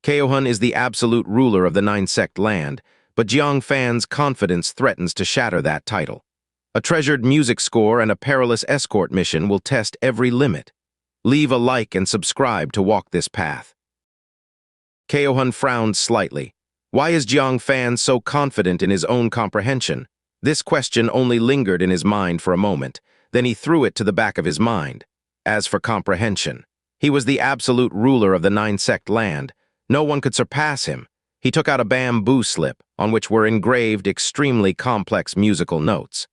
Chaohun is the absolute ruler of the nine-sect land, but Jiang Fan's confidence threatens to shatter that title. A treasured music score and a perilous escort mission will test every limit. Leave a like and subscribe to walk this path. Chaohun frowned slightly. Why is Jiang Fan so confident in his own comprehension? This question only lingered in his mind for a moment, then he threw it to the back of his mind. As for comprehension, he was the absolute ruler of the nine-sect land. No one could surpass him. He took out a bamboo slip, on which were engraved extremely complex musical notes.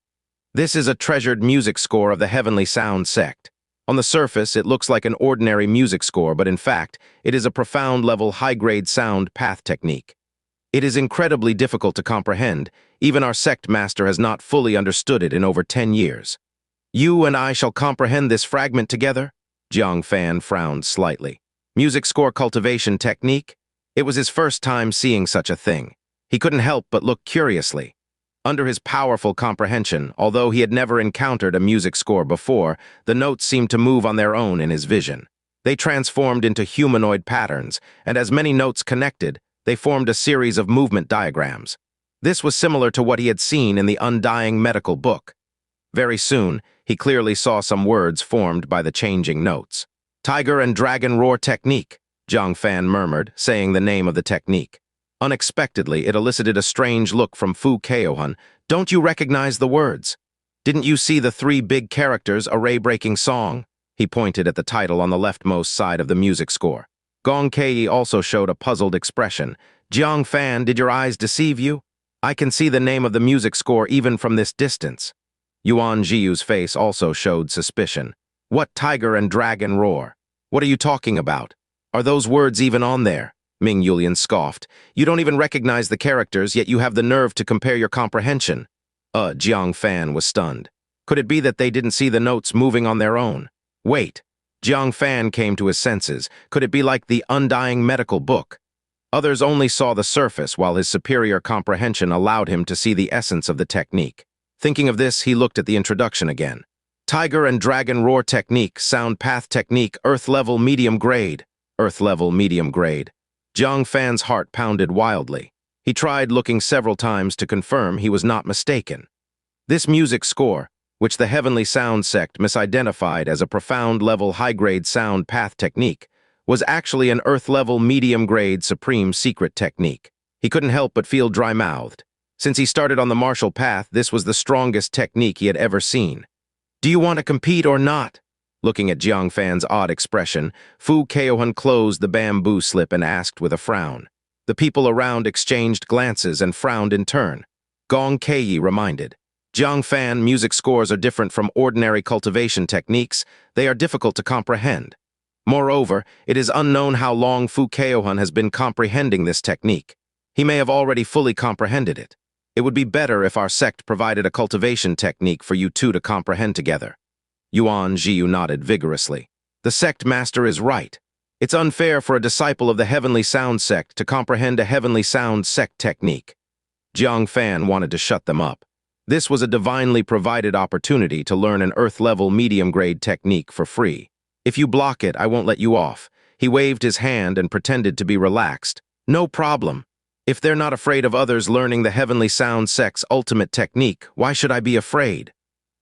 This is a treasured music score of the heavenly sound sect. On the surface, it looks like an ordinary music score, but in fact, it is a profound-level high-grade sound path technique. It is incredibly difficult to comprehend. Even our sect master has not fully understood it in over 10 years. You and I shall comprehend this fragment together? Jiang Fan frowned slightly. Music score cultivation technique? It was his first time seeing such a thing. He couldn't help but look curiously. Under his powerful comprehension, although he had never encountered a music score before, the notes seemed to move on their own in his vision. They transformed into humanoid patterns, and as many notes connected, they formed a series of movement diagrams. This was similar to what he had seen in the undying medical book. Very soon, he clearly saw some words formed by the changing notes. Tiger and Dragon Roar Technique, Jiang Fan murmured, saying the name of the technique. Unexpectedly, it elicited a strange look from Fu Chaohun. Don't you recognize the words? Didn't you see the three big characters, array-breaking song? He pointed at the title on the leftmost side of the music score. Gong Kei also showed a puzzled expression. Jiang Fan, did your eyes deceive you? I can see the name of the music score even from this distance. Yuan Zhiyu's face also showed suspicion. What tiger and dragon roar? What are you talking about? Are those words even on there? Ming Yulian scoffed. You don't even recognize the characters, yet you have the nerve to compare your comprehension. Jiang Fan was stunned. Could it be that they didn't see the notes moving on their own? Wait. Jiang Fan came to his senses. Could it be like the undying medical book? Others only saw the surface, while his superior comprehension allowed him to see the essence of the technique. Thinking of this, he looked at the introduction again. Tiger and Dragon Roar Technique, Sound Path Technique, Earth Level Medium Grade. Earth Level Medium Grade. Jiang Fan's heart pounded wildly. He tried looking several times to confirm he was not mistaken. This music score, which the Heavenly Sound sect misidentified as a profound-level high-grade sound path technique, was actually an Earth-level medium-grade supreme secret technique. He couldn't help but feel dry-mouthed. Since he started on the martial path, this was the strongest technique he had ever seen. Do you want to compete or not? Looking at Jiang Fan's odd expression, Fu Chaohun closed the bamboo slip and asked with a frown. The people around exchanged glances and frowned in turn. Gong Kei reminded. Jiang Fan, music scores are different from ordinary cultivation techniques. They are difficult to comprehend. Moreover, it is unknown how long Fu Chaohun has been comprehending this technique. He may have already fully comprehended it. It would be better if our sect provided a cultivation technique for you two to comprehend together. Yuan Zhiyu nodded vigorously. The sect master is right. It's unfair for a disciple of the Heavenly Sound sect to comprehend a Heavenly Sound sect technique. Jiang Fan wanted to shut them up. This was a divinely provided opportunity to learn an Earth-level medium-grade technique for free. If you block it, I won't let you off. He waved his hand and pretended to be relaxed. No problem. If they're not afraid of others learning the Heavenly Sound sect's ultimate technique, why should I be afraid?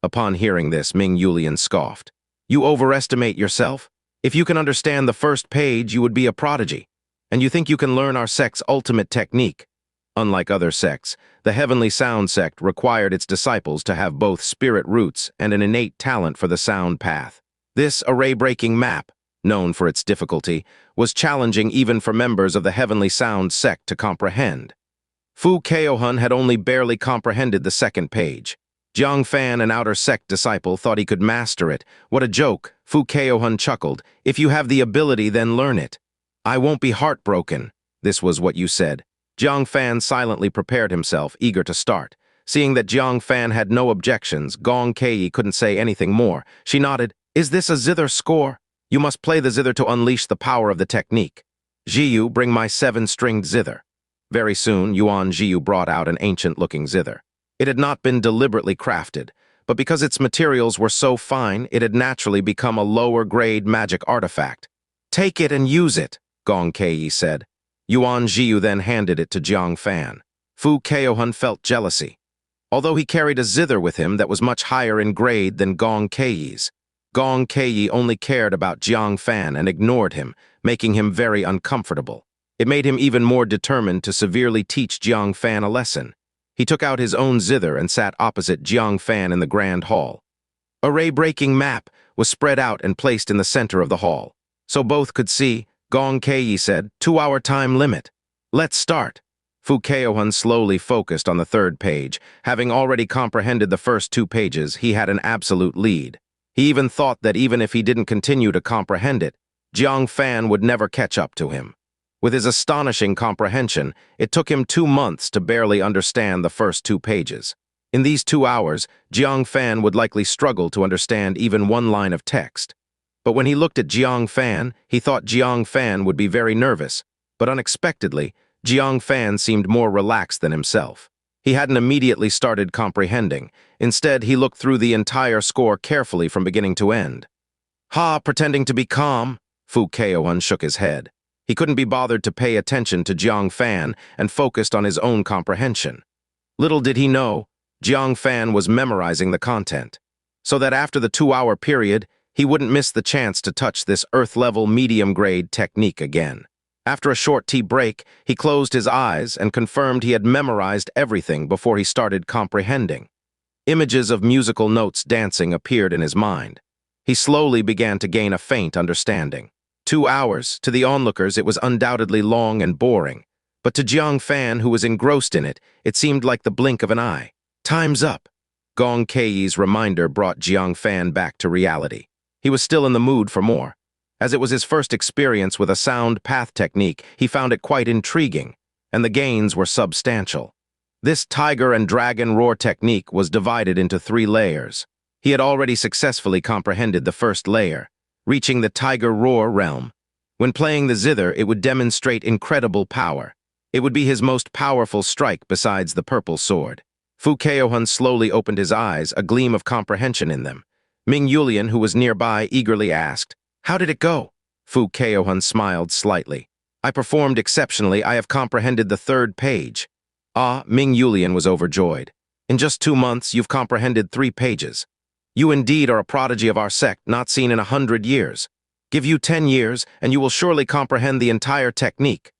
Upon hearing this, Ming Yulian scoffed. You overestimate yourself? If you can understand the first page, you would be a prodigy. And you think you can learn our sect's ultimate technique? Unlike other sects, the Heavenly Sound sect required its disciples to have both spirit roots and an innate talent for the sound path. This array-breaking map, known for its difficulty, was challenging even for members of the Heavenly Sound sect to comprehend. Fu Chaohun had only barely comprehended the second page. Jiang Fan, an outer sect disciple, thought he could master it. What a joke, Fu Chaohun chuckled. If you have the ability, then learn it. I won't be heartbroken. This was what you said. Jiang Fan silently prepared himself, eager to start. Seeing that Jiang Fan had no objections, Gong Kei couldn't say anything more. She nodded. Is this a zither score? You must play the zither to unleash the power of the technique. Zhiyu, bring my 7-stringed zither. Very soon, Yuan Zhiyu brought out an ancient-looking zither. It had not been deliberately crafted, but because its materials were so fine, it had naturally become a lower-grade magic artifact. Take it and use it, Gong Kei said. Yuan Jiu then handed it to Jiang Fan. Fu Chaohun felt jealousy. Although he carried a zither with him that was much higher in grade than Gong Kei's, Gong Kei only cared about Jiang Fan and ignored him, making him very uncomfortable. It made him even more determined to severely teach Jiang Fan a lesson. He took out his own zither and sat opposite Jiang Fan in the grand hall. A ray-breaking map was spread out and placed in the center of the hall. So both could see, Gong Kei said, 2-hour time limit. Let's start. Fu Chaohun slowly focused on the third page. Having already comprehended the first 2 pages, he had an absolute lead. He even thought that even if he didn't continue to comprehend it, Jiang Fan would never catch up to him. With his astonishing comprehension, it took him 2 months to barely understand the first 2 pages. In these 2 hours, Jiang Fan would likely struggle to understand even 1 line of text. But when he looked at Jiang Fan, he thought Jiang Fan would be very nervous. But unexpectedly, Jiang Fan seemed more relaxed than himself. He hadn't immediately started comprehending. Instead, he looked through the entire score carefully from beginning to end. Pretending to be calm, Fu Chaohun shook his head. He couldn't be bothered to pay attention to Jiang Fan and focused on his own comprehension. Little did he know, Jiang Fan was memorizing the content, so that after the 2-hour period, he wouldn't miss the chance to touch this earth-level medium-grade technique again. After a short tea break, he closed his eyes and confirmed he had memorized everything before he started comprehending. Images of musical notes dancing appeared in his mind. He slowly began to gain a faint understanding. 2 hours, to the onlookers, it was undoubtedly long and boring. But to Jiang Fan, who was engrossed in it, it seemed like the blink of an eye. Time's up. Gong Kei's reminder brought Jiang Fan back to reality. He was still in the mood for more. As it was his first experience with a sound path technique, he found it quite intriguing, and the gains were substantial. This tiger and dragon roar technique was divided into 3 layers. He had already successfully comprehended the first layer, reaching the tiger roar realm. When playing the zither, it would demonstrate incredible power. It would be his most powerful strike besides the purple sword. Fu Chaohun slowly opened his eyes, a gleam of comprehension in them. Ming Yulian, who was nearby, eagerly asked, "How did it go?" Fu Chaohun smiled slightly. "I performed exceptionally. I have comprehended the 3rd page." Ming Yulian was overjoyed. "In just 2 months, you've comprehended 3 pages. You indeed are a prodigy of our sect, not seen in 100 years. Give you 10 years, and you will surely comprehend the entire technique."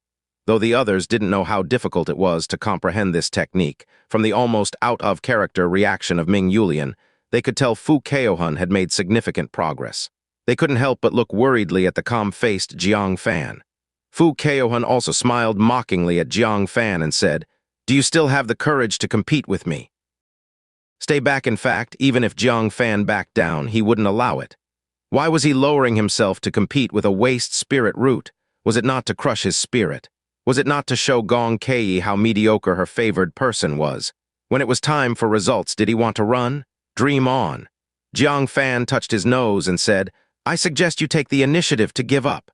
Though the others didn't know how difficult it was to comprehend this technique, from the almost out-of-character reaction of Ming Yulian, they could tell Fu Chaohun had made significant progress. They couldn't help but look worriedly at the calm-faced Jiang Fan. Fu Chaohun also smiled mockingly at Jiang Fan and said, "Do you still have the courage to compete with me?" Stay back. In fact, even if Jiang Fan backed down, he wouldn't allow it. Why was he lowering himself to compete with a waste spirit root? Was it not to crush his spirit? Was it not to show Gong Kei how mediocre her favored person was? When it was time for results, did he want to run? Dream on. Jiang Fan touched his nose and said, "I suggest you take the initiative to give up."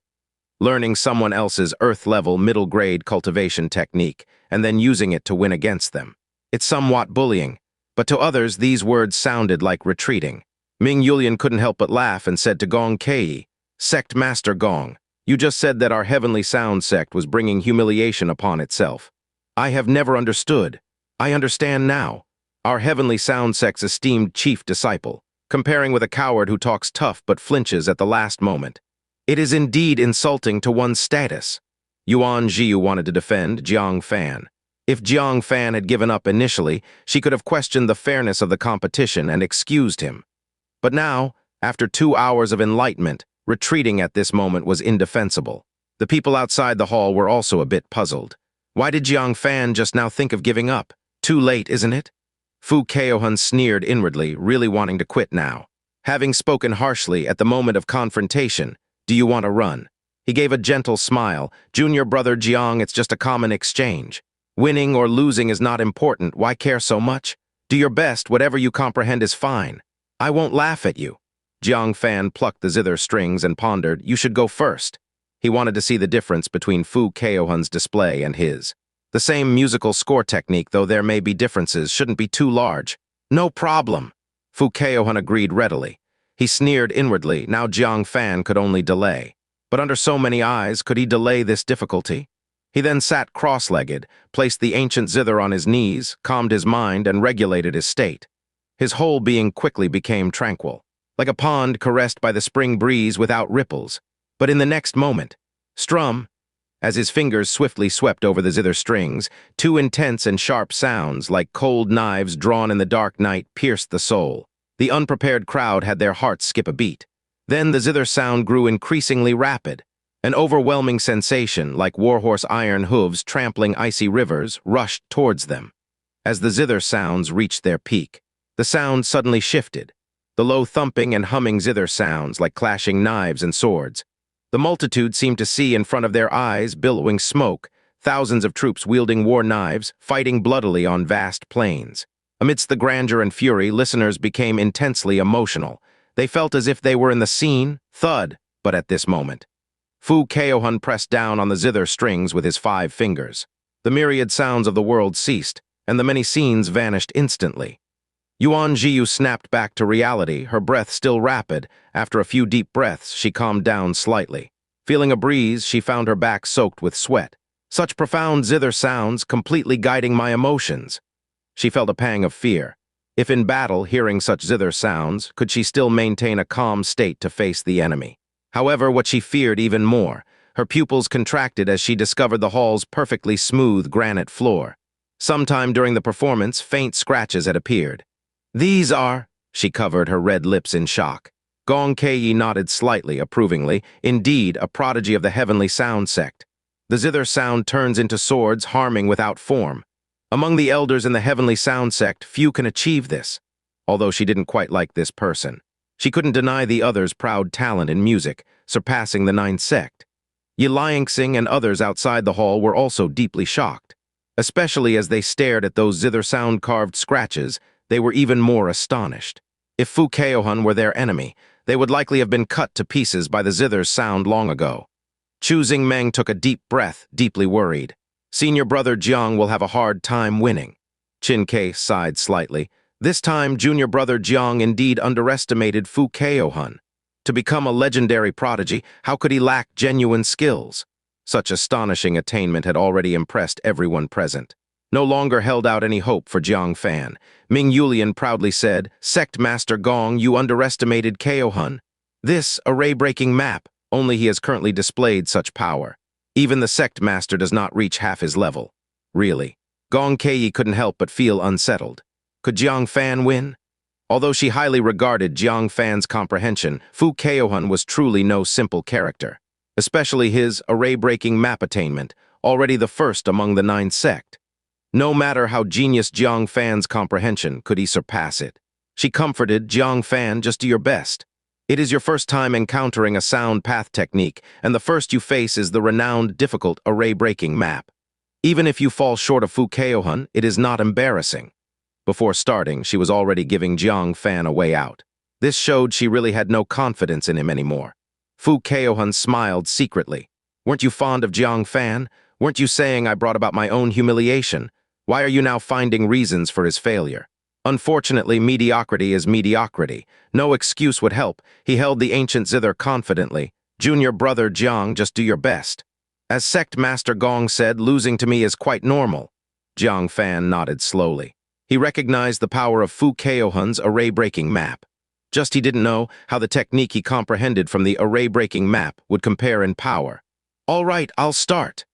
Learning someone else's earth-level middle-grade cultivation technique and then using it to win against them. It's somewhat bullying, but to others these words sounded like retreating. Ming Yulian couldn't help but laugh and said to Gong Kei, "Sect Master Gong, you just said that our heavenly sound sect was bringing humiliation upon itself. I have never understood. I understand now. Our heavenly sound sect's esteemed chief disciple, comparing with a coward who talks tough but flinches at the last moment. It is indeed insulting to one's status." Yuan Jiu wanted to defend Jiang Fan. If Jiang Fan had given up initially, she could have questioned the fairness of the competition and excused him. But now, after 2 hours of enlightenment, retreating at this moment was indefensible. The people outside the hall were also a bit puzzled. Why did Jiang Fan just now think of giving up? Too late, isn't it? Fu Chaohun sneered inwardly, really wanting to quit now. Having spoken harshly at the moment of confrontation, "Do you want to run?" He gave a gentle smile. "Junior brother Jiang, it's just a common exchange. Winning or losing is not important. Why care so much? Do your best. Whatever you comprehend is fine. I won't laugh at you." Jiang Fan plucked the zither strings and pondered, "You should go first." He wanted to see the difference between Fu Chaohun's display and his. The same musical score technique, though there may be differences, shouldn't be too large. "No problem." Fu Chaohun agreed readily. He sneered inwardly. Now Jiang Fan could only delay. But under so many eyes, could he delay this difficulty? He then sat cross-legged, placed the ancient zither on his knees, calmed his mind, and regulated his state. His whole being quickly became tranquil, like a pond caressed by the spring breeze without ripples. But in the next moment, strum, as his fingers swiftly swept over the zither strings, two intense and sharp sounds, like cold knives drawn in the dark night, pierced the soul. The unprepared crowd had their hearts skip a beat. Then the zither sound grew increasingly rapid. An overwhelming sensation, like warhorse iron hooves trampling icy rivers, rushed towards them. As the zither sounds reached their peak, the sound suddenly shifted. The low thumping and humming zither sounds, like clashing knives and swords. The multitude seemed to see in front of their eyes billowing smoke, thousands of troops wielding war knives, fighting bloodily on vast plains. Amidst the grandeur and fury, listeners became intensely emotional. They felt as if they were in the scene, thud, but at this moment. Chaohun pressed down on the zither strings with his 5 fingers. The myriad sounds of the world ceased, and the many scenes vanished instantly. Yuan Jiu snapped back to reality, her breath still rapid. After a few deep breaths, she calmed down slightly. Feeling a breeze, she found her back soaked with sweat. Such profound zither sounds, completely guiding my emotions. She felt a pang of fear. If in battle, hearing such zither sounds, could she still maintain a calm state to face the enemy? However, what she feared even more, her pupils contracted as she discovered the hall's perfectly smooth granite floor. Sometime during the performance, faint scratches had appeared. "These are," she covered her red lips in shock. Gong Kei nodded slightly, approvingly, indeed a prodigy of the heavenly sound sect. The zither sound turns into swords, harming without form. Among the elders in the heavenly sound sect, few can achieve this. Although she didn't quite like this person, she couldn't deny the other's proud talent in music, surpassing the 9th sect. Xianxia and others outside the hall were also deeply shocked. Especially as they stared at those zither sound-carved scratches, they were even more astonished. If Chaohun were their enemy, they would likely have been cut to pieces by the zither's sound long ago. Chu Xingmeng took a deep breath, deeply worried. Senior brother Jiang will have a hard time winning. Qin Ke sighed slightly. This time, junior brother Jiang indeed underestimated Chaohun. To become a legendary prodigy, how could he lack genuine skills? Such astonishing attainment had already impressed everyone present. No longer held out any hope for Jiang Fan. Ming Yulian proudly said, "Sect Master Gong, you underestimated Chaohun. This array-breaking map, only he has currently displayed such power. Even the Sect Master does not reach half his level." Really, Gong Kei couldn't help but feel unsettled. Could Jiang Fan win? Although she highly regarded Jiang Fan's comprehension, Chaohun was truly no simple character. Especially his array-breaking map attainment, already the first among the 9th sect. No matter how genius Jiang Fan's comprehension, could he surpass it? She comforted, "Jiang Fan, just do your best. It is your first time encountering a sound path technique, and the first you face is the renowned difficult array-breaking map. Even if you fall short of Chaohun, it is not embarrassing." Before starting, she was already giving Jiang Fan a way out. This showed she really had no confidence in him anymore. Chaohun smiled secretly. "Weren't you fond of Jiang Fan? Weren't you saying I brought about my own humiliation? Why are you now finding reasons for his failure?" Unfortunately, mediocrity is mediocrity. No excuse would help. He held the ancient zither confidently. "Junior brother Jiang, just do your best. As Sect Master Gong said, losing to me is quite normal." Jiang Fan nodded slowly. He recognized the power of Chaohun's array-breaking map. Just he didn't know how the technique he comprehended from the array-breaking map would compare in power. "All right, I'll start."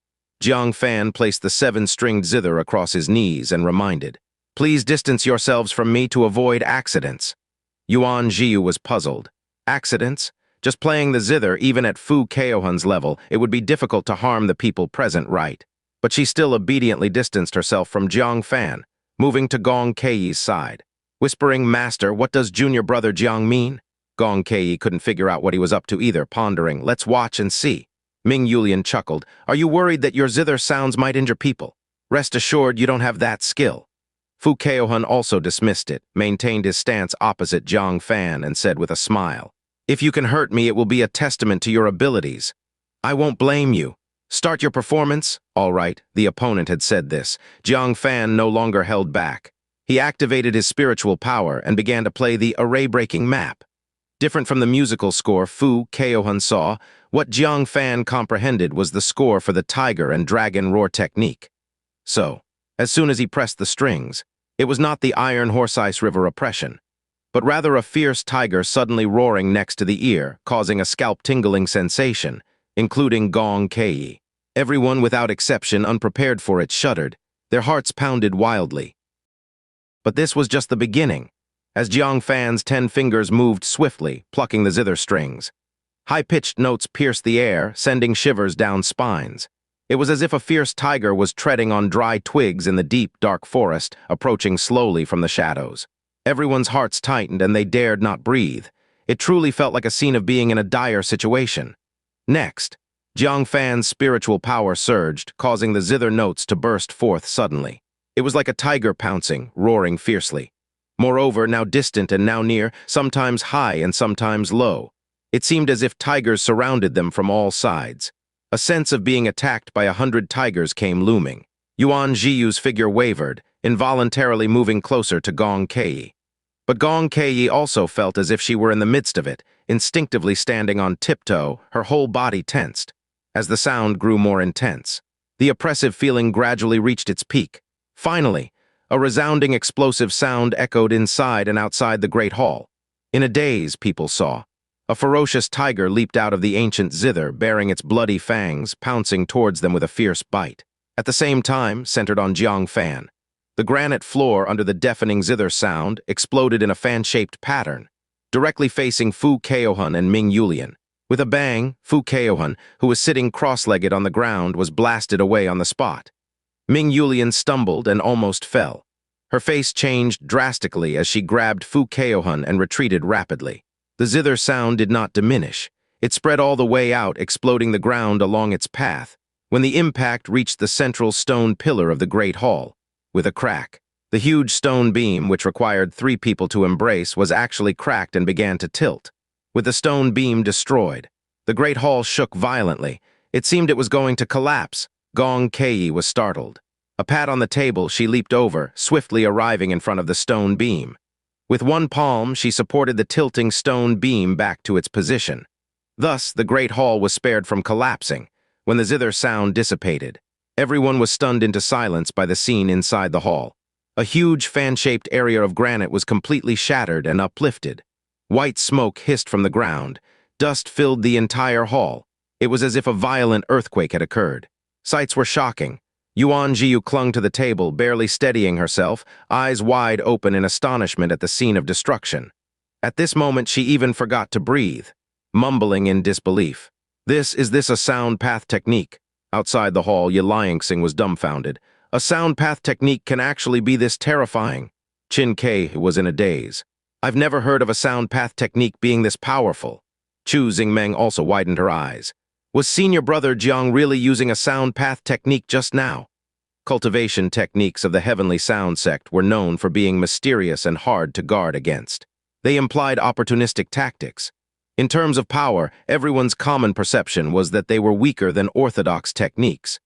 Jiang Fan placed the 7-stringed zither across his knees and reminded, "Please distance yourselves from me to avoid accidents." Yuan Jiu was puzzled. Accidents? Just playing the zither, even at Chaohun's level, it would be difficult to harm the people present, right? But she still obediently distanced herself from Jiang Fan, moving to Gong Kei's side. Whispering, "Master, what does junior brother Jiang mean?" Gong Kei couldn't figure out what he was up to either, pondering, "Let's watch and see." Ming Yulian chuckled, "Are you worried that your zither sounds might injure people? Rest assured you don't have that skill." Chaohun also dismissed it, maintained his stance opposite Jiang Fan, and said with a smile, "If you can hurt me, it will be a testament to your abilities. I won't blame you. Start your performance." All right, the opponent had said this. Jiang Fan no longer held back. He activated his spiritual power and began to play the array-breaking map. Different from the musical score Chaohun saw, what Jiang Fan comprehended was the score for the tiger and dragon roar technique. So, as soon as he pressed the strings, it was not the iron horse-ice river oppression, but rather a fierce tiger suddenly roaring next to the ear, causing a scalp-tingling sensation, including Gong Kei. Everyone without exception unprepared for it shuddered, their hearts pounded wildly. But this was just the beginning, as Jiang Fan's 10 fingers moved swiftly, plucking the zither strings. High-pitched notes pierced the air, sending shivers down spines. It was as if a fierce tiger was treading on dry twigs in the deep, dark forest, approaching slowly from the shadows. Everyone's hearts tightened and they dared not breathe. It truly felt like a scene of being in a dire situation. Next, Jiang Fan's spiritual power surged, causing the zither notes to burst forth suddenly. It was like a tiger pouncing, roaring fiercely. Moreover, now distant and now near, sometimes high and sometimes low. It seemed as if tigers surrounded them from all sides. A sense of being attacked by 100 tigers came looming. Yuan Zhiyu's figure wavered, involuntarily moving closer to Gong Kei. But Gong Kei also felt as if she were in the midst of it, instinctively standing on tiptoe, her whole body tensed. As the sound grew more intense, the oppressive feeling gradually reached its peak. Finally, a resounding explosive sound echoed inside and outside the great hall. In a daze, people saw. A ferocious tiger leaped out of the ancient zither, bearing its bloody fangs, pouncing towards them with a fierce bite. At the same time, centered on Jiang Fan, the granite floor under the deafening zither sound exploded in a fan-shaped pattern, directly facing Chaohun and Ming Yulian. With a bang, Chaohun, who was sitting cross-legged on the ground, was blasted away on the spot. Ming Yulian stumbled and almost fell. Her face changed drastically as she grabbed Chaohun and retreated rapidly. The zither sound did not diminish. It spread all the way out, exploding the ground along its path, when the impact reached the central stone pillar of the great hall. With a crack, the huge stone beam, which required 3 people to embrace, was actually cracked and began to tilt. With the stone beam destroyed, the great hall shook violently. It seemed it was going to collapse. Gong Kei was startled. A pat on the table, she leaped over, swiftly arriving in front of the stone beam. With one palm, she supported the tilting stone beam back to its position. Thus, the great hall was spared from collapsing. When the zither sound dissipated, everyone was stunned into silence by the scene inside the hall. A huge fan-shaped area of granite was completely shattered and uplifted. White smoke hissed from the ground. Dust filled the entire hall. It was as if a violent earthquake had occurred. Sights were shocking. Yuan Zhiyu clung to the table, barely steadying herself, eyes wide open in astonishment at the scene of destruction. At this moment, she even forgot to breathe, mumbling in disbelief. Is this a sound path technique? Outside the hall, Xianxia was dumbfounded. A sound path technique can actually be this terrifying. Qin Kei was in a daze. I've never heard of a sound path technique being this powerful. Chu Xingmeng also widened her eyes. Was senior brother Jiang really using a sound path technique just now? Cultivation techniques of the heavenly sound sect were known for being mysterious and hard to guard against. They implied opportunistic tactics. In terms of power, everyone's common perception was that they were weaker than orthodox techniques.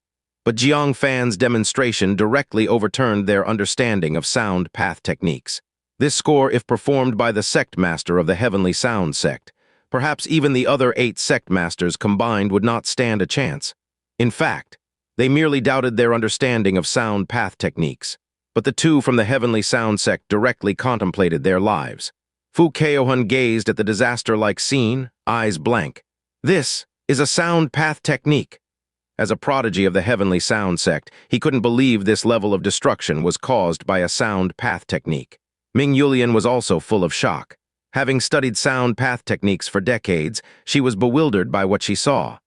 But Jiang Fan's demonstration directly overturned their understanding of sound path techniques. This score, if performed by the sect master of the heavenly sound sect, perhaps even the other 8 sect masters combined would not stand a chance. In fact, they merely doubted their understanding of sound path techniques. But the 2 from the heavenly sound sect directly contemplated their lives. Chaohun gazed at the disaster-like scene, eyes blank. This is a sound path technique. As a prodigy of the heavenly sound sect, he couldn't believe this level of destruction was caused by a sound path technique. Ming Yulian was also full of shock. Having studied sound path techniques for decades, she was bewildered by what she saw.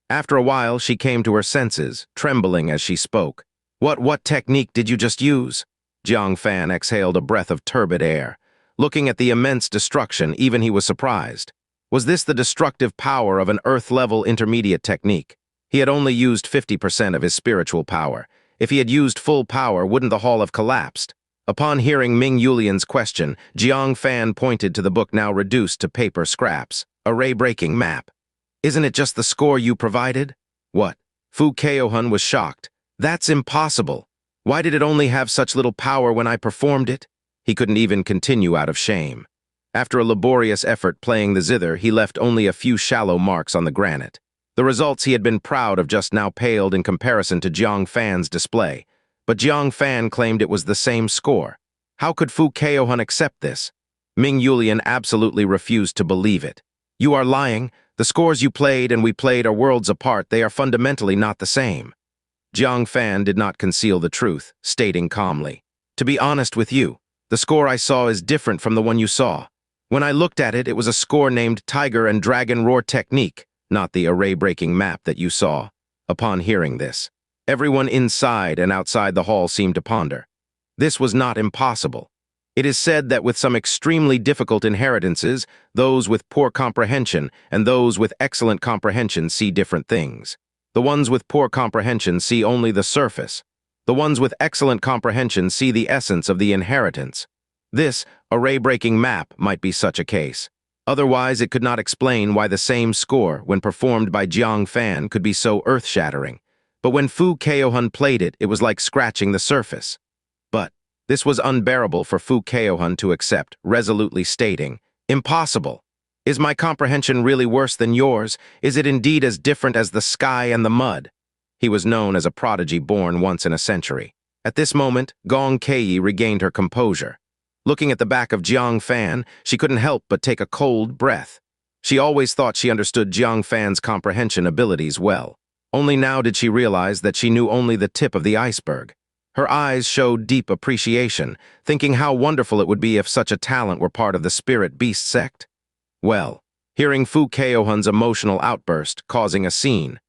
After a while, she came to her senses, trembling as she spoke. What technique did you just use? Jiang Fan exhaled a breath of turbid air. Looking at the immense destruction, even he was surprised. Was this the destructive power of an Earth-level intermediate technique? He had only used 50% of his spiritual power. If he had used full power, wouldn't the hall have collapsed? Upon hearing Ming Yulian's question, Jiang Fan pointed to the book now reduced to paper scraps, a ray-breaking map. Isn't it just the score you provided? What? Chaohun was shocked. That's impossible. Why did it only have such little power when I performed it? He couldn't even continue out of shame. After a laborious effort playing the zither, he left only a few shallow marks on the granite. The results he had been proud of just now paled in comparison to Jiang Fan's display, but Jiang Fan claimed it was the same score. How could Chaohun accept this? Ming Yulian absolutely refused to believe it. You are lying. The scores you played and we played are worlds apart. They are fundamentally not the same. Jiang Fan did not conceal the truth, stating calmly, to be honest with you, the score I saw is different from the one you saw. When I looked at it, it was a score named Tiger and Dragon Roar Technique, not the array-breaking map that you saw. Upon hearing this, everyone inside and outside the hall seemed to ponder. This was not impossible. It is said that with some extremely difficult inheritances, those with poor comprehension and those with excellent comprehension see different things. The ones with poor comprehension see only the surface. The ones with excellent comprehension see the essence of the inheritance. This array-breaking map might be such a case. Otherwise, it could not explain why the same score, when performed by Jiang Fan, could be so earth-shattering. But when Chaohun played it, it was like scratching the surface. But this was unbearable for Chaohun to accept, resolutely stating, "Impossible! Is my comprehension really worse than yours? Is it indeed as different as the sky and the mud?" He was known as a prodigy born once in a century. At this moment, Gong Kei regained her composure. Looking at the back of Jiang Fan, she couldn't help but take a cold breath. She always thought she understood Jiang Fan's comprehension abilities well. Only now did she realize that she knew only the tip of the iceberg. Her eyes showed deep appreciation, thinking how wonderful it would be if such a talent were part of the Spirit Beast sect. Well, hearing Chaohun's emotional outburst causing a scene,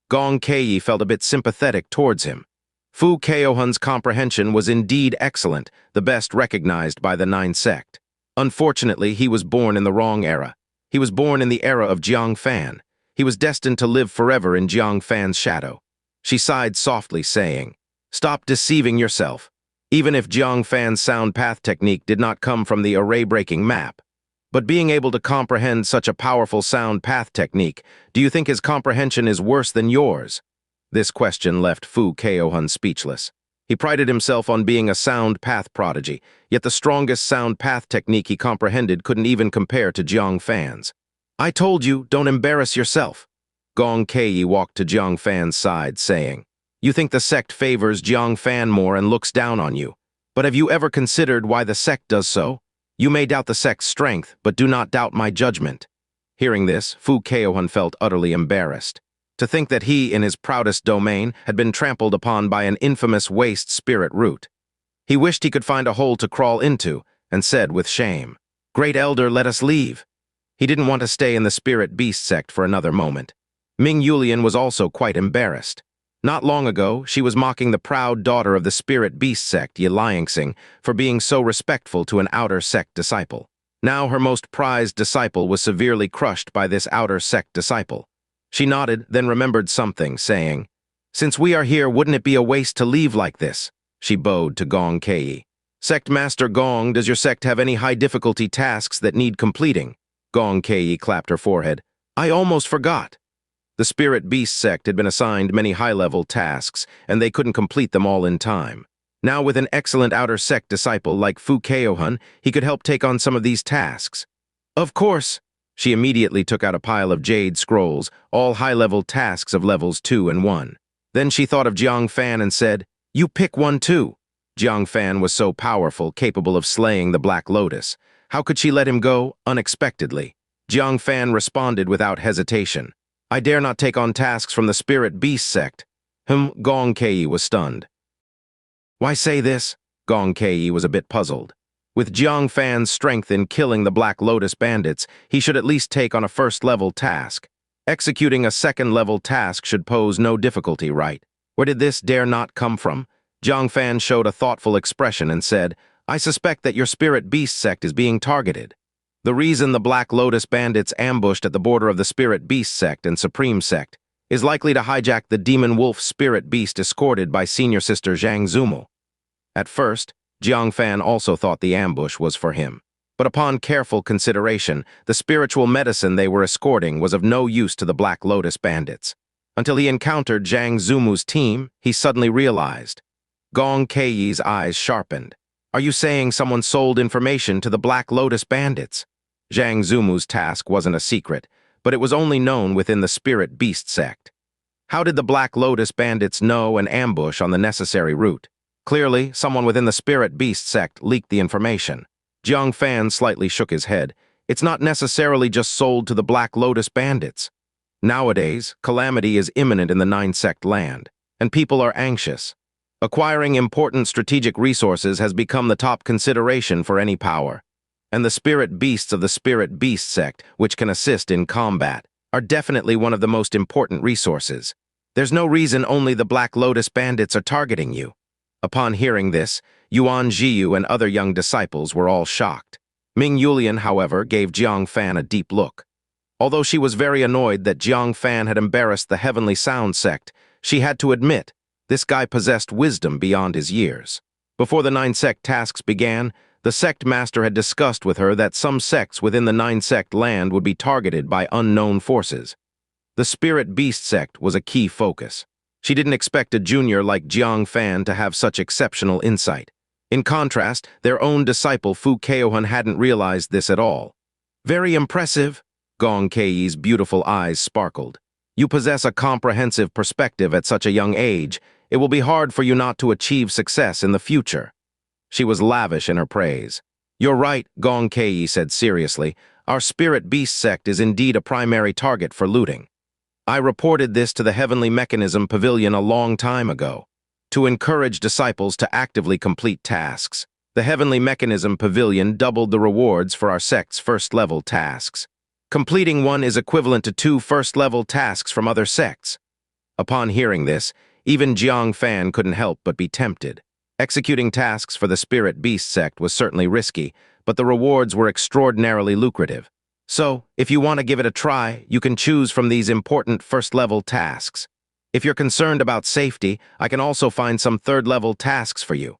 Gong Kei felt a bit sympathetic towards him. Chaohun's comprehension was indeed excellent, the best recognized by the Nine Sect. Unfortunately, he was born in the wrong era. He was born in the era of Jiang Fan. He was destined to live forever in Jiang Fan's shadow. She sighed softly, saying, "Stop deceiving yourself. Even if Jiang Fan's sound path technique did not come from the array-breaking map. But being able to comprehend such a powerful sound path technique, do you think his comprehension is worse than yours?" This question left Chaohun speechless. He prided himself on being a sound path prodigy, yet the strongest sound path technique he comprehended couldn't even compare to Jiang Fan's. "I told you, don't embarrass yourself." Gong Kei walked to Jiang Fan's side, saying, "You think the sect favors Jiang Fan more and looks down on you. But have you ever considered why the sect does so? You may doubt the sect's strength, but do not doubt my judgment." Hearing this, Chaohun felt utterly embarrassed. To think that he, in his proudest domain, had been trampled upon by an infamous waste spirit root. He wished he could find a hole to crawl into, and said with shame, "Great Elder, let us leave." He didn't want to stay in the Spirit Beast sect for another moment. Ming Yulian was also quite embarrassed. Not long ago, she was mocking the proud daughter of the Spirit Beast sect, Xianxia, for being so respectful to an outer sect disciple. Now her most prized disciple was severely crushed by this outer sect disciple. She nodded, then remembered something, saying, "Since we are here, wouldn't it be a waste to leave like this?" She bowed to Gong Kei. "Sect Master Gong, does your sect have any high-difficulty tasks that need completing?" Gong Kei clapped her forehead. "I almost forgot." The Spirit Beast sect had been assigned many high-level tasks, and they couldn't complete them all in time. Now with an excellent outer sect disciple like Chaohun, he could help take on some of these tasks. "Of course." She immediately took out a pile of jade scrolls, all high-level tasks of levels 2 and 1. Then she thought of Jiang Fan and said, "You pick one too." Jiang Fan was so powerful, capable of slaying the Black Lotus. How could she let him go, unexpectedly? Jiang Fan responded without hesitation. "I dare not take on tasks from the Spirit Beast sect." Gong Kei was stunned. "Why say this?" Gong Kei was a bit puzzled. With Jiang Fan's strength in killing the Black Lotus bandits, he should at least take on a first-level task. Executing a second-level task should pose no difficulty, right? Where did this dare not come from? Jiang Fan showed a thoughtful expression and said, "I suspect that your Spirit Beast sect is being targeted. The reason the Black Lotus bandits ambushed at the border of the Spirit Beast sect and Supreme sect is likely to hijack the Demon Wolf Spirit Beast escorted by Senior Sister Zhang Zumo." At first, Jiang Fan also thought the ambush was for him. But upon careful consideration, the spiritual medicine they were escorting was of no use to the Black Lotus bandits. Until he encountered Zhang Zumu's team, he suddenly realized. Gong Kei's eyes sharpened. "Are you saying someone sold information to the Black Lotus bandits?" Zhang Zumu's task wasn't a secret, but it was only known within the Spirit Beast sect. How did the Black Lotus bandits know and ambush on the necessary route? Clearly, someone within the Spirit Beast sect leaked the information. Jiang Fan slightly shook his head. It's not necessarily just sold to the Black Lotus bandits. Nowadays, calamity is imminent in the nine-sect land, and people are anxious. Acquiring important strategic resources has become the top consideration for any power. And the spirit beasts of the Spirit Beast sect, which can assist in combat, are definitely one of the most important resources. There's no reason only the Black Lotus bandits are targeting you. Upon hearing this, Yuan Jiyu and other young disciples were all shocked. Ming Yulian, however, gave Jiang Fan a deep look. Although she was very annoyed that Jiang Fan had embarrassed the Heavenly Sound sect, she had to admit, this guy possessed wisdom beyond his years. Before the nine-sect tasks began, the sect master had discussed with her that some sects within the nine-sect land would be targeted by unknown forces. The Spirit Beast sect was a key focus. She didn't expect a junior like Jiang Fan to have such exceptional insight. In contrast, their own disciple Fu Chaohun hadn't realized this at all. Very impressive. Gong Kei's beautiful eyes sparkled. You possess a comprehensive perspective at such a young age. It will be hard for you not to achieve success in the future. She was lavish in her praise. You're right, Gong Kei said seriously. Our Spirit Beast sect is indeed a primary target for looting. I reported this to the Heavenly Mechanism Pavilion a long time ago. To encourage disciples to actively complete tasks, the Heavenly Mechanism Pavilion doubled the rewards for our sect's first-level tasks. Completing one is equivalent to 2 first-level tasks from other sects. Upon hearing this, even Jiang Fan couldn't help but be tempted. Executing tasks for the Spirit Beast sect was certainly risky, but the rewards were extraordinarily lucrative. So, if you want to give it a try, you can choose from these important first-level tasks. If you're concerned about safety, I can also find some third-level tasks for you.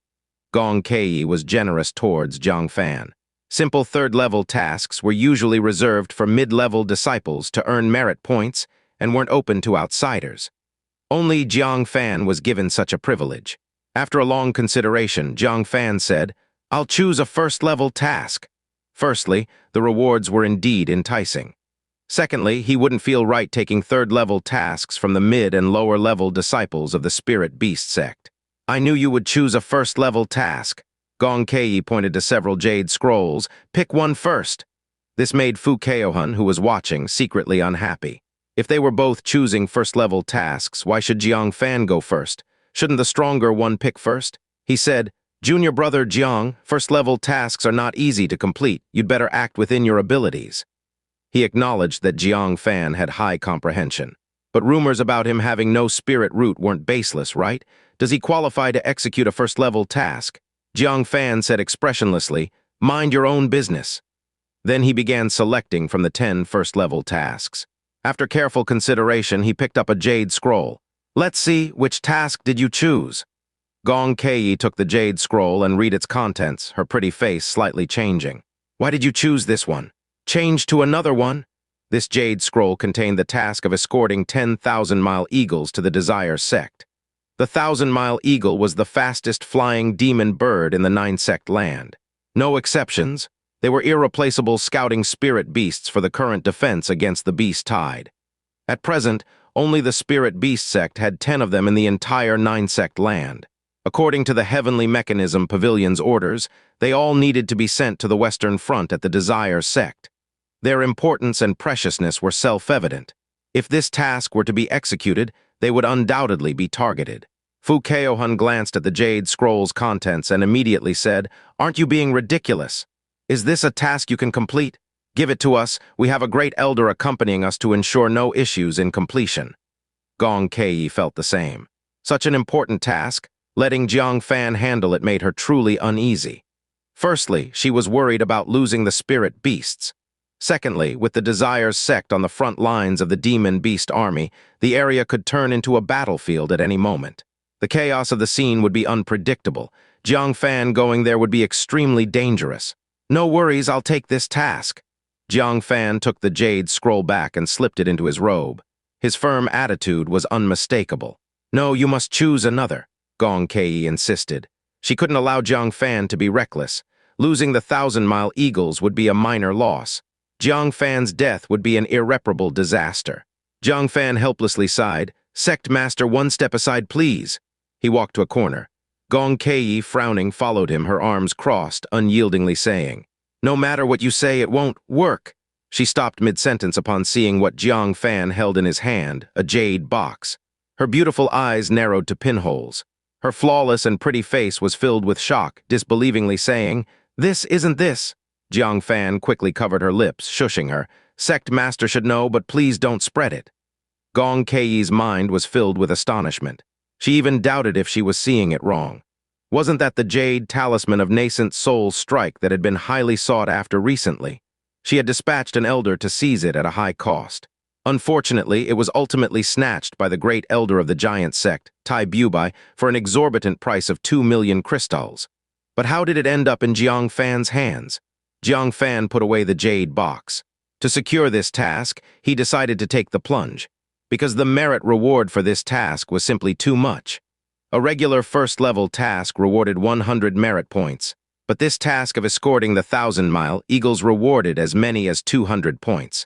Gong Kei was generous towards Jiang Fan. Simple third-level tasks were usually reserved for mid-level disciples to earn merit points and weren't open to outsiders. Only Jiang Fan was given such a privilege. After a long consideration, Jiang Fan said, I'll choose a first-level task. Firstly, the rewards were indeed enticing. Secondly, he wouldn't feel right taking third-level tasks from the mid- and lower-level disciples of the Spirit Beast sect. I knew you would choose a first-level task. Gong Kei pointed to several jade scrolls. Pick one first. This made Fu Chaohun, who was watching, secretly unhappy. If they were both choosing first-level tasks, why should Jiang Fan go first? Shouldn't the stronger one pick first? He said, Junior brother Jiang, first-level tasks are not easy to complete. You'd better act within your abilities. He acknowledged that Jiang Fan had high comprehension. But rumors about him having no spirit root weren't baseless, right? Does he qualify to execute a first-level task? Jiang Fan said expressionlessly, mind your own business. Then he began selecting from the 10 first-level tasks. After careful consideration, he picked up a jade scroll. Let's see, which task did you choose? Gong Kei took the jade scroll and read its contents, her pretty face slightly changing. Why did you choose this one? Change to another one? This jade scroll contained the task of escorting 10,000-mile eagles to the Desire sect. The 1,000-mile eagle was the fastest flying demon bird in the nine-sect land. No exceptions. They were irreplaceable scouting spirit beasts for the current defense against the beast tide. At present, only the Spirit Beast sect had 10 of them in the entire nine-sect land. According to the Heavenly Mechanism Pavilion's orders, they all needed to be sent to the Western Front at the Desire sect. Their importance and preciousness were self-evident. If this task were to be executed, they would undoubtedly be targeted. Fu Chaohun glanced at the jade scroll's contents and immediately said, Aren't you being ridiculous? Is this a task you can complete? Give it to us. We have a great elder accompanying us to ensure no issues in completion. Gong Kei felt the same. Such an important task, letting Jiang Fan handle it made her truly uneasy. Firstly, she was worried about losing the spirit beasts. Secondly, with the Desire sect on the front lines of the demon beast army, the area could turn into a battlefield at any moment. The chaos of the scene would be unpredictable. Jiang Fan going there would be extremely dangerous. No worries, I'll take this task. Jiang Fan took the jade scroll back and slipped it into his robe. His firm attitude was unmistakable. No, you must choose another, Gong Kei insisted. She couldn't allow Jiang Fan to be reckless. Losing the 1,000-mile eagles would be a minor loss. Jiang Fan's death would be an irreparable disaster. Jiang Fan helplessly sighed. "Sect Master, one step aside, please." He walked to a corner. Gong Kei, frowning, followed him, her arms crossed, unyieldingly saying, "No matter what you say, it won't work." She stopped mid-sentence upon seeing what Jiang Fan held in his hand, a jade box. Her beautiful eyes narrowed to pinholes. Her flawless and pretty face was filled with shock, disbelievingly saying, "This isn't this." Jiang Fan quickly covered her lips, shushing her. "Sect Master should know, but please don't spread it." Gong Kei's mind was filled with astonishment. She even doubted if she was seeing it wrong. Wasn't that the jade talisman of nascent soul strike that had been highly sought after recently? She had dispatched an elder to seize it at a high cost. Unfortunately, it was ultimately snatched by the great elder of the giant sect, Tai Bubai, for an exorbitant price of 2 million crystals. But how did it end up in Jiang Fan's hands? Jiang Fan put away the jade box. To secure this task, he decided to take the plunge, because the merit reward for this task was simply too much. A regular first-level task rewarded 100 merit points, but this task of escorting the 1,000-mile eagles rewarded as many as 200 points.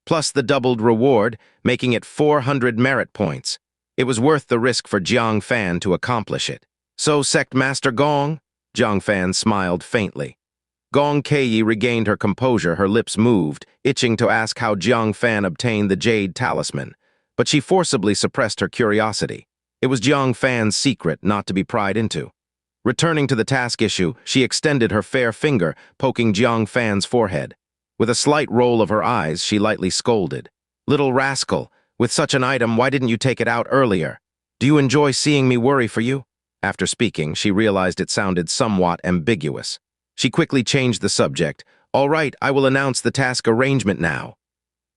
Plus the doubled reward, making it 400 merit points. It was worth the risk for Jiang Fan to accomplish it. "So, Sect Master Gong?" Jiang Fan smiled faintly. Gong Kei regained her composure, her lips moved, itching to ask how Jiang Fan obtained the jade talisman. But she forcibly suppressed her curiosity. It was Jiang Fan's secret not to be pried into. Returning to the task issue, she extended her fair finger, poking Jiang Fan's forehead. With a slight roll of her eyes, she lightly scolded. "Little rascal, with such an item, why didn't you take it out earlier? Do you enjoy seeing me worry for you?" After speaking, she realized it sounded somewhat ambiguous. She quickly changed the subject. "All right, I will announce the task arrangement now."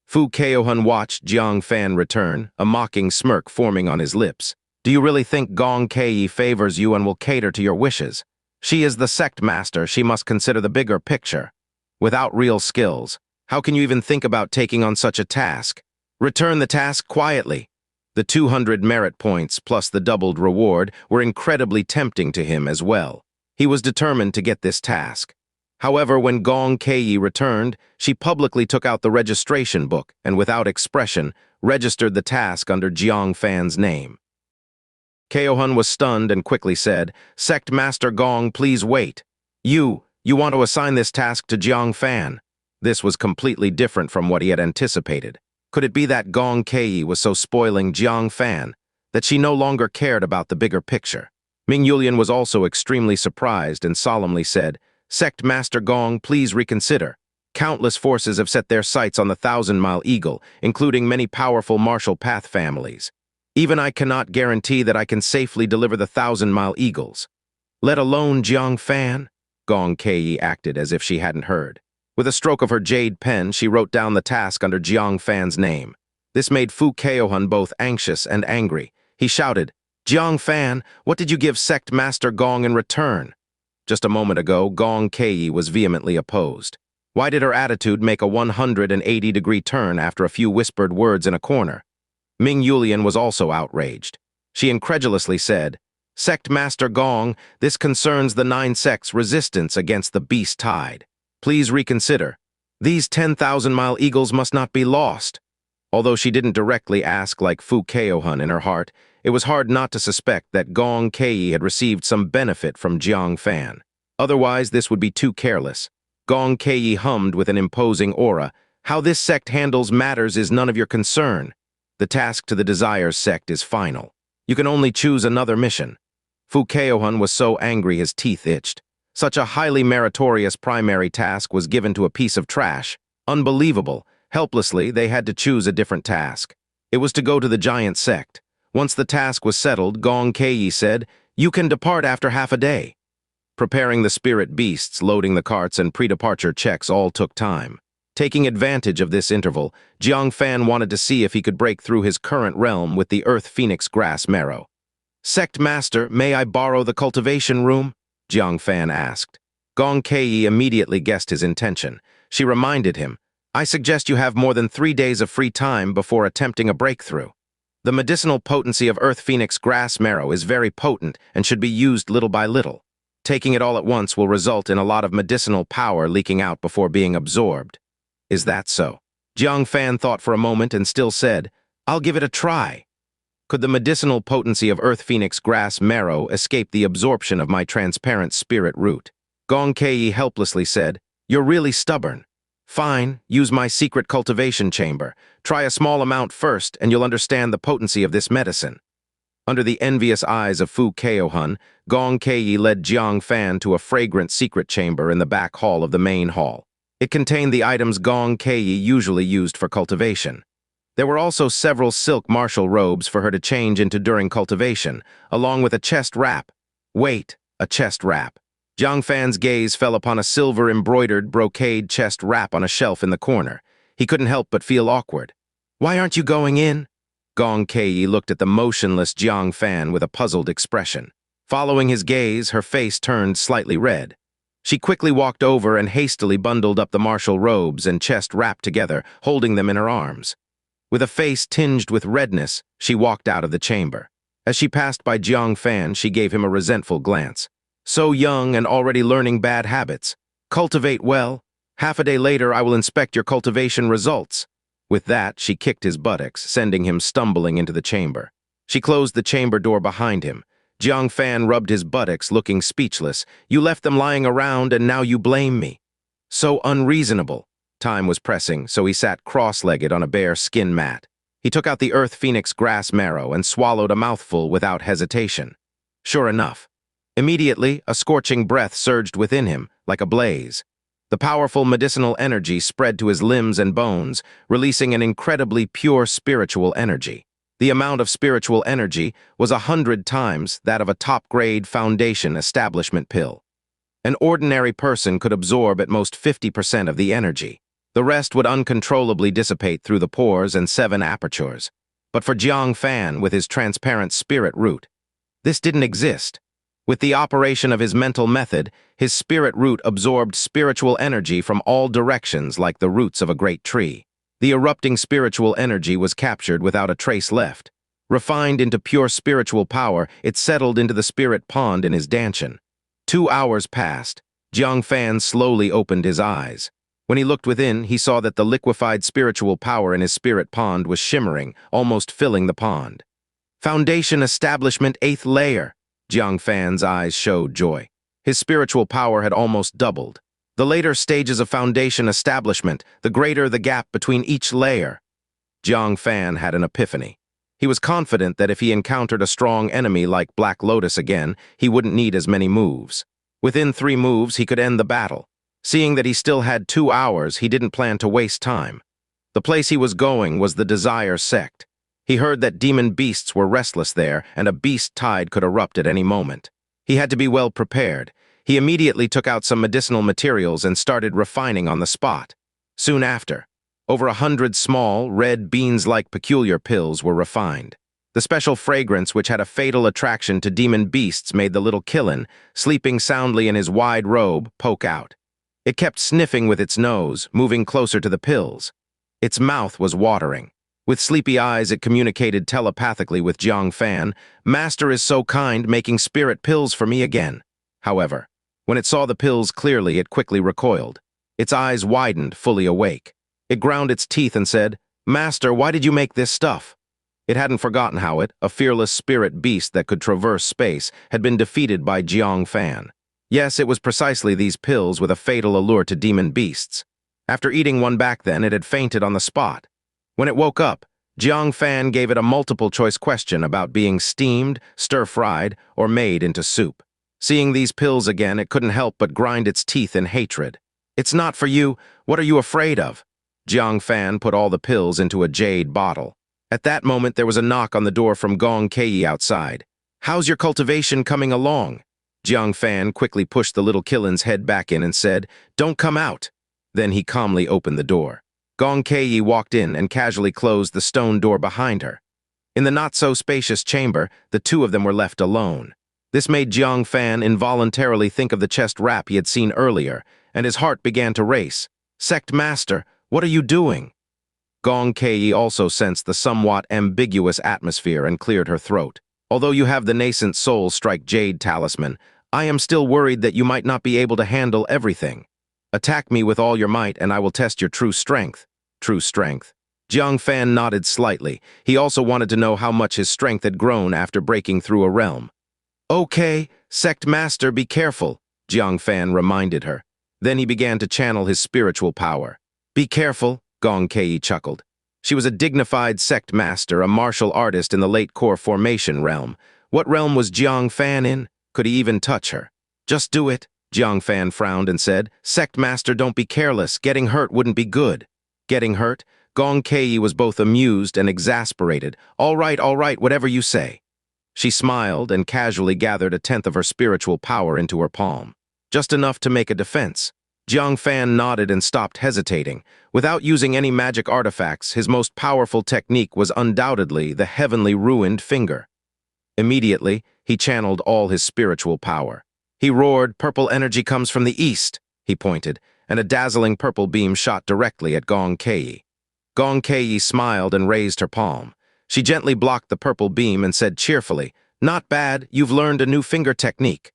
Chaohun watched Jiang Fan return, a mocking smirk forming on his lips. "Do you really think Gong Kei favors you and will cater to your wishes? She is the sect master, she must consider the bigger picture. Without real skills, how can you even think about taking on such a task? Return the task quietly." The 200 merit points plus the doubled reward were incredibly tempting to him as well. He was determined to get this task. However, when Gong Kei returned, she publicly took out the registration book and, without expression, registered the task under Jiang Fan's name. Chaohun was stunned and quickly said, "Sect Master Gong, please wait. You want to assign this task to Jiang Fan." This was completely different from what he had anticipated. Could it be that Gong Kei was so spoiling Jiang Fan that she no longer cared about the bigger picture? Ming Yulian was also extremely surprised and solemnly said, "Sect Master Gong, please reconsider. Countless forces have set their sights on the 1,000-mile eagle, including many powerful martial path families. Even I cannot guarantee that I can safely deliver the 1,000-mile eagles. Let alone Jiang Fan." Gong Kei acted as if she hadn't heard. With a stroke of her jade pen, she wrote down the task under Jiang Fan's name. This made Chaohun both anxious and angry. He shouted, "Jiang Fan, what did you give Sect Master Gong in return?" Just a moment ago, Gong Kei was vehemently opposed. Why did her attitude make a 180-degree turn after a few whispered words in a corner? Ming Yulian was also outraged. She incredulously said, "Sect Master Gong, this concerns the 9 sects' resistance against the beast tide. Please reconsider. These 10,000-mile eagles must not be lost." Although she didn't directly ask like Chaohun in her heart, it was hard not to suspect that Gong Kei had received some benefit from Jiang Fan. Otherwise, this would be too careless. Gong Kei hummed with an imposing aura. "How this sect handles matters is none of your concern. The task to the Desires sect is final. You can only choose another mission." Chaohun was so angry his teeth itched. Such a highly meritorious primary task was given to a piece of trash. Unbelievable. Helplessly, they had to choose a different task. It was to go to the giant sect. Once the task was settled, Gong Kei said, "You can depart after half a day." Preparing the spirit beasts, loading the carts, and pre-departure checks all took time. Taking advantage of this interval, Jiang Fan wanted to see if he could break through his current realm with the Earth Phoenix grass marrow. "Sect Master, may I borrow the cultivation room?" Jiang Fan asked. Gong Kei immediately guessed his intention. She reminded him, "I suggest you have more than 3 days of free time before attempting a breakthrough. The medicinal potency of Earth Phoenix grass marrow is very potent and should be used little by little. Taking it all at once will result in a lot of medicinal power leaking out before being absorbed. Is that so? Jiang Fan thought for a moment and still said, I'll give it a try. Could the medicinal potency of earth phoenix grass marrow escape the absorption of my transparent spirit root? Gong Kei helplessly said, You're really stubborn. Fine, use my secret cultivation chamber. Try a small amount first and you'll understand the potency of this medicine. Under the envious eyes of Fu Chaohun, Gong Kei led Jiang Fan to a fragrant secret chamber in the back hall of the main hall. It contained the items Gong Kei usually used for cultivation. There were also several silk martial robes for her to change into during cultivation, along with a chest wrap. Wait, a chest wrap. Jiang Fan's gaze fell upon a silver-embroidered brocade chest wrap on a shelf in the corner. He couldn't help but feel awkward. Why aren't you going in? Gong Kei looked at the motionless Jiang Fan with a puzzled expression. Following his gaze, her face turned slightly red. She quickly walked over and hastily bundled up the martial robes and chest wrap together, holding them in her arms. With a face tinged with redness, she walked out of the chamber. As she passed by Jiang Fan, she gave him a resentful glance. So young and already learning bad habits. Cultivate well. Half a day later, I will inspect your cultivation results. With that, she kicked his buttocks, sending him stumbling into the chamber. She closed the chamber door behind him. Jiang Fan rubbed his buttocks, looking speechless. You left them lying around and now you blame me. So unreasonable. Time was pressing, so he sat cross-legged on a bare skin mat. He took out the earth phoenix grass marrow and swallowed a mouthful without hesitation. Sure enough. Immediately, a scorching breath surged within him, like a blaze. The powerful medicinal energy spread to his limbs and bones, releasing an incredibly pure spiritual energy. The amount of spiritual energy was 100 times that of a top-grade foundation establishment pill. An ordinary person could absorb at most 50% of the energy. The rest would uncontrollably dissipate through the pores and 7 apertures. But for Jiang Fan, with his transparent spirit root, this didn't exist. With the operation of his mental method, his spirit root absorbed spiritual energy from all directions like the roots of a great tree. The erupting spiritual energy was captured without a trace left. Refined into pure spiritual power, it settled into the spirit pond in his dantian. 2 hours passed. Jiang Fan slowly opened his eyes. When he looked within, he saw that the liquefied spiritual power in his spirit pond was shimmering, almost filling the pond. Foundation Establishment 8th Layer. Jiang Fan's eyes showed joy. His spiritual power had almost doubled. The later stages of foundation establishment, the greater the gap between each layer. Jiang Fan had an epiphany. He was confident that if he encountered a strong enemy like Black Lotus again, he wouldn't need as many moves. Within 3 moves, he could end the battle. Seeing that he still had 2 hours, he didn't plan to waste time. The place he was going was the Desire Sect. He heard that demon beasts were restless there, and a beast tide could erupt at any moment. He had to be well prepared. He immediately took out some medicinal materials and started refining on the spot. Soon after, over 100 small, red beans-like peculiar pills were refined. The special fragrance which had a fatal attraction to demon beasts made the little Killin, sleeping soundly in his wide robe, poke out. It kept sniffing with its nose, moving closer to the pills. Its mouth was watering. With sleepy eyes, it communicated telepathically with Jiang Fan. Master is so kind, making spirit pills for me again. However, when it saw the pills clearly, it quickly recoiled. Its eyes widened, fully awake. It ground its teeth and said, Master, why did you make this stuff? It hadn't forgotten how it, a fearless spirit beast that could traverse space, had been defeated by Jiang Fan. Yes, it was precisely these pills with a fatal allure to demon beasts. After eating one back then, it had fainted on the spot. When it woke up, Jiang Fan gave it a multiple-choice question about being steamed, stir-fried, or made into soup. Seeing these pills again, it couldn't help but grind its teeth in hatred. It's not for you. What are you afraid of? Jiang Fan put all the pills into a jade bottle. At that moment, there was a knock on the door from Gong Kei outside. How's your cultivation coming along? Jiang Fan quickly pushed the little Killin's head back in and said, Don't come out. Then he calmly opened the door. Gong Kei walked in and casually closed the stone door behind her. In the not-so-spacious chamber, the 2 of them were left alone. This made Jiang Fan involuntarily think of the chest wrap he had seen earlier, and his heart began to race. Sect Master, what are you doing? Gong Kei also sensed the somewhat ambiguous atmosphere and cleared her throat. Although you have the nascent soul strike jade talisman, I am still worried that you might not be able to handle everything. Attack me with all your might, and I will test your true strength. True strength. Jiang Fan nodded slightly. He also wanted to know how much his strength had grown after breaking through a realm. Okay, Sect Master, be careful, Jiang Fan reminded her. Then he began to channel his spiritual power. Be careful, Gong Kei chuckled. She was a dignified Sect Master, a martial artist in the late core formation realm. What realm was Jiang Fan in? Could he even touch her? Just do it, Jiang Fan frowned and said. Sect Master, don't be careless. Getting hurt wouldn't be good. Getting hurt? Gong Kei was both amused and exasperated. All right, whatever you say. She smiled and casually gathered a tenth of her spiritual power into her palm. Just enough to make a defense. Jiang Fan nodded and stopped hesitating. Without using any magic artifacts, his most powerful technique was undoubtedly the heavenly ruined finger. Immediately, he channeled all his spiritual power. He roared, "Purple energy comes from the east," he pointed, and a dazzling purple beam shot directly at Gong Kei. Gong Kei smiled and raised her palm. She gently blocked the purple beam and said cheerfully, "Not bad, you've learned a new finger technique."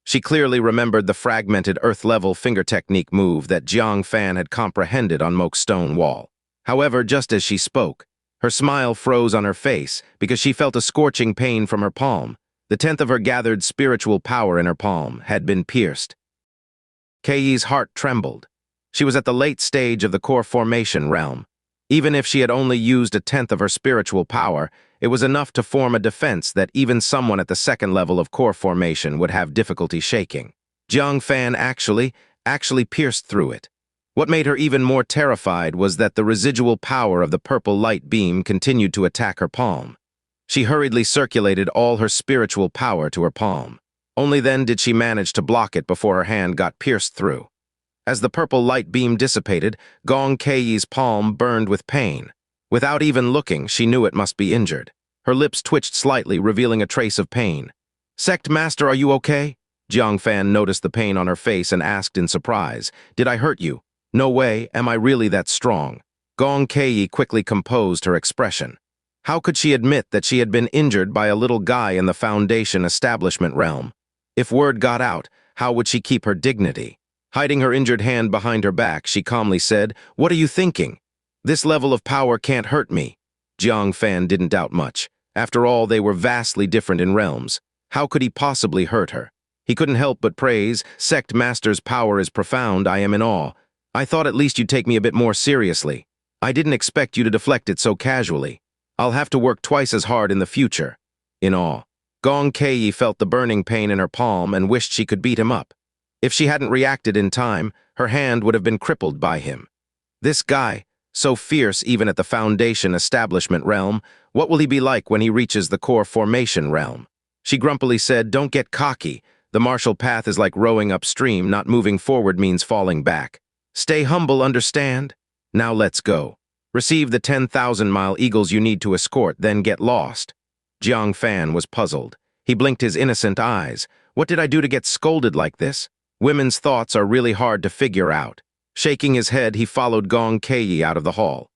She clearly remembered the fragmented earth-level finger technique move that Jiang Fan had comprehended on Moke's stone wall. However, just as she spoke, her smile froze on her face because she felt a scorching pain from her palm. The tenth of her gathered spiritual power in her palm had been pierced. Kei's heart trembled. She was at the late stage of the core formation realm. Even if she had only used a tenth of her spiritual power, it was enough to form a defense that even someone at the second level of core formation would have difficulty shaking. Jiang Fan actually pierced through it. What made her even more terrified was that the residual power of the purple light beam continued to attack her palm. She hurriedly circulated all her spiritual power to her palm. Only then did she manage to block it before her hand got pierced through. As the purple light beam dissipated, Gong Kei's palm burned with pain. Without even looking, she knew it must be injured. Her lips twitched slightly, revealing a trace of pain. "Sect Master, are you okay?" Jiang Fan noticed the pain on her face and asked in surprise, "Did I hurt you?" "No way, am I really that strong?" Gong Kei quickly composed her expression. How could she admit that she had been injured by a little guy in the Foundation establishment realm? If word got out, how would she keep her dignity? Hiding her injured hand behind her back, she calmly said, "What are you thinking? This level of power can't hurt me." Jiang Fan didn't doubt much. After all, they were vastly different in realms. How could he possibly hurt her? He couldn't help but praise, "Sect Master's power is profound, I am in awe. I thought at least you'd take me a bit more seriously. I didn't expect you to deflect it so casually. I'll have to work twice as hard in the future." In awe, Gong Kei felt the burning pain in her palm and wished she could beat him up. If she hadn't reacted in time, her hand would have been crippled by him. This guy, so fierce even at the Foundation establishment realm, what will he be like when he reaches the core formation realm? She grumpily said, "Don't get cocky. The martial path is like rowing upstream, not moving forward means falling back. Stay humble, understand? Now let's go. Receive the 10,000-mile eagles you need to escort, then get lost." Jiang Fan was puzzled. He blinked his innocent eyes. What did I do to get scolded like this? Women's thoughts are really hard to figure out. Shaking his head, he followed Gong Kei out of the hall.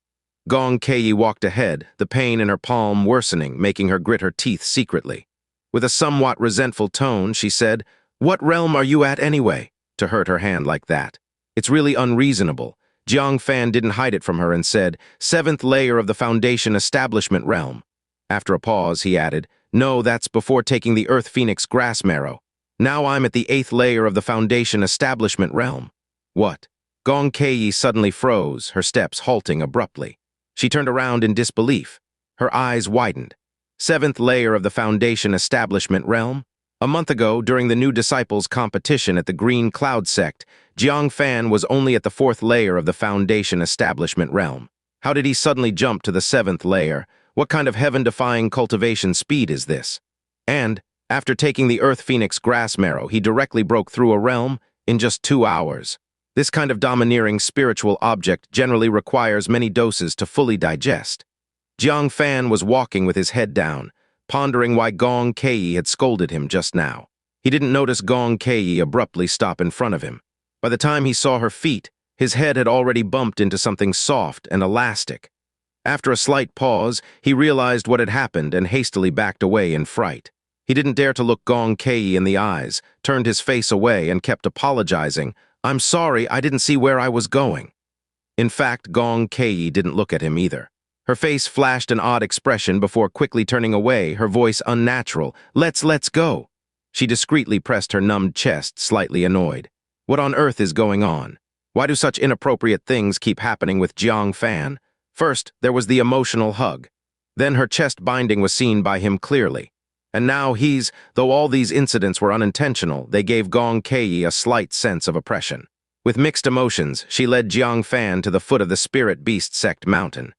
Gong Kei walked ahead, the pain in her palm worsening, making her grit her teeth secretly. With a somewhat resentful tone, she said, "What realm are you at anyway, to hurt her hand like that? It's really unreasonable." Jiang Fan didn't hide it from her and said, "7th layer of the Foundation establishment realm." After a pause, he added, "No, that's before taking the Earth Phoenix grass marrow. Now I'm at the 8th layer of the Foundation establishment realm." "What?" Gong Kei suddenly froze, her steps halting abruptly. She turned around in disbelief. Her eyes widened. 7th layer of the Foundation establishment realm? A month ago, during the new disciples competition at the Green Cloud sect, Jiang Fan was only at the 4th layer of the Foundation establishment realm. How did he suddenly jump to the 7th layer? What kind of heaven-defying cultivation speed is this? And, after taking the Earth Phoenix grass marrow, he directly broke through a realm in just 2 hours. This kind of domineering spiritual object generally requires many doses to fully digest. Jiang Fan was walking with his head down, pondering why Gong Kei had scolded him just now. He didn't notice Gong Kei abruptly stop in front of him. By the time he saw her feet, his head had already bumped into something soft and elastic. After a slight pause, he realized what had happened and hastily backed away in fright. He didn't dare to look Gong Kei in the eyes, turned his face away and kept apologizing. I'm sorry, I didn't see where I was going. In fact, Gong Kei didn't look at him either. Her face flashed an odd expression before quickly turning away, her voice unnatural. Let's go. She discreetly pressed her numbed chest, slightly annoyed. What on earth is going on? Why do such inappropriate things keep happening with Jiang Fan? First, there was the emotional hug. Then her chest binding was seen by him clearly. And now though all these incidents were unintentional, they gave Gong Kei a slight sense of oppression. With mixed emotions, she led Jiang Fan to the foot of the spirit beast sect mountain.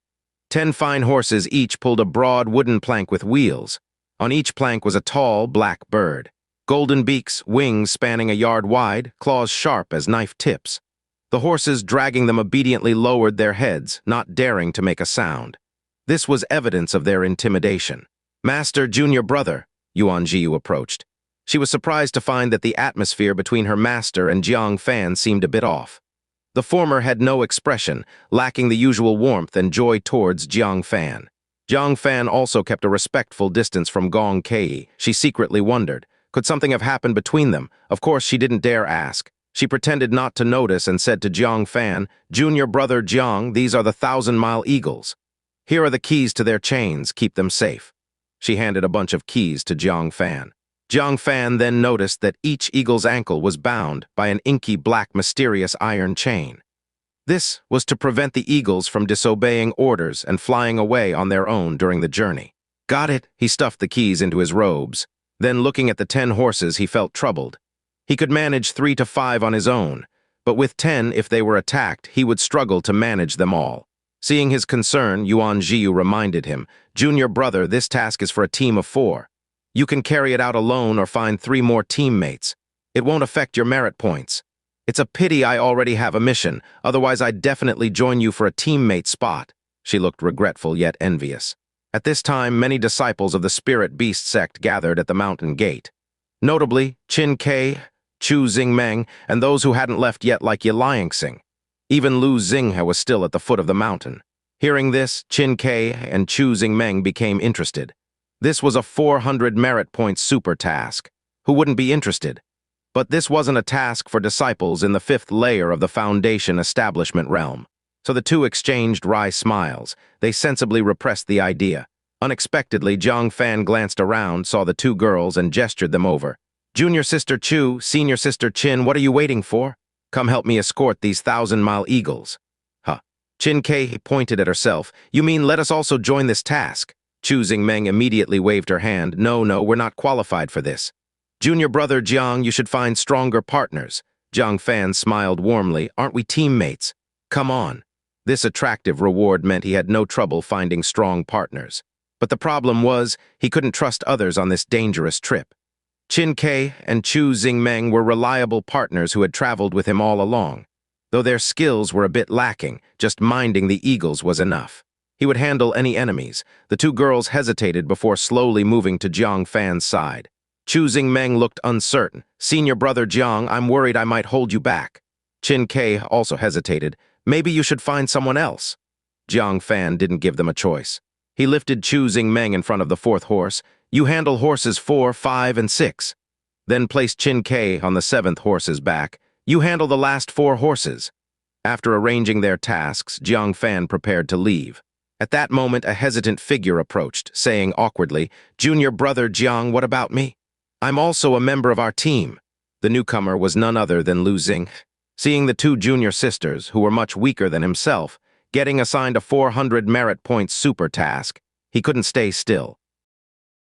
10 fine horses each pulled a broad wooden plank with wheels. On each plank was a tall, black bird. Golden beaks, wings spanning a yard wide, claws sharp as knife tips. The horses dragging them obediently lowered their heads, not daring to make a sound. This was evidence of their intimidation. Master, junior brother, Yuan Jiu approached. She was surprised to find that the atmosphere between her master and Jiang Fan seemed a bit off. The former had no expression, lacking the usual warmth and joy towards Jiang Fan. Jiang Fan also kept a respectful distance from Gong Kei. She secretly wondered, could something have happened between them? Of course, she didn't dare ask. She pretended not to notice and said to Jiang Fan, Junior brother Jiang, these are the 1,000-mile eagles. Here are the keys to their chains, keep them safe. She handed a bunch of keys to Jiang Fan. Jiang Fan then noticed that each eagle's ankle was bound by an inky black mysterious iron chain. This was to prevent the eagles from disobeying orders and flying away on their own during the journey. Got it, he stuffed the keys into his robes. Then looking at the 10 horses, he felt troubled. He could manage 3 to 5 on his own, but with 10, if they were attacked, he would struggle to manage them all. Seeing his concern, Yuan Jiu reminded him, Junior brother, this task is for a team of 4. You can carry it out alone or find 3 more teammates. It won't affect your merit points. It's a pity I already have a mission, otherwise I'd definitely join you for a teammate spot. She looked regretful yet envious. At this time, many disciples of the Spirit Beast sect gathered at the mountain gate. Notably, Qin Kai, Chu Xingmeng, and those who hadn't left yet like Yiliangxing. Even Lu Xinghe was still at the foot of the mountain. Hearing this, Qin Kai and Chu Xingmeng became interested. This was a 400 merit point super task. Who wouldn't be interested? But this wasn't a task for disciples in the 5th layer of the Foundation establishment realm. So the two exchanged wry smiles. They sensibly repressed the idea. Unexpectedly, Jiang Fan glanced around, saw the 2 girls, and gestured them over. Junior sister Chu, senior sister Qin, what are you waiting for? Come help me escort these 1,000-mile eagles. Huh. Qin Kai pointed at herself. You mean let us also join this task? Chu Xingmeng immediately waved her hand. No, we're not qualified for this. Junior brother Jiang, you should find stronger partners. Jiang Fan smiled warmly. Aren't we teammates? Come on. This attractive reward meant he had no trouble finding strong partners. But the problem was, he couldn't trust others on this dangerous trip. Qin Kai and Chu Xingmeng were reliable partners who had traveled with him all along. Though their skills were a bit lacking, just minding the eagles was enough. He would handle any enemies. The 2 girls hesitated before slowly moving to Jiang Fan's side. Chu Xingmeng looked uncertain. Senior brother Jiang, I'm worried I might hold you back. Qin Kai also hesitated. Maybe you should find someone else. Jiang Fan didn't give them a choice. He lifted Chu Xingmeng in front of the 4th horse. You handle horses 4, 5, and 6. Then placed Qin Kai on the 7th horse's back. You handle the last 4 horses. After arranging their tasks, Jiang Fan prepared to leave. At that moment, a hesitant figure approached, saying awkwardly, Junior brother Jiang, what about me? I'm also a member of our team. The newcomer was none other than Lu Xing. Seeing the 2 junior sisters, who were much weaker than himself, getting assigned a 400 merit points super task, he couldn't stay still.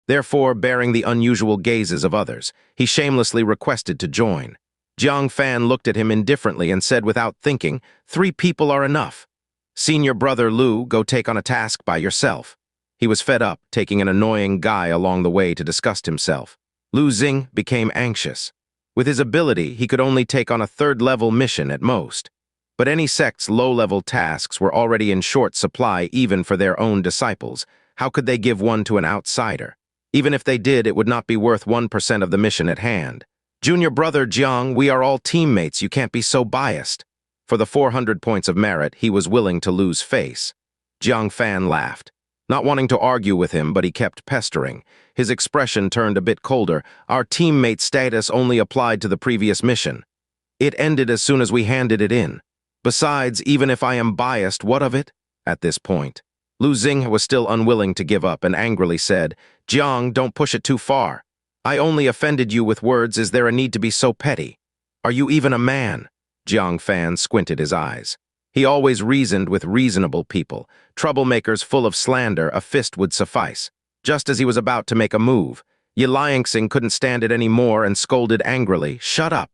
Therefore, bearing the unusual gazes of others, he shamelessly requested to join. Jiang Fan looked at him indifferently and said without thinking, 3 people are enough. Senior brother Lu, go take on a task by yourself. He was fed up, taking an annoying guy along the way to disgust himself. Lu Xing became anxious. With his ability, he could only take on a 3rd-level mission at most. But any sect's low-level tasks were already in short supply even for their own disciples. How could they give one to an outsider? Even if they did, it would not be worth 1% of the mission at hand. Junior brother Jiang, we are all teammates, you can't be so biased. For the 400 points of merit, he was willing to lose face. Jiang Fan laughed. Not wanting to argue with him, but he kept pestering. His expression turned a bit colder. Our teammate status only applied to the previous mission. It ended as soon as we handed it in. Besides, even if I am biased, what of it? At this point, Lu Xing was still unwilling to give up and angrily said, Jiang, don't push it too far. I only offended you with words. Is there a need to be so petty? Are you even a man? Jiang Fan squinted his eyes. He always reasoned with reasonable people. Troublemakers full of slander, a fist would suffice. Just as he was about to make a move, Yilangsing couldn't stand it any more and scolded angrily, Shut up!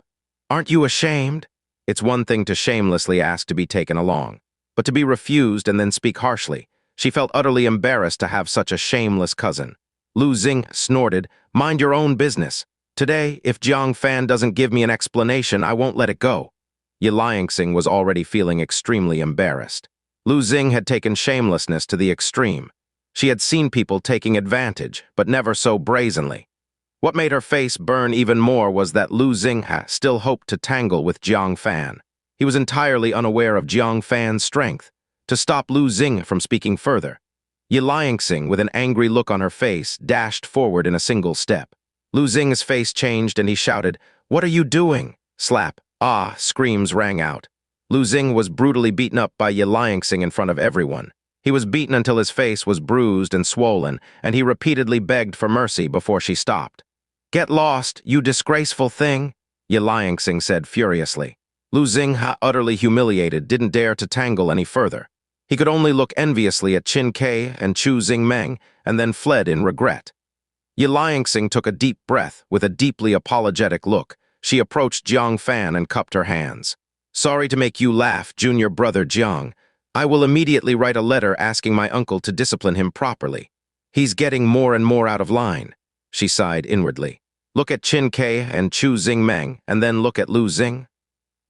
Aren't you ashamed? It's one thing to shamelessly ask to be taken along, but to be refused and then speak harshly. She felt utterly embarrassed to have such a shameless cousin. Lu Xing snorted, Mind your own business. Today, if Jiang Fan doesn't give me an explanation, I won't let it go. Yilangsing was already feeling extremely embarrassed. Lu Xing had taken shamelessness to the extreme. She had seen people taking advantage, but never so brazenly. What made her face burn even more was that Lu Xing still hoped to tangle with Jiang Fan. He was entirely unaware of Jiang Fan's strength. To stop Lu Xing from speaking further, Yilangsing, with an angry look on her face, dashed forward in a single step. Lu Xing's face changed and he shouted, What are you doing? Slap. Ah, screams rang out. Lu Xing was brutally beaten up by Yilangsing in front of everyone. He was beaten until his face was bruised and swollen, and he repeatedly begged for mercy before she stopped. Get lost, you disgraceful thing, Yilangsing said furiously. Lu Xing, utterly humiliated, didn't dare to tangle any further. He could only look enviously at Qin Ke and Chu Xingmeng, and then fled in regret. Yilangsing took a deep breath with a deeply apologetic look. She approached Jiang Fan and cupped her hands. Sorry to make you laugh, junior brother Jiang. I will immediately write a letter asking my uncle to discipline him properly. He's getting more and more out of line. She sighed inwardly. Look at Qin Ke and Chu Xingmeng, and then look at Lu Xing.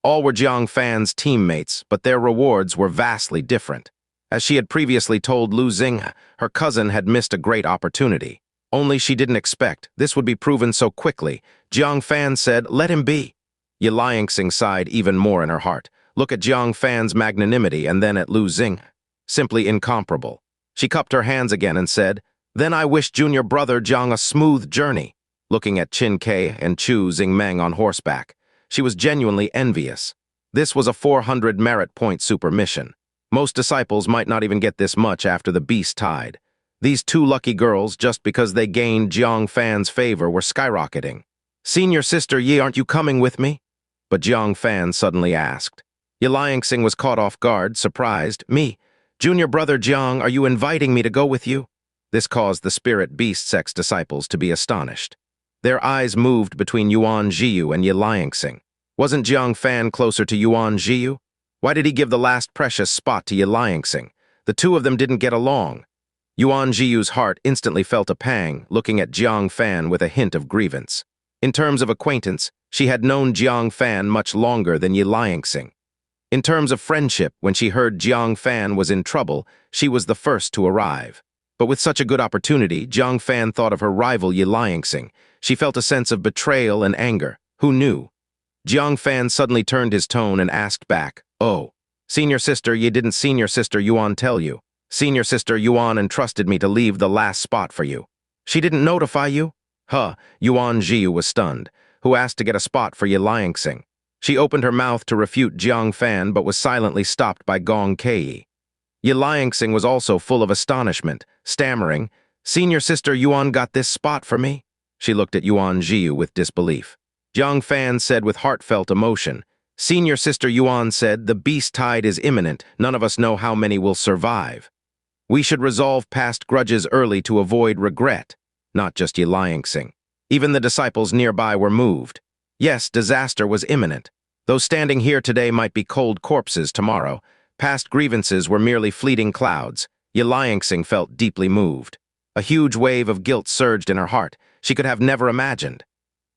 All were Jiang Fan's teammates, but their rewards were vastly different. As she had previously told Lu Xing, her cousin had missed a great opportunity. Only she didn't expect this would be proven so quickly. Jiang Fan said, Let him be. Yilangsing sighed even more in her heart. Look at Jiang Fan's magnanimity and then at Lu Xing. Simply incomparable. She cupped her hands again and said, Then I wish junior brother Jiang a smooth journey. Looking at Qin Ke and Chu Xingmeng on horseback, she was genuinely envious. This was a 400 merit point super mission. Most disciples might not even get this much after the beast tide. These two lucky girls, just because they gained Jiang Fan's favor, were skyrocketing. Senior sister Yi, aren't you coming with me? But Jiang Fan suddenly asked. Yilangsing was caught off guard, surprised. Me, junior brother Jiang, are you inviting me to go with you? This caused the spirit beast sex disciples to be astonished. Their eyes moved between Yuan Jiyu and Yilangsing. Wasn't Jiang Fan closer to Yuan Jiyu? Why did he give the last precious spot to Yilangsing? The two of them didn't get along. Yuan Jiyu's heart instantly felt a pang, looking at Jiang Fan with a hint of grievance. In terms of acquaintance, she had known Jiang Fan much longer than Yilangsing. In terms of friendship, when she heard Jiang Fan was in trouble, she was the first to arrive. But with such a good opportunity, Jiang Fan thought of her rival Yilangsing. She felt a sense of betrayal and anger. Who knew? Jiang Fan suddenly turned his tone and asked back, Oh, senior sister, ye didn't senior sister Yuan tell you. Senior sister Yuan entrusted me to leave the last spot for you. She didn't notify you? Yuan Jiyu was stunned, who asked to get a spot for Yilangsing. She opened her mouth to refute Jiang Fan but was silently stopped by Gong Kei. Yilangsing was also full of astonishment, stammering, Senior sister Yuan got this spot for me? She looked at Yuan Jiyu with disbelief. Jiang Fan said with heartfelt emotion, Senior sister Yuan said, the beast tide is imminent, none of us know how many will survive. We should resolve past grudges early to avoid regret. Not just Yilangsing. Even the disciples nearby were moved. Yes, disaster was imminent. Those standing here today might be cold corpses tomorrow. Past grievances were merely fleeting clouds. Yilangsing felt deeply moved. A huge wave of guilt surged in her heart. She could have never imagined.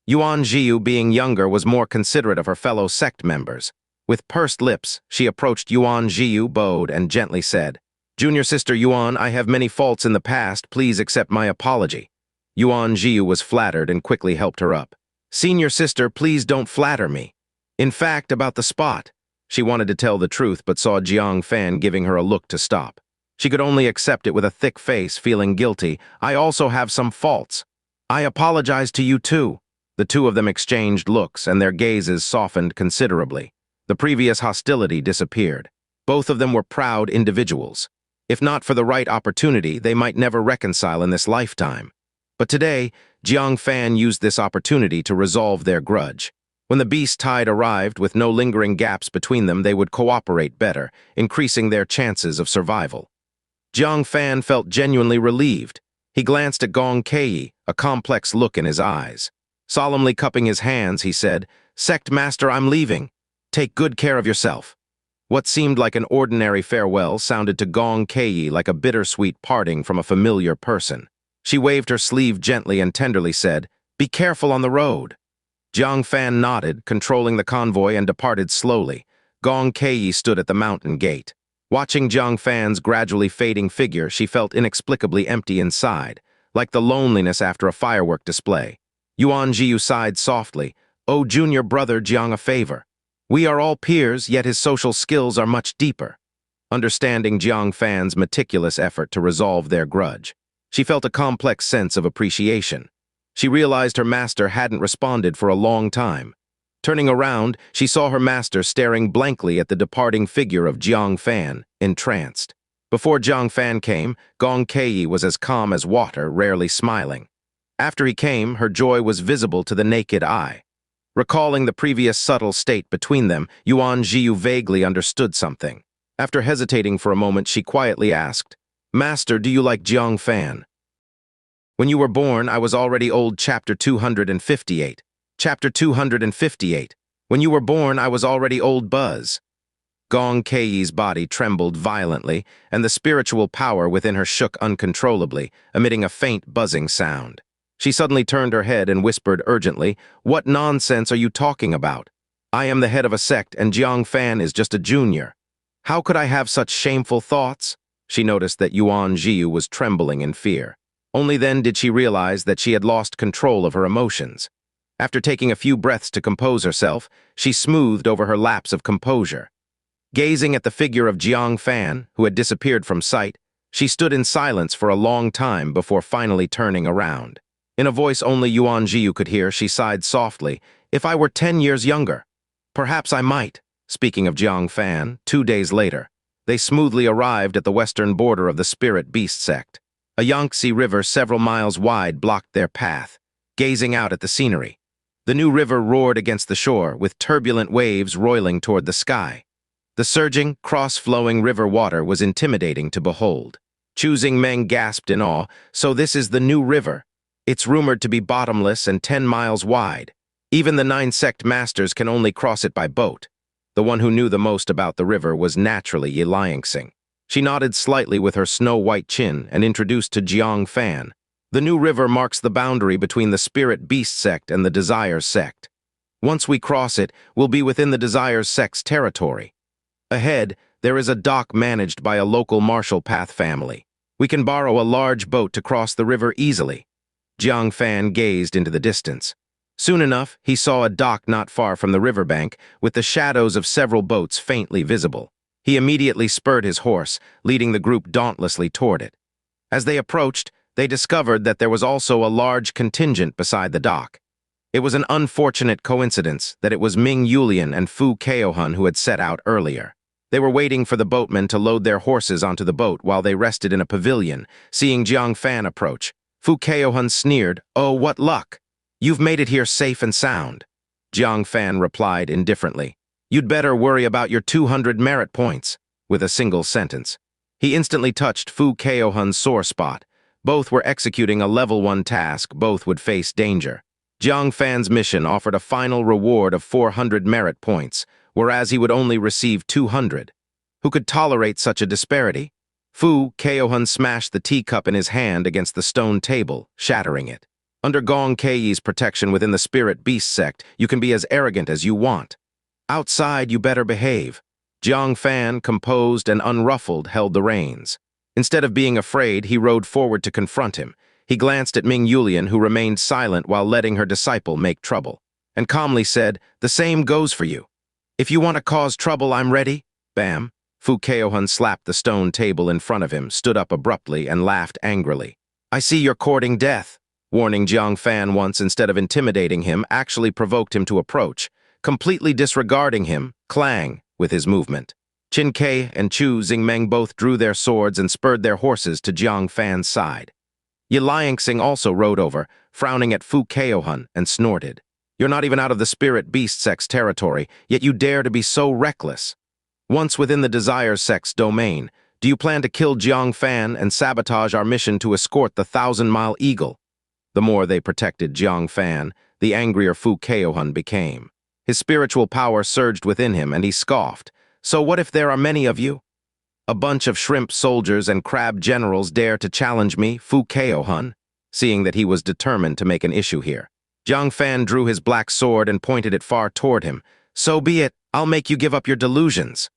Yuan Jiyu, being younger, was more considerate of her fellow sect members. With pursed lips, she approached Yuan Jiyu, bowed, and gently said, Junior sister Yuan, I have many faults in the past. Please accept my apology. Yuan Jiyu was flattered and quickly helped her up. Senior sister, please don't flatter me. In fact, about the spot. She wanted to tell the truth, but saw Jiang Fan giving her a look to stop. She could only accept it with a thick face, feeling guilty. I also have some faults. I apologize to you too. The two of them exchanged looks, and their gazes softened considerably. The previous hostility disappeared. Both of them were proud individuals. If not for the right opportunity, they might never reconcile in this lifetime. But today, Jiang Fan used this opportunity to resolve their grudge. When the beast tide arrived, with no lingering gaps between them, they would cooperate better, increasing their chances of survival. Jiang Fan felt genuinely relieved. He glanced at Gong Kei, a complex look in his eyes. Solemnly cupping his hands, he said, "Sect Master, I'm leaving. Take good care of yourself." What seemed like an ordinary farewell sounded to Gong Kei like a bittersweet parting from a familiar person. She waved her sleeve gently and tenderly said, "Be careful on the road." Jiang Fan nodded, controlling the convoy, and departed slowly. Gong Kei stood at the mountain gate. Watching Jiang Fan's gradually fading figure, she felt inexplicably empty inside, like the loneliness after a firework display. Yuan Jiu sighed softly, "Oh, junior brother Jiang, a favor. We are all peers, yet his social skills are much deeper." Understanding Jiang Fan's meticulous effort to resolve their grudge, she felt a complex sense of appreciation. She realized her master hadn't responded for a long time. Turning around, she saw her master staring blankly at the departing figure of Jiang Fan, entranced. Before Jiang Fan came, Gong Kei was as calm as water, rarely smiling. After he came, her joy was visible to the naked eye. Recalling the previous subtle state between them, Yuan Jiu vaguely understood something. After hesitating for a moment, she quietly asked, "Master, do you like Jiang Fan?" "When you were born, I was already old." Chapter 258. Chapter 258. When you were born, I was already old. Buzz. Gong Kei's body trembled violently, and the spiritual power within her shook uncontrollably, emitting a faint buzzing sound. She suddenly turned her head and whispered urgently, "What nonsense are you talking about? I am the head of a sect, and Jiang Fan is just a junior. How could I have such shameful thoughts?" She noticed that Yuan Jiu was trembling in fear. Only then did she realize that she had lost control of her emotions. After taking a few breaths to compose herself, she smoothed over her lapse of composure. Gazing at the figure of Jiang Fan, who had disappeared from sight, she stood in silence for a long time before finally turning around. In a voice only Yuan Jiu could hear, she sighed softly, "If I were 10 years younger, perhaps I might." Speaking of Jiang Fan, 2 days later, they smoothly arrived at the western border of the Spirit Beast sect. A Yangtze River several miles wide blocked their path. Gazing out at the scenery, the new river roared against the shore, with turbulent waves roiling toward the sky. The surging, cross-flowing river water was intimidating to behold. Choosing Meng gasped in awe, "So this is the new river. It's rumored to be bottomless and 10 miles wide. Even the 9 sect masters can only cross it by boat." The one who knew the most about the river was naturally Xianxia. She nodded slightly with her snow-white chin and introduced to Jiang Fan, "The new river marks the boundary between the Spirit Beast sect and the Desires sect. Once we cross it, we'll be within the Desires sect's territory. Ahead, there is a dock managed by a local martial path family. We can borrow a large boat to cross the river easily." Jiang Fan gazed into the distance. Soon enough, he saw a dock not far from the riverbank, with the shadows of several boats faintly visible. He immediately spurred his horse, leading the group dauntlessly toward it. As they approached, they discovered that there was also a large contingent beside the dock. It was an unfortunate coincidence that it was Ming Yulian and Fu Chaohun who had set out earlier. They were waiting for the boatmen to load their horses onto the boat while they rested in a pavilion. Seeing Jiang Fan approach, Fu Chaohun sneered, "Oh, what luck! You've made it here safe and sound." Jiang Fan replied indifferently, "You'd better worry about your 200 merit points," with a single sentence. He instantly touched Fu Chaohun's sore spot. Both were executing a level 1 task, both would face danger. Jiang Fan's mission offered a final reward of 400 merit points, whereas he would only receive 200. Who could tolerate such a disparity? Fu Chaohun smashed the teacup in his hand against the stone table, shattering it. Under Gong Kei's protection within the Spirit Beast sect, you can be as arrogant as you want. Outside, you better behave. Jiang Fan, composed and unruffled, held the reins. Instead of being afraid, he rode forward to confront him. He glanced at Ming Yulian, who remained silent while letting her disciple make trouble, and calmly said, "The same goes for you. If you want to cause trouble, I'm ready." Bam! Fu Chaohun slapped the stone table in front of him, stood up abruptly, and laughed angrily. "I see you're courting death. Warning Jiang Fan once instead of intimidating him actually provoked him to approach, completely disregarding him, clang, with his movement. Qin Ke and Chu Xingmeng both drew their swords and spurred their horses to Jiang Fan's side. Yi Liangxing also rode over, frowning at Fu Chaohun, and snorted. You're not even out of the spirit beast sex territory, yet you dare to be so reckless. Once within the desire sex domain, do you plan to kill Jiang Fan and sabotage our mission to escort the 1,000-mile eagle? The more they protected Jiang Fan, the angrier Fu Chaohun became. His spiritual power surged within him, and he scoffed. So what if there are many of you? A bunch of shrimp soldiers and crab generals dare to challenge me, Fu Chaohun, seeing that he was determined to make an issue here. Jiang Fan drew his black sword and pointed it far toward him. So be it, I'll make you give up your delusions.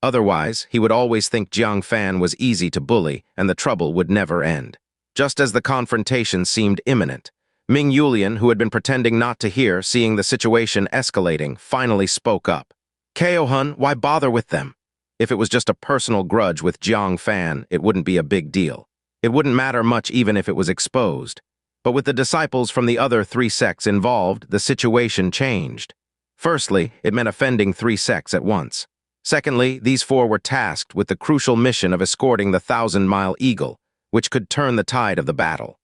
Otherwise, he would always think Jiang Fan was easy to bully, and the trouble would never end. Just as the confrontation seemed imminent, Ming Yulian, who had been pretending not to hear, seeing the situation escalating, finally spoke up. Chaohun, why bother with them? If it was just a personal grudge with Jiang Fan, it wouldn't be a big deal. It wouldn't matter much even if it was exposed. But with the disciples from the other 3 sects involved, the situation changed. Firstly, it meant offending 3 sects at once. Secondly, these 4 were tasked with the crucial mission of escorting the 1,000-mile eagle, which could turn the tide of the battle.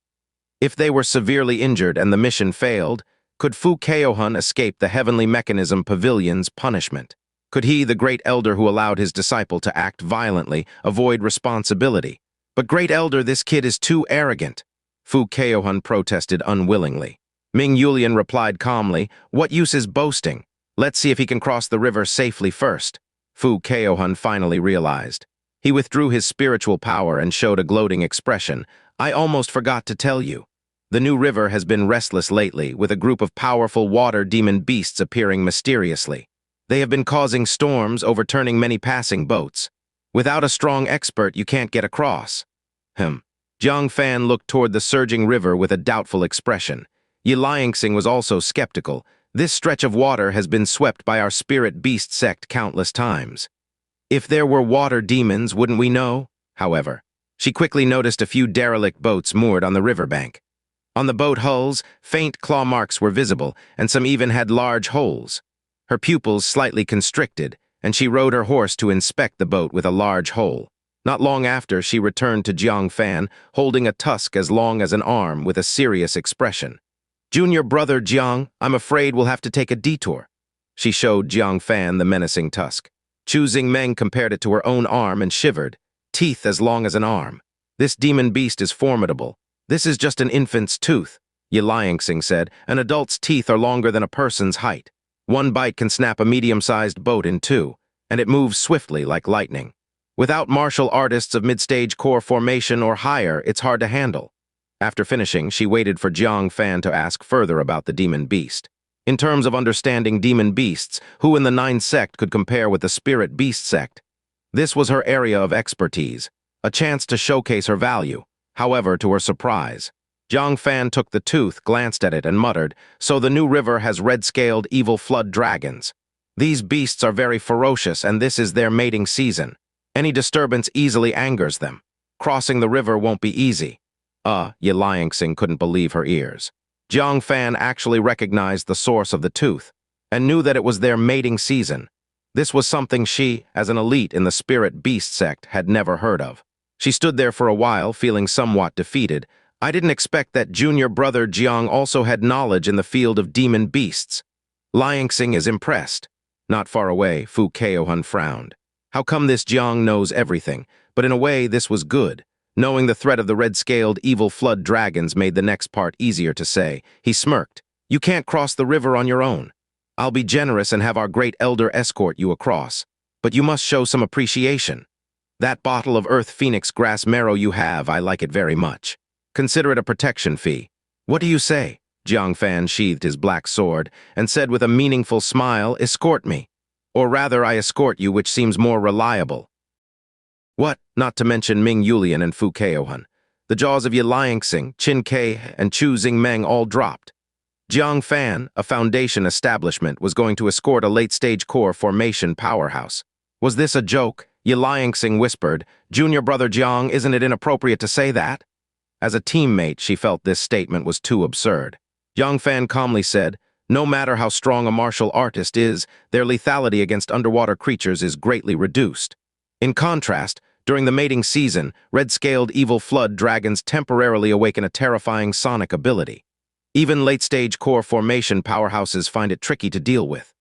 If they were severely injured and the mission failed, could Fu Chaohun escape the heavenly mechanism pavilion's punishment? Could he, the great elder who allowed his disciple to act violently, avoid responsibility? But great elder, this kid is too arrogant. Fu Chaohun protested unwillingly. Ming Yulian replied calmly, what use is boasting? Let's see if he can cross the river safely first. Fu Chaohun finally realized. He withdrew his spiritual power and showed a gloating expression. I almost forgot to tell you. The new river has been restless lately, with a group of powerful water demon beasts appearing mysteriously. They have been causing storms, overturning many passing boats. Without a strong expert, you can't get across. Jiang Fan looked toward the surging river with a doubtful expression. Yi Liangxing was also skeptical. This stretch of water has been swept by our spirit beast sect countless times. If there were water demons, wouldn't we know? However, she quickly noticed a few derelict boats moored on the riverbank. On the boat hulls, faint claw marks were visible, and some even had large holes. Her pupils slightly constricted, and she rode her horse to inspect the boat with a large hole. Not long after, she returned to Jiang Fan, holding a tusk as long as an arm with a serious expression. Junior brother Jiang, I'm afraid we'll have to take a detour. She showed Jiang Fan the menacing tusk. Chu Xingmeng compared it to her own arm and shivered. Teeth as long as an arm. This demon beast is formidable. This is just an infant's tooth. Yi Liangxing said, an adult's teeth are longer than a person's height. One bite can snap a medium-sized boat in 2, and it moves swiftly like lightning. Without martial artists of mid-stage core formation or higher, it's hard to handle. After finishing, she waited for Jiang Fan to ask further about the demon beast. In terms of understanding demon beasts, who in the 9 sect could compare with the spirit beast sect? This was her area of expertise, a chance to showcase her value. However, to her surprise, Jiang Fan took the tooth, glanced at it, and muttered, so the new river has red-scaled evil flood dragons. These beasts are very ferocious, and this is their mating season. Any disturbance easily angers them. Crossing the river won't be easy. Yi Liangxing couldn't believe her ears. Jiang Fan actually recognized the source of the tooth, and knew that it was their mating season. This was something she, as an elite in the spirit beast sect, had never heard of. She stood there for a while, feeling somewhat defeated. I didn't expect that junior brother Jiang also had knowledge in the field of demon beasts. Liangxing is impressed. Not far away, Fu Chaohun frowned. How come this Jiang knows everything? But in a way, this was good. Knowing the threat of the red-scaled evil flood dragons made the next part easier to say. He smirked. You can't cross the river on your own. I'll be generous and have our great elder escort you across. But you must show some appreciation. That bottle of Earth Phoenix grass marrow you have, I like it very much. Consider it a protection fee. What do you say? Jiang Fan sheathed his black sword and said with a meaningful smile, escort me. Or rather, I escort you, which seems more reliable. What? Not to mention Ming Yulian and Fu Chaohun. The jaws of Yi Liangxing, Qin Ke, and Chu Xingmeng all dropped. Jiang Fan, a foundation establishment, was going to escort a late-stage core formation powerhouse. Was this a joke? Yi Liangxing whispered, Junior brother Jiang, isn't it inappropriate to say that? As a teammate, she felt this statement was too absurd. Jiang Fan calmly said, "No matter how strong a martial artist is, their lethality against underwater creatures is greatly reduced. In contrast, during the mating season, red-scaled evil flood dragons temporarily awaken a terrifying sonic ability. Even late-stage core formation powerhouses find it tricky to deal with."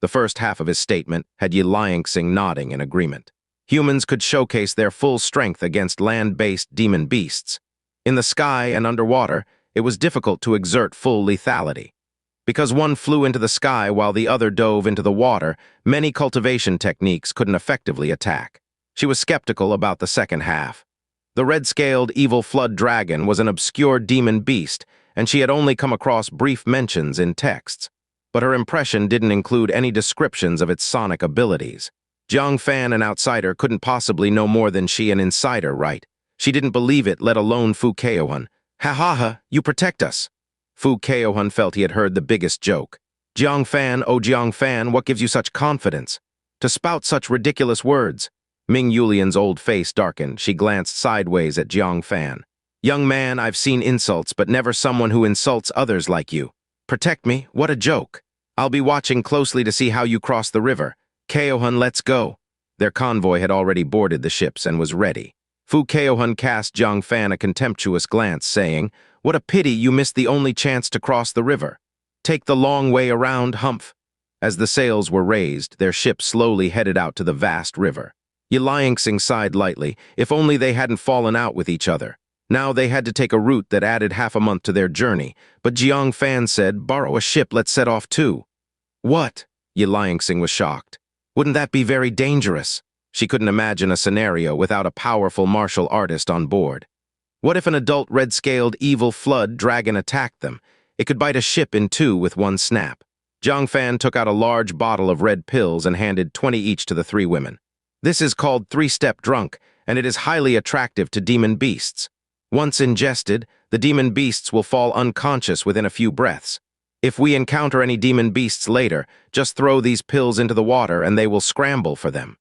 The first half of his statement had Xianxia nodding in agreement. Humans could showcase their full strength against land-based demon beasts. In the sky and underwater, it was difficult to exert full lethality. Because one flew into the sky while the other dove into the water, many cultivation techniques couldn't effectively attack. She was skeptical about the second half. The red-scaled evil flood dragon was an obscure demon beast, and she had only come across brief mentions in texts. But her impression didn't include any descriptions of its sonic abilities. Jiang Fan, an outsider, couldn't possibly know more than she, an insider, right? She didn't believe it, let alone Chaohun. "Ha ha ha, you protect us." Chaohun felt he had heard the biggest joke. "Jiang Fan, oh Jiang Fan, what gives you such confidence to spout such ridiculous words?" Ming Yulian's old face darkened. She glanced sideways at Jiang Fan. "Young man, I've seen insults, but never someone who insults others like you. Protect me? What a joke. I'll be watching closely to see how you cross the river. Chaohun, let's go." Their convoy had already boarded the ships and was ready. Chaohun cast Jiang Fan a contemptuous glance, saying, "What a pity you missed the only chance to cross the river. Take the long way around, humph." As the sails were raised, their ship slowly headed out to the vast river. Xianxia sighed lightly. If only they hadn't fallen out with each other. Now they had to take a route that added half a month to their journey, but Jiang Fan said, "Borrow a ship, let's set off too." "What?" Xianxia was shocked. "Wouldn't that be very dangerous?" She couldn't imagine a scenario without a powerful martial artist on board. What if an adult red-scaled evil flood dragon attacked them? It could bite a ship in two with one snap. Jiang Fan took out a large bottle of red pills and handed 20 each to the three women. "This is called three-step drunk, and it is highly attractive to demon beasts. Once ingested, the demon beasts will fall unconscious within a few breaths. If we encounter any demon beasts later, just throw these pills into the water and they will scramble for them."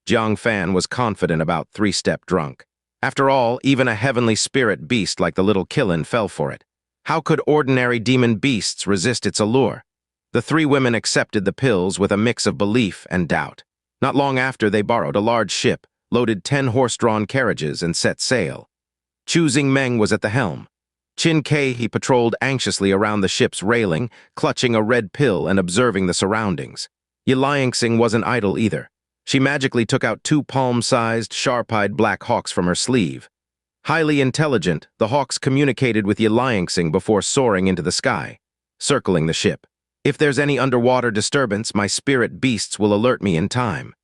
Jiang Fan was confident about three-step drunk. After all, even a heavenly spirit beast like the little Killin fell for it. How could ordinary demon beasts resist its allure? The three women accepted the pills with a mix of belief and doubt. Not long after, they borrowed a large ship, loaded 10 horse-drawn carriages, and set sail. Choosing Meng was at the helm. He patrolled anxiously around the ship's railing, clutching a red pill and observing the surroundings. Xianxia wasn't idle either. She magically took out 2 palm-sized, sharp-eyed black hawks from her sleeve. Highly intelligent, the hawks communicated with Xianxia before soaring into the sky, circling the ship. "If there's any underwater disturbance, my spirit beasts will alert me in time."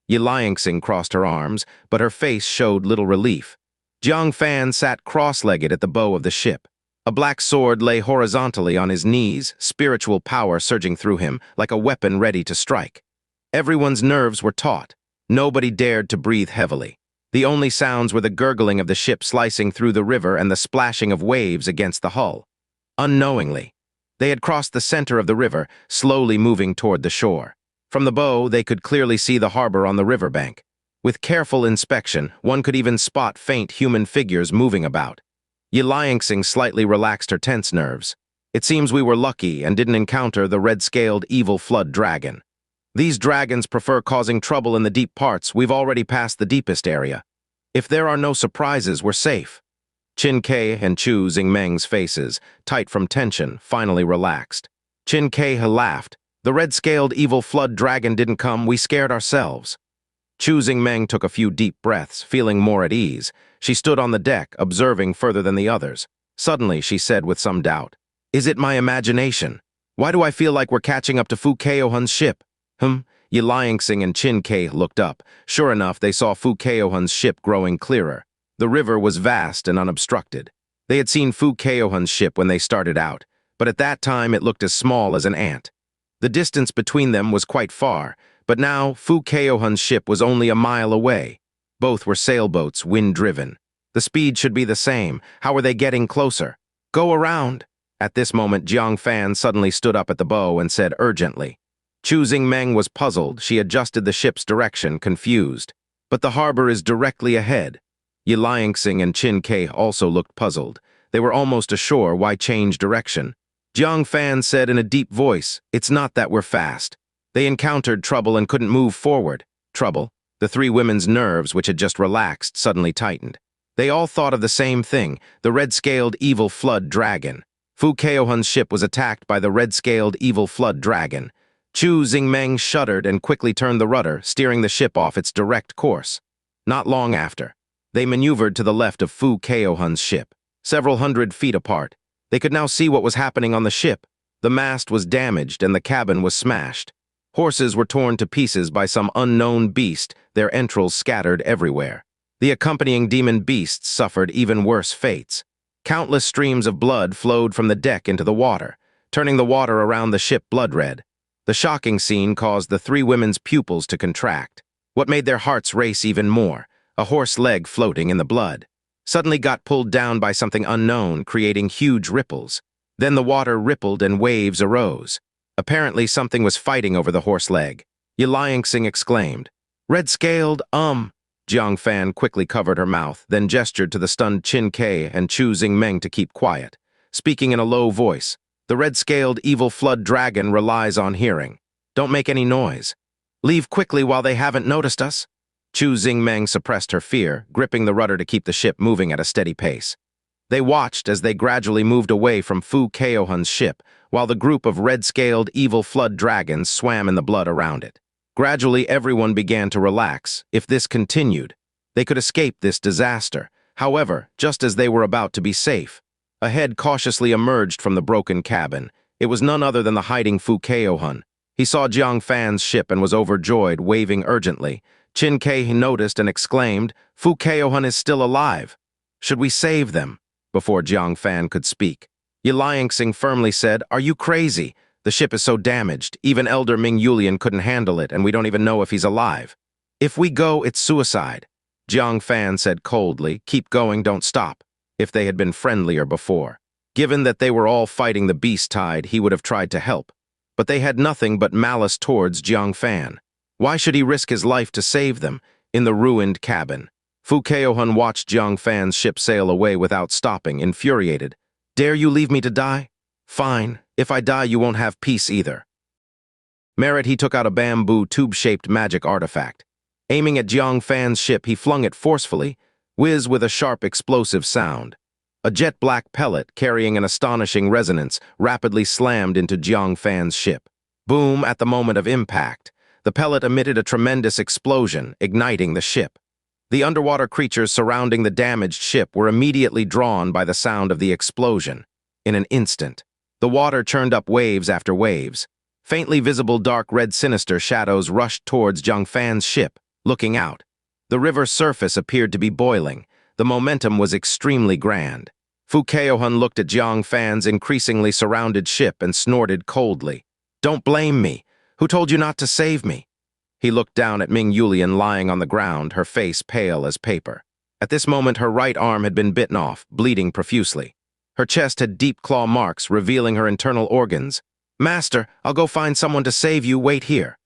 Xianxia crossed her arms, but her face showed little relief. Jiang Fan sat cross-legged at the bow of the ship. A black sword lay horizontally on his knees, spiritual power surging through him, like a weapon ready to strike. Everyone's nerves were taut. Nobody dared to breathe heavily. The only sounds were the gurgling of the ship slicing through the river and the splashing of waves against the hull. Unknowingly, they had crossed the center of the river, slowly moving toward the shore. From the bow, they could clearly see the harbor on the riverbank. With careful inspection, one could even spot faint human figures moving about. Xianxia slightly relaxed her tense nerves. "It seems we were lucky and didn't encounter the red-scaled evil flood dragon. These dragons prefer causing trouble in the deep parts. We've already passed the deepest area. If there are no surprises, we're safe." Xianxia and Chu Xingmeng's faces, tight from tension, finally relaxed. Xianxia laughed. "The red-scaled evil flood dragon didn't come, we scared ourselves." Chu Xingmeng took a few deep breaths, feeling more at ease. She stood on the deck, observing further than the others. Suddenly, she said with some doubt, "Is it my imagination? Why do I feel like we're catching up to Chaohun's ship?" Xianxia and Xianxia looked up. Sure enough, they saw Chaohun's ship growing clearer. The river was vast and unobstructed. They had seen Chaohun's ship when they started out, but at that time it looked as small as an ant. The distance between them was quite far, but now Chaohun's ship was only a mile away. Both were sailboats, wind-driven. The speed should be the same. How were they getting closer? "Go around." At this moment, Jiang Fan suddenly stood up at the bow and said urgently. Chu Xingmeng was puzzled. She adjusted the ship's direction, confused. "But the harbor is directly ahead." Xianxia and Qin Ke also looked puzzled. They were almost ashore. Why change direction? Jiang Fan said in a deep voice, "It's not that we're fast. They encountered trouble and couldn't move forward." Trouble? The three women's nerves, which had just relaxed, suddenly tightened. They all thought of the same thing, the red-scaled evil flood dragon. Chaohun's ship was attacked by the red-scaled evil flood dragon. Chu Xingmeng shuddered and quickly turned the rudder, steering the ship off its direct course. Not long after, they maneuvered to the left of Chaohun's ship, several hundred feet apart. They could now see what was happening on the ship. The mast was damaged and the cabin was smashed. Horses were torn to pieces by some unknown beast, their entrails scattered everywhere. The accompanying demon beasts suffered even worse fates. Countless streams of blood flowed from the deck into the water, turning the water around the ship blood-red. The shocking scene caused the three women's pupils to contract. What made their hearts race even more? A horse leg floating in the blood suddenly got pulled down by something unknown, creating huge ripples. Then the water rippled and waves arose. Apparently something was fighting over the horse leg. Xianxia exclaimed. "Red-scaled, Jiang Fan quickly covered her mouth, then gestured to the stunned Qin Ke and Chu Xingmeng to keep quiet. Speaking in a low voice, "The red-scaled evil flood dragon relies on hearing. Don't make any noise. Leave quickly while they haven't noticed us." Chu Xingmeng suppressed her fear, gripping the rudder to keep the ship moving at a steady pace. They watched as they gradually moved away from Chaohun's ship, while the group of red-scaled evil flood dragons swam in the blood around it. Gradually, everyone began to relax. If this continued, they could escape this disaster. However, just as they were about to be safe, a head cautiously emerged from the broken cabin. It was none other than the hiding Chaohun. He saw Jiang Fan's ship and was overjoyed, waving urgently. Qin Ke noticed and exclaimed, "Chaohun is still alive. Should we save them?" Before Jiang Fan could speak, Xianxia firmly said, "Are you crazy? The ship is so damaged, even Elder Ming Yulian couldn't handle it, and we don't even know if he's alive. If we go, it's suicide." Jiang Fan said coldly, "Keep going, don't stop." If they had been friendlier before. Given that they were all fighting the beast tide, he would have tried to help. But they had nothing but malice towards Jiang Fan. Why should he risk his life to save them in the ruined cabin? Chaohun watched Jiang Fan's ship sail away without stopping, infuriated. "Dare you leave me to die? Fine. If I die, you won't have peace either." Merit, he took out a bamboo tube-shaped magic artifact. Aiming at Jiang Fan's ship, he flung it forcefully, whiz with a sharp explosive sound. A jet-black pellet, carrying an astonishing resonance, rapidly slammed into Jiang Fan's ship. Boom! At the moment of impact, the pellet emitted a tremendous explosion, igniting the ship. The underwater creatures surrounding the damaged ship were immediately drawn by the sound of the explosion. In an instant, the water churned up waves after waves. Faintly visible dark red sinister shadows rushed towards Jiang Fan's ship, looking out. The river's surface appeared to be boiling. The momentum was extremely grand. Chaohun looked at Jiang Fan's increasingly surrounded ship and snorted coldly. "Don't blame me. Who told you not to save me?" He looked down at Ming Yulian lying on the ground, her face pale as paper. At this moment, her right arm had been bitten off, bleeding profusely. Her chest had deep claw marks, revealing her internal organs. "Master, I'll go find someone to save you. Wait here."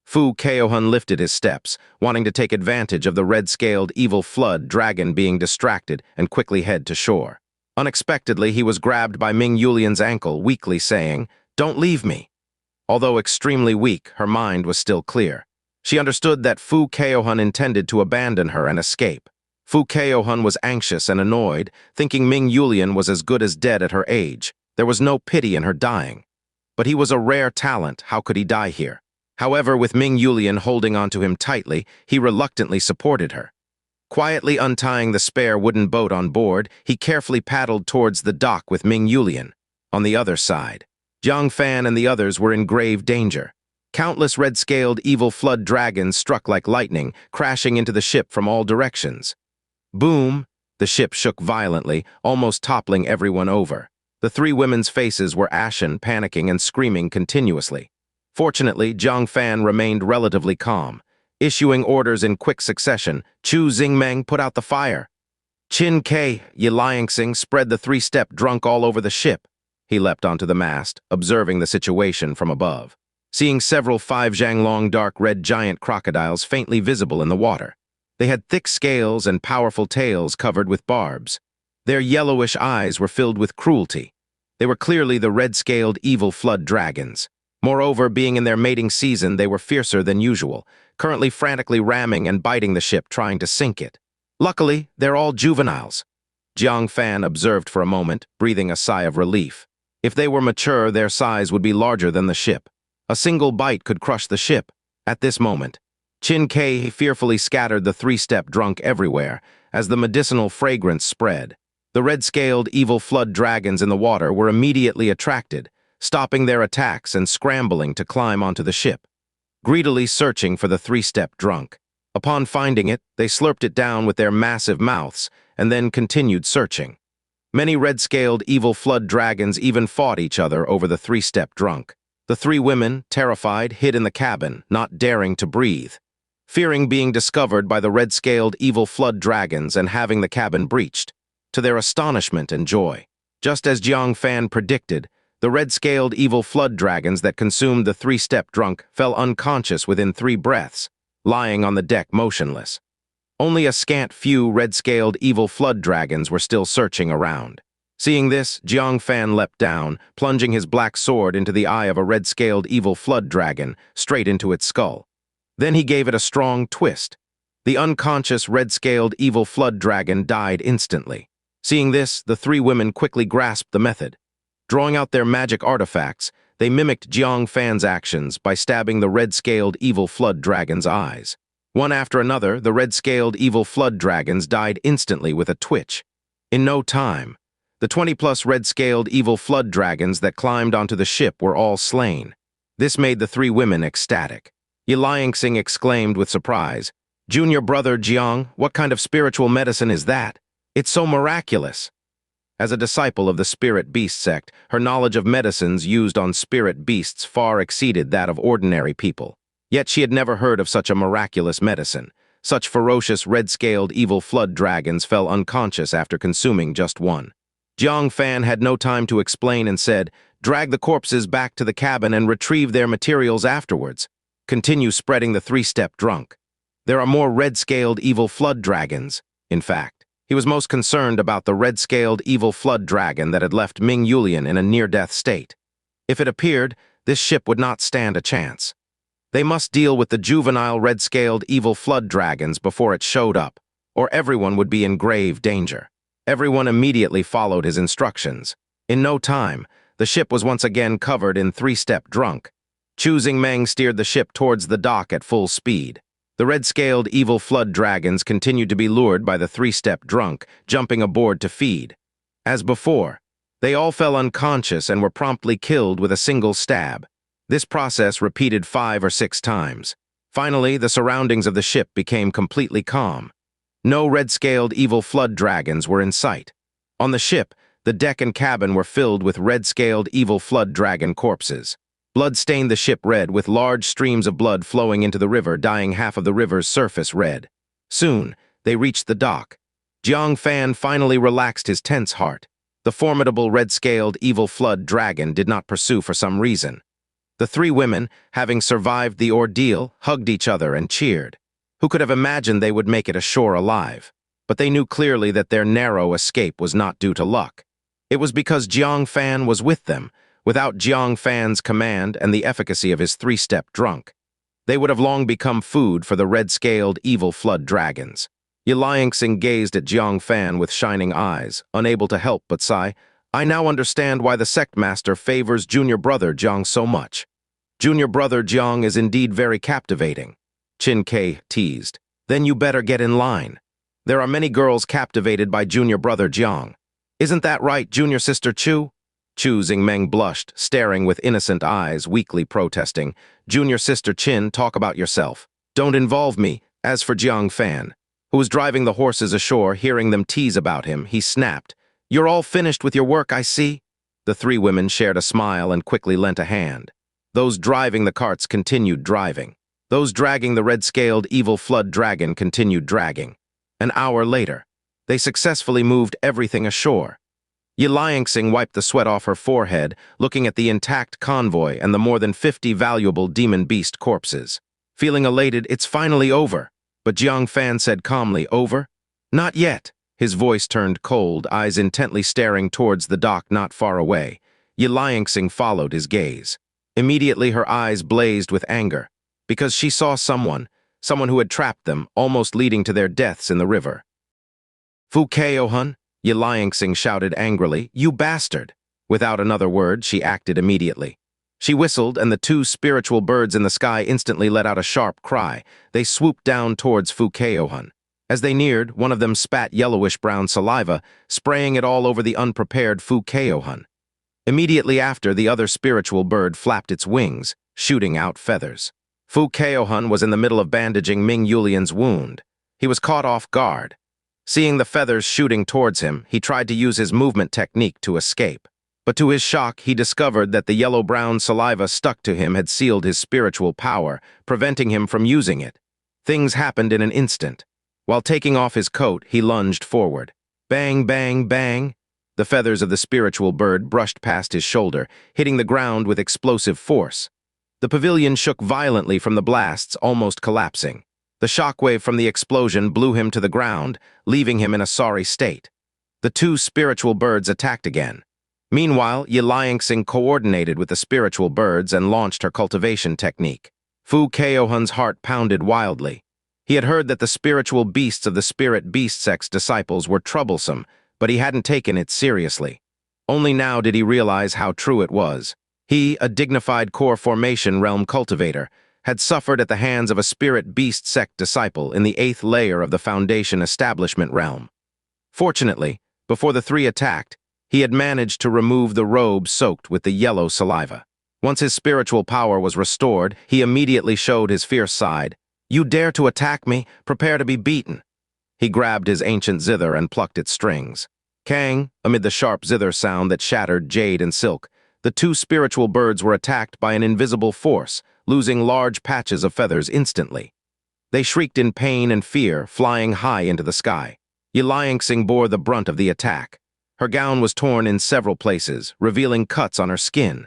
Chaohun lifted his steps, wanting to take advantage of the red-scaled evil flood dragon being distracted and quickly head to shore. Unexpectedly, he was grabbed by Ming Yulian's ankle, weakly saying, "Don't leave me." Although extremely weak, her mind was still clear. She understood that Chaohun intended to abandon her and escape. Chaohun was anxious and annoyed, thinking Ming Yulian was as good as dead at her age. There was no pity in her dying. But he was a rare talent. How could he die here? However, with Ming Yulian holding onto him tightly, he reluctantly supported her. Quietly untying the spare wooden boat on board, he carefully paddled towards the dock with Ming Yulian. On the other side, Jiang Fan and the others were in grave danger. Countless red-scaled evil flood dragons struck like lightning, crashing into the ship from all directions. Boom! The ship shook violently, almost toppling everyone over. The three women's faces were ashen, panicking and screaming continuously. Fortunately, Jiang Fan remained relatively calm. Issuing orders in quick succession, Chu Xingmeng put out the fire. Qin Ke, Xianxia spread the three-step drunk all over the ship. He leapt onto the mast, observing the situation from above, seeing several 5 zhang long dark red giant crocodiles faintly visible in the water. They had thick scales and powerful tails covered with barbs. Their yellowish eyes were filled with cruelty. They were clearly the red-scaled evil flood dragons. Moreover, being in their mating season, they were fiercer than usual, currently frantically ramming and biting the ship, trying to sink it. Luckily, they're all juveniles. Jiang Fan observed for a moment, breathing a sigh of relief. If they were mature, their size would be larger than the ship. A single bite could crush the ship. At this moment, Qin Kai fearfully scattered the three-step drunk everywhere as the medicinal fragrance spread. The red-scaled evil flood dragons in the water were immediately attracted, stopping their attacks and scrambling to climb onto the ship, greedily searching for the three-step drunk. Upon finding it, they slurped it down with their massive mouths and then continued searching. Many red-scaled evil flood dragons even fought each other over the three-step drunk. The three women, terrified, hid in the cabin, not daring to breathe, fearing being discovered by the red-scaled evil flood dragons and having the cabin breached. To their astonishment and joy, just as Jiang Fan predicted, the red-scaled evil flood dragons that consumed the three-step drunk fell unconscious within 3 breaths, lying on the deck motionless. Only a scant few red-scaled evil flood dragons were still searching around. Seeing this, Jiang Fan leapt down, plunging his black sword into the eye of a red-scaled evil flood dragon, straight into its skull. Then he gave it a strong twist. The unconscious red-scaled evil flood dragon died instantly. Seeing this, the 3 women quickly grasped the method. Drawing out their magic artifacts, they mimicked Jiang Fan's actions by stabbing the red-scaled evil flood dragon's eyes. One after another, the red-scaled evil flood dragons died instantly with a twitch. In no time, the 20+ red-scaled evil flood dragons that climbed onto the ship were all slain. This made the 3 women ecstatic. Xianxia exclaimed with surprise, "Junior brother Jiang, what kind of spiritual medicine is that? It's so miraculous." As a disciple of the spirit beast sect, her knowledge of medicines used on spirit beasts far exceeded that of ordinary people. Yet she had never heard of such a miraculous medicine. Such ferocious red-scaled evil flood dragons fell unconscious after consuming just one. Jiang Fan had no time to explain and said, "Drag the corpses back to the cabin and retrieve their materials afterwards. Continue spreading the three-step drunk. There are more red-scaled evil flood dragons." In fact, he was most concerned about the red-scaled evil flood dragon that had left Ming Yulian in a near-death state. If it appeared, this ship would not stand a chance. They must deal with the juvenile red-scaled evil flood dragons before it showed up, or everyone would be in grave danger. Everyone immediately followed his instructions. In no time, the ship was once again covered in three-step drunk. Choosing Meng steered the ship towards the dock at full speed. The red-scaled evil flood dragons continued to be lured by the three-step drunk, jumping aboard to feed. As before, they all fell unconscious and were promptly killed with a single stab. This process repeated 5 or 6 times. Finally, the surroundings of the ship became completely calm. No red-scaled evil flood dragons were in sight. On the ship, the deck and cabin were filled with red-scaled evil flood dragon corpses. Blood stained the ship red, with large streams of blood flowing into the river, dyeing half of the river's surface red. Soon, they reached the dock. Jiang Fan finally relaxed his tense heart. The formidable red-scaled evil flood dragon did not pursue for some reason. The 3 women, having survived the ordeal, hugged each other and cheered. Who could have imagined they would make it ashore alive? But they knew clearly that their narrow escape was not due to luck. It was because Jiang Fan was with them. Without Jiang Fan's command and the efficacy of his three-step drunk, they would have long become food for the red-scaled evil flood dragons. Xianxia gazed at Jiang Fan with shining eyes, unable to help but sigh. "I now understand why the sect master favors junior brother Jiang so much. Junior brother Jiang is indeed very captivating," Qin Kai teased. "Then you better get in line. There are many girls captivated by junior brother Jiang. Isn't that right, junior sister Chu?" Chu Xingmeng blushed, staring with innocent eyes, weakly protesting. "Junior sister Qin, talk about yourself. Don't involve me." As for Jiang Fan, who was driving the horses ashore, hearing them tease about him, he snapped, "You're all finished with your work, I see." The 3 women shared a smile and quickly lent a hand. Those driving the carts continued driving. Those dragging the red-scaled evil flood dragon continued dragging. An hour later, they successfully moved everything ashore. Xianxia wiped the sweat off her forehead, looking at the intact convoy and the more than 50 valuable demon beast corpses. Feeling elated, "It's finally over." But Jiang Fan said calmly, "Over?" "Not yet." His voice turned cold, eyes intently staring towards the dock not far away. Xianxia followed his gaze. Immediately her eyes blazed with anger, because she saw someone who had trapped them, almost leading to their deaths in the river. "Fu Chaohun," Xianxia shouted angrily, "you bastard!" Without another word, she acted immediately. She whistled, and the two spiritual birds in the sky instantly let out a sharp cry. They swooped down towards Fu Chaohun. As they neared, one of them spat yellowish-brown saliva, spraying it all over the unprepared Fu Chaohun. Immediately after, the other spiritual bird flapped its wings, shooting out feathers. Fu Chaohun was in the middle of bandaging Ming Yulian's wound. He was caught off guard. Seeing the feathers shooting towards him, he tried to use his movement technique to escape. But to his shock, he discovered that the yellow-brown saliva stuck to him had sealed his spiritual power, preventing him from using it. Things happened in an instant. While taking off his coat, he lunged forward. Bang, bang, bang! The feathers of the spiritual bird brushed past his shoulder, hitting the ground with explosive force. The pavilion shook violently from the blasts, almost collapsing. The shockwave from the explosion blew him to the ground, leaving him in a sorry state. The two spiritual birds attacked again. Meanwhile, Xianxia coordinated with the spiritual birds and launched her cultivation technique. Fu Chaohun's heart pounded wildly. He had heard that the spiritual beasts of the spirit beast sex disciples were troublesome, but he hadn't taken it seriously. Only now did he realize how true it was. He, a dignified core formation realm cultivator, had suffered at the hands of a spirit beast sect disciple in the 8th layer of the Foundation establishment realm. Fortunately, before the three attacked, he had managed to remove the robe soaked with the yellow saliva. Once his spiritual power was restored, he immediately showed his fierce side. "You dare to attack me? Prepare to be beaten." He grabbed his ancient zither and plucked its strings. Kang, amid the sharp zither sound that shattered jade and silk, the two spiritual birds were attacked by an invisible force, losing large patches of feathers instantly. They shrieked in pain and fear, flying high into the sky. Xianxia bore the brunt of the attack. Her gown was torn in several places, revealing cuts on her skin.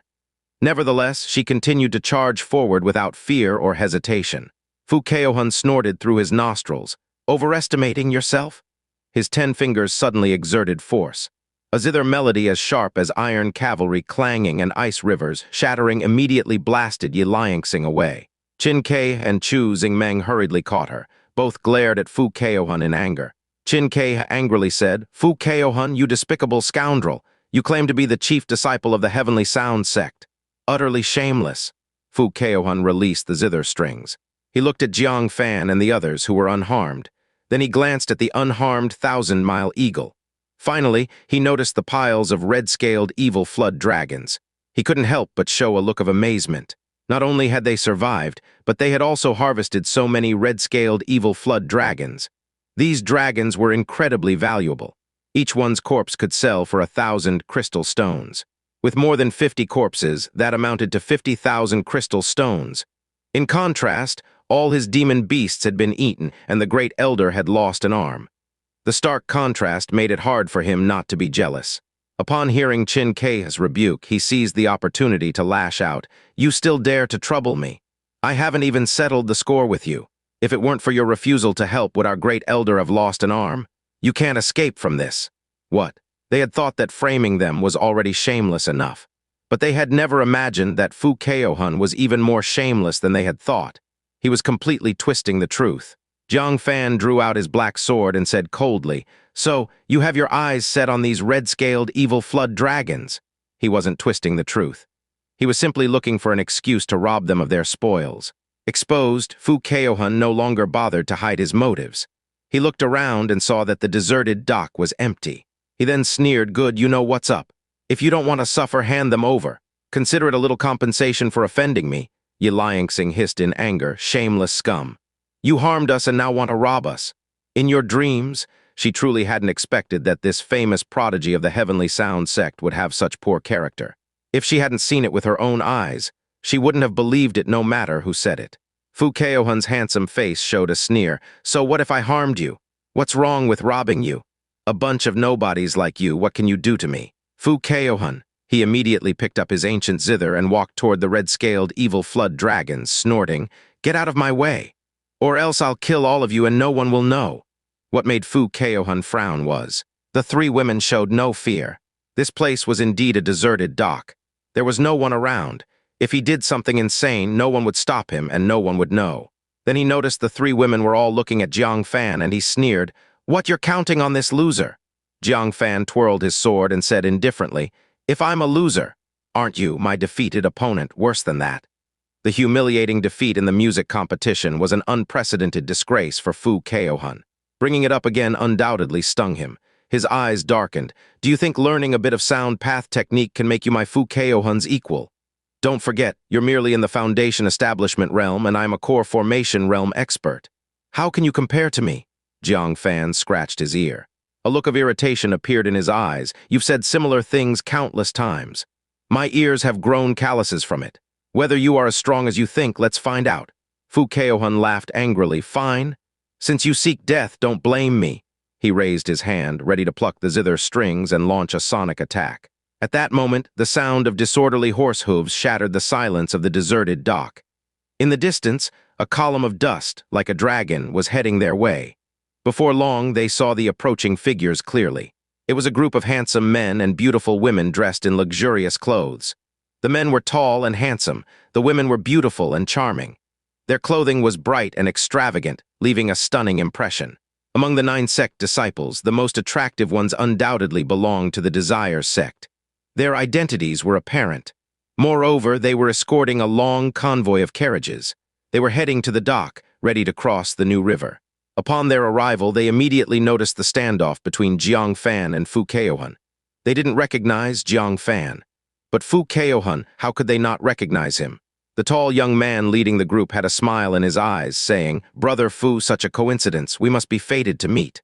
Nevertheless, she continued to charge forward without fear or hesitation. Fu Chaohun snorted through his nostrils. "Overestimating yourself?" His 10 fingers suddenly exerted force. A zither melody as sharp as iron cavalry clanging and ice rivers, shattering immediately blasted Xianxia away. Qin Ke and Chu Xingmeng hurriedly caught her. Both glared at Fu Chaohun in anger. Qin Ke angrily said, "Fu Chaohun, you despicable scoundrel! You claim to be the chief disciple of the Heavenly Sound sect. Utterly shameless." Fu Chaohun released the zither strings. He looked at Jiang Fan and the others who were unharmed. Then he glanced at the unharmed 1,000-mile eagle. Finally, he noticed the piles of red-scaled evil flood dragons. He couldn't help but show a look of amazement. Not only had they survived, but they had also harvested so many red-scaled evil flood dragons. These dragons were incredibly valuable. Each one's corpse could sell for 1,000 crystal stones. With more than 50 corpses, that amounted to 50,000 crystal stones. In contrast, all his demon beasts had been eaten, and the Great Elder had lost an arm. The stark contrast made it hard for him not to be jealous. Upon hearing Qin Ke's rebuke, he seized the opportunity to lash out. "You still dare to trouble me? I haven't even settled the score with you. If it weren't for your refusal to help, would our Great Elder have lost an arm? You can't escape from this." What? They had thought that framing them was already shameless enough. But they had never imagined that Fu Chaohun was even more shameless than they had thought. He was completely twisting the truth. Jiang Fan drew out his black sword and said coldly, "So, you have your eyes set on these red-scaled evil flood dragons." He wasn't twisting the truth. He was simply looking for an excuse to rob them of their spoils. Exposed, Fu Chaohun no longer bothered to hide his motives. He looked around and saw that the deserted dock was empty. He then sneered, "Good, you know what's up. If you don't want to suffer, hand them over. Consider it a little compensation for offending me." Xianxia hissed in anger, "Shameless scum. You harmed us and now want to rob us." In your dreams, she truly hadn't expected that this famous prodigy of the Heavenly Sound sect would have such poor character. If she hadn't seen it with her own eyes, she wouldn't have believed it no matter who said it. Fu Chaohun's handsome face showed a sneer. "So what if I harmed you? What's wrong with robbing you? A bunch of nobodies like you, what can you do to me?" Fu Chaohun. He immediately picked up his ancient zither and walked toward the red-scaled evil flood dragons, snorting, "Get out of my way." Or else I'll kill all of you and no one will know. What made Fu Chaohun frown was, the three women showed no fear. This place was indeed a deserted dock. There was no one around. If he did something insane, no one would stop him and no one would know. Then he noticed the three women were all looking at Jiang Fan and he sneered, "What, you're counting on this loser?" Jiang Fan twirled his sword and said indifferently, "If I'm a loser, aren't you, my defeated opponent, worse than that?" The humiliating defeat in the music competition was an unprecedented disgrace for Fu Chaohun. Bringing it up again undoubtedly stung him. His eyes darkened. "Do you think learning a bit of sound path technique can make you my Fu Chaohun's equal? Don't forget, you're merely in the foundation establishment realm and I'm a core formation realm expert. How can you compare to me?" Jiang Fan scratched his ear. A look of irritation appeared in his eyes. "You've said similar things countless times. My ears have grown calluses from it. Whether you are as strong as you think, let's find out." Fu Chaohun laughed angrily. "Fine. Since you seek death, don't blame me." He raised his hand, ready to pluck the zither strings and launch a sonic attack. At that moment, the sound of disorderly horse hooves shattered the silence of the deserted dock. In the distance, a column of dust, like a dragon, was heading their way. Before long, they saw the approaching figures clearly. It was a group of handsome men and beautiful women dressed in luxurious clothes. The men were tall and handsome. The women were beautiful and charming. Their clothing was bright and extravagant, leaving a stunning impression. Among the 9 sect disciples, the most attractive ones undoubtedly belonged to the Desire sect. Their identities were apparent. Moreover, they were escorting a long convoy of carriages. They were heading to the dock, ready to cross the new river. Upon their arrival, they immediately noticed the standoff between Jiang Fan and Fu Chaohun. They didn't recognize Jiang Fan. But Fu Chaohun, how could they not recognize him? The tall young man leading the group had a smile in his eyes, saying, "Brother Fu, such a coincidence, we must be fated to meet."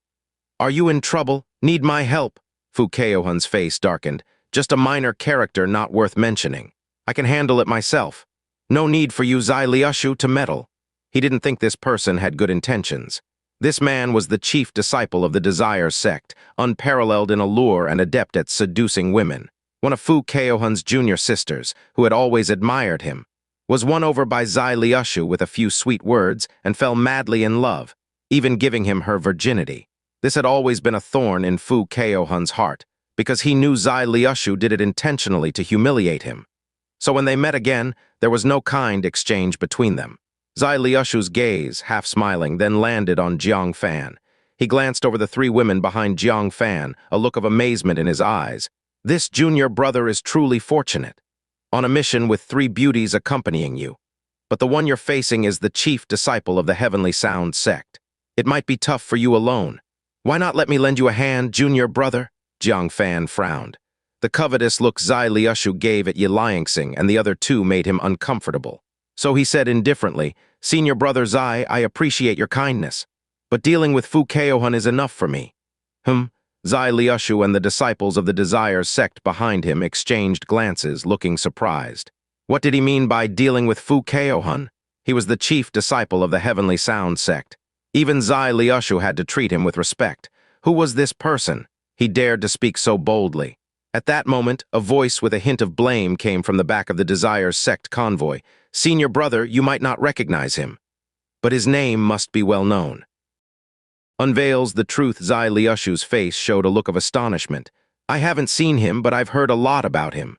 "Are you in trouble? Need my help?" Fu Chaohun's face darkened. "Just a minor character not worth mentioning. I can handle it myself. No need for you, Zai Liushu, to meddle." He didn't think this person had good intentions. This man was the chief disciple of the Desire sect, unparalleled in allure and adept at seducing women. One of Fu Chaohun's junior sisters, who had always admired him, was won over by Zai Liushu with a few sweet words and fell madly in love, even giving him her virginity. This had always been a thorn in Fu Chaohun's heart, because he knew Zai Liushu did it intentionally to humiliate him. So when they met again, there was no kind exchange between them. Zai Liushu's gaze, half smiling, then landed on Jiang Fan. He glanced over the three women behind Jiang Fan, a look of amazement in his eyes. "This junior brother is truly fortunate. On a mission with 3 beauties accompanying you. But the one you're facing is the chief disciple of the Heavenly Sound sect. It might be tough for you alone. Why not let me lend you a hand, junior brother?" Jiang Fan frowned. The covetous look Zai Liushu gave at Xianxia and the other 2 made him uncomfortable. So he said indifferently, "Senior brother Zai, I appreciate your kindness, but dealing with Fu Chaohun is enough for me." Zai Liushu and the disciples of the Desire sect behind him exchanged glances, looking surprised. What did he mean by dealing with Fu Chaohun? He was the chief disciple of the Heavenly Sound sect. Even Zai Liushu had to treat him with respect. Who was this person? He dared to speak so boldly. At that moment, a voice with a hint of blame came from the back of the Desire sect convoy. "Senior brother, you might not recognize him, but his name must be well known." Unveils the truth. Zai Liushu's face showed a look of astonishment. "I haven't seen him, but I've heard a lot about him.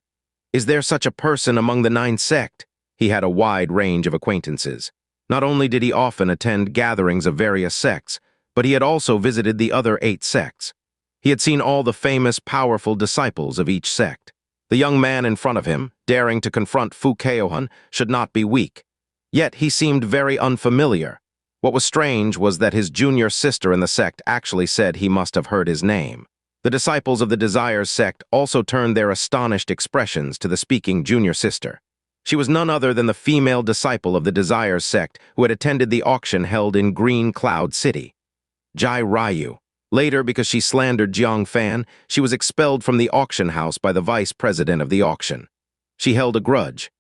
Is there such a person among the 9 sect?" He had a wide range of acquaintances. Not only did he often attend gatherings of various sects, but he had also visited the other 8 sects. He had seen all the famous, powerful disciples of each sect. The young man in front of him, daring to confront Fu Chaohun, should not be weak. Yet he seemed very unfamiliar. What was strange was that his junior sister in the sect actually said he must have heard his name. The disciples of the Desire sect also turned their astonished expressions to the speaking junior sister. She was none other than the female disciple of the Desire sect who had attended the auction held in Green Cloud City. Jai Ryu. Later, because she slandered Jiang Fan, she was expelled from the auction house by the vice president of the auction. She held a grudge.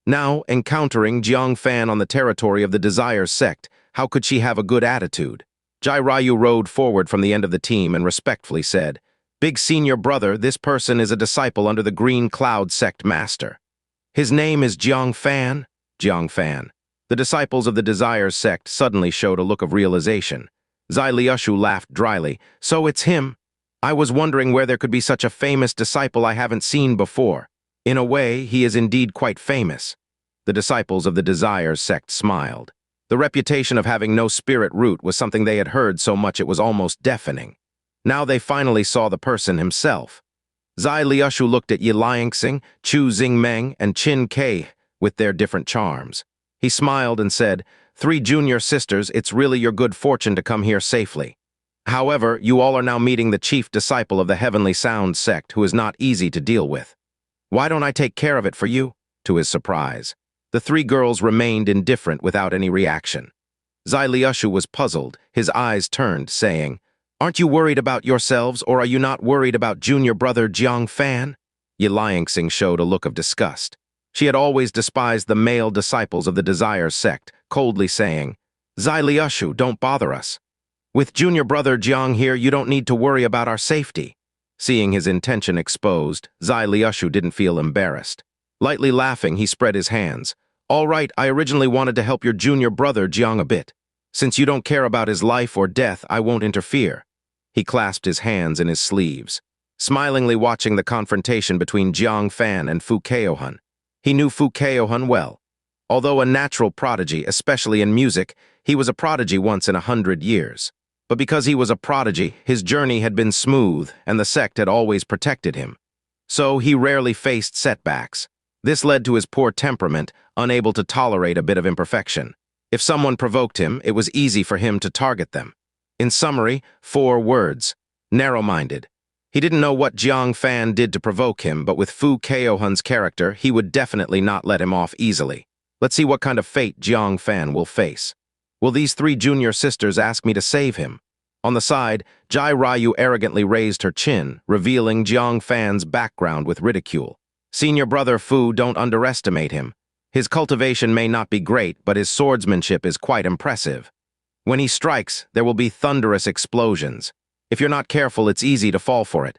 Now, encountering Jiang Fan on the territory of the Desire sect, how could she have a good attitude? Jai Ryu rode forward from the end of the team and respectfully said, "Big senior brother, this person is a disciple under the Green Cloud sect master. His name is Jiang Fan." Jiang Fan. The disciples of the Desires sect suddenly showed a look of realization. Zai Liushu laughed dryly. So it's him. I was wondering where there could be such a famous disciple I haven't seen before. In a way, he is indeed quite famous. The disciples of the Desires sect smiled. The reputation of having no spirit root was something they had heard so much it was almost deafening. Now they finally saw the person himself. Zai Liushu looked at Xianxia, Chu Xingmeng, and Qin Ke with their different charms. He smiled and said, "Three junior sisters, it's really your good fortune to come here safely. However, you all are now meeting the chief disciple of the Heavenly Sound sect, who is not easy to deal with. Why don't I take care of it for you?" To his surprise, the three girls remained indifferent without any reaction. Zai Liushu was puzzled, his eyes turned, saying, "Aren't you worried about yourselves, or are you not worried about junior brother Jiang Fan?" Xianxia showed a look of disgust. She had always despised the male disciples of the Desires sect, coldly saying, "Zai Liushu, don't bother us. With junior brother Jiang here, you don't need to worry about our safety." Seeing his intention exposed, Zai Liushu didn't feel embarrassed. Lightly laughing, he spread his hands. "All right, I originally wanted to help your junior brother Jiang a bit. Since you don't care about his life or death, I won't interfere." He clasped his hands in his sleeves, smilingly watching the confrontation between Jiang Fan and Fu Chaohun. He knew Fu Chaohun well. Although a natural prodigy, especially in music, he was a prodigy once in 100 years. But because he was a prodigy, his journey had been smooth, and the sect had always protected him. So he rarely faced setbacks. This led to his poor temperament, unable to tolerate a bit of imperfection. If someone provoked him, it was easy for him to target them. In summary, 4 words: narrow-minded. He didn't know what Jiang Fan did to provoke him, but with Fu Chaohun's character, he would definitely not let him off easily. Let's see what kind of fate Jiang Fan will face. Will these 3 junior sisters ask me to save him? On the side, Jai Ryu arrogantly raised her chin, revealing Jiang Fan's background with ridicule. "Senior brother Fu, don't underestimate him. His cultivation may not be great, but his swordsmanship is quite impressive. When he strikes, there will be thunderous explosions. If you're not careful, it's easy to fall for it."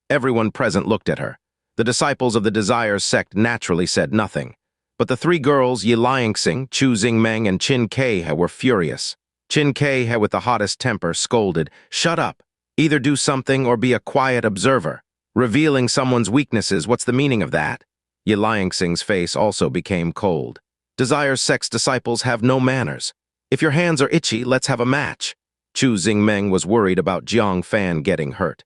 Everyone present looked at her. The disciples of the Desires sect naturally said nothing. But the 3 girls, Xianxia, Chu Xingmeng, and Qin Ke, were furious. Qin Ke, with the hottest temper, scolded, "Shut up. Either do something or be a quiet observer. Revealing someone's weaknesses, what's the meaning of that?" Xianxia's face also became cold. "Desires sect's disciples have no manners. If your hands are itchy, let's have a match." Chu Xingmeng was worried about Jiang Fan getting hurt.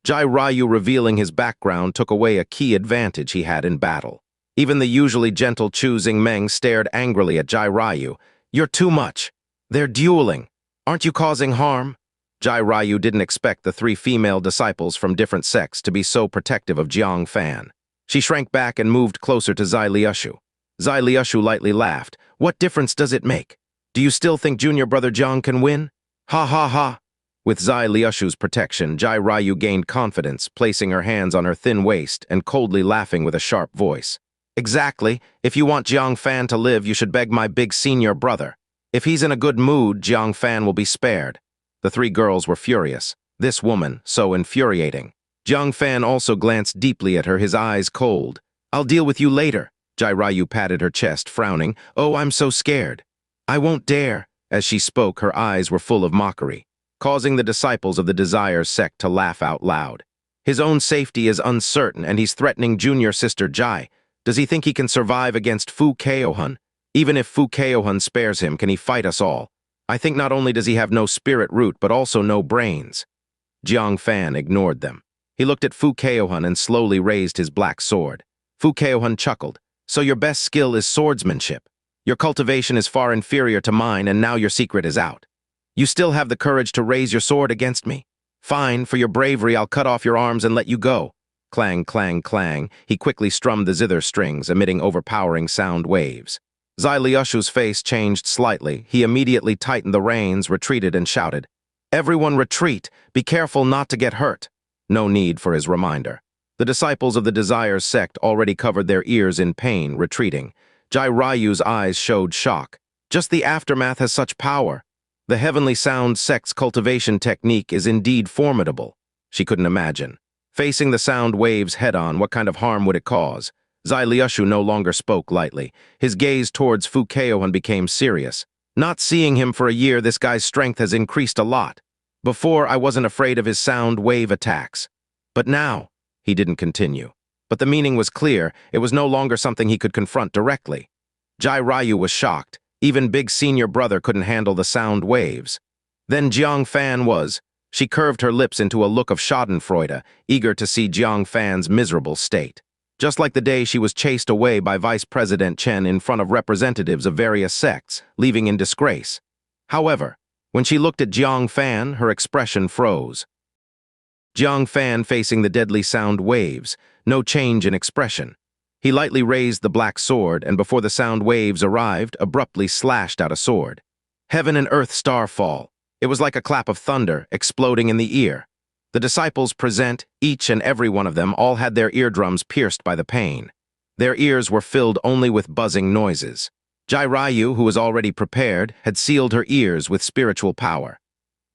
Jai Ryu revealing his background took away a key advantage he had in battle. Even the usually gentle Chu Xingmeng stared angrily at Jai Ryu. "You're too much. They're dueling. Aren't you causing harm?" Jai Ryu didn't expect the 3 female disciples from different sects to be so protective of Jiang Fan. She shrank back and moved closer to Zai Liushu. Zai Liushu lightly laughed. "What difference does it make? Do you still think junior brother Jiang can win?" "Ha ha ha." With Zai Liushu's protection, Jai Ryu gained confidence, placing her hands on her thin waist and coldly laughing with a sharp voice. "Exactly. If you want Jiang Fan to live, you should beg my big senior brother. If he's in a good mood, Jiang Fan will be spared." The 3 girls were furious. This woman, so infuriating. Jiang Fan also glanced deeply at her, his eyes cold. "I'll deal with you later." Jai Ryu patted her chest, frowning. "Oh, I'm so scared." "I won't dare." As she spoke, her eyes were full of mockery, causing the disciples of the Desires sect to laugh out loud. His own safety is uncertain, and he's threatening junior sister Jai. Does he think he can survive against Fu Chaohun? Even if Fu Chaohun spares him, can he fight us all? I think not only does he have no spirit root, but also no brains. Jiang Fan ignored them. He looked at Fu Chaohun and slowly raised his black sword. Fu Chaohun chuckled. "So your best skill is swordsmanship. Your cultivation is far inferior to mine, and now your secret is out. You still have the courage to raise your sword against me? Fine, for your bravery I'll cut off your arms and let you go." Clang, clang, clang, he quickly strummed the zither strings, emitting overpowering sound waves. Zai Liushu's face changed slightly. He immediately tightened the reins, retreated, and shouted, "Everyone retreat! Be careful not to get hurt." No need for his reminder. The disciples of the Desires sect already covered their ears in pain, retreating. Jai Ryu's eyes showed shock. Just the aftermath has such power. The Heavenly Sound sect's cultivation technique is indeed formidable. She couldn't imagine. Facing the sound waves head-on, what kind of harm would it cause? Zai Liushu no longer spoke lightly. His gaze towards Fu Chaohun became serious. Not seeing him for a year, this guy's strength has increased a lot. Before, I wasn't afraid of his sound wave attacks. But now, he didn't continue. But the meaning was clear. It was no longer something he could confront directly. Jai Ryu was shocked. Even big senior brother couldn't handle the sound waves. Then Jiang Fan was. She curved her lips into a look of schadenfreude, eager to see Jiang Fan's miserable state. Just like the day she was chased away by Vice President Chen in front of representatives of various sects, leaving in disgrace. However, when she looked at Jiang Fan, her expression froze. Jiang Fan facing the deadly sound waves, no change in expression. He lightly raised the black sword and before the sound waves arrived, abruptly slashed out a sword. Heaven and earth starfall. It was like a clap of thunder, exploding in the ear. The disciples present, each and every one of them, all had their eardrums pierced by the pain. Their ears were filled only with buzzing noises. Jai Ryu, who was already prepared, had sealed her ears with spiritual power.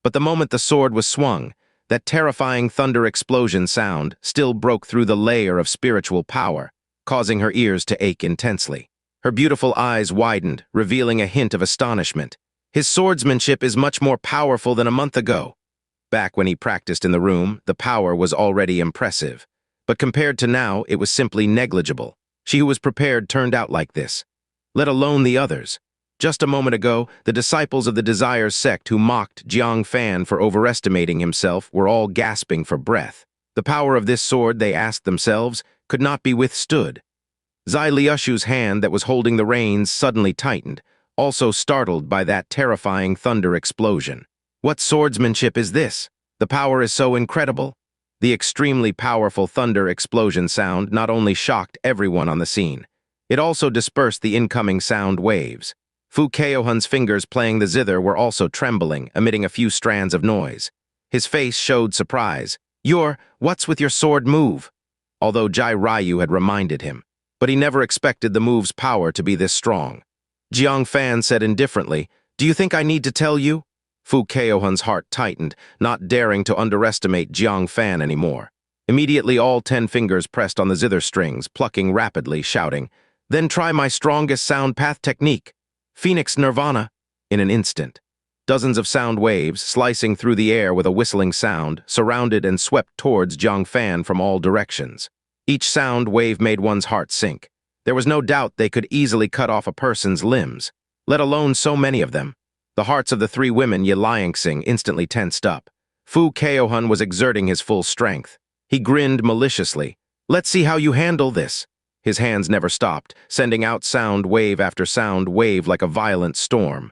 But the moment the sword was swung, that terrifying thunder explosion sound still broke through the layer of spiritual power, causing her ears to ache intensely. Her beautiful eyes widened, revealing a hint of astonishment. His swordsmanship is much more powerful than a month ago. Back when he practiced in the room, the power was already impressive. But compared to now, it was simply negligible. She who was prepared turned out like this. Let alone the others. Just a moment ago, the disciples of the Desires sect who mocked Jiang Fan for overestimating himself were all gasping for breath. The power of this sword, they asked themselves, could not be withstood. Zai Liushu's hand that was holding the reins suddenly tightened, also startled by that terrifying thunder explosion. What swordsmanship is this? The power is so incredible. The extremely powerful thunder explosion sound not only shocked everyone on the scene, it also dispersed the incoming sound waves. Fu Chaohun's fingers playing the zither were also trembling, emitting a few strands of noise. His face showed surprise. What's with your sword move? Although Jai Ryu had reminded him, but he never expected the move's power to be this strong. Jiang Fan said indifferently, "Do you think I need to tell you?" Fu Chaohun's heart tightened, not daring to underestimate Jiang Fan anymore. Immediately all 10 fingers pressed on the zither strings, plucking rapidly, shouting, "Then try my strongest sound path technique, Phoenix Nirvana." In an instant, dozens of sound waves, slicing through the air with a whistling sound, surrounded and swept towards Jiang Fan from all directions. Each sound wave made one's heart sink. There was no doubt they could easily cut off a person's limbs, let alone so many of them. The hearts of the 3 women Yilangsing instantly tensed up. Fu Chaohun was exerting his full strength. He grinned maliciously. "Let's see how you handle this." His hands never stopped, sending out sound wave after sound wave like a violent storm.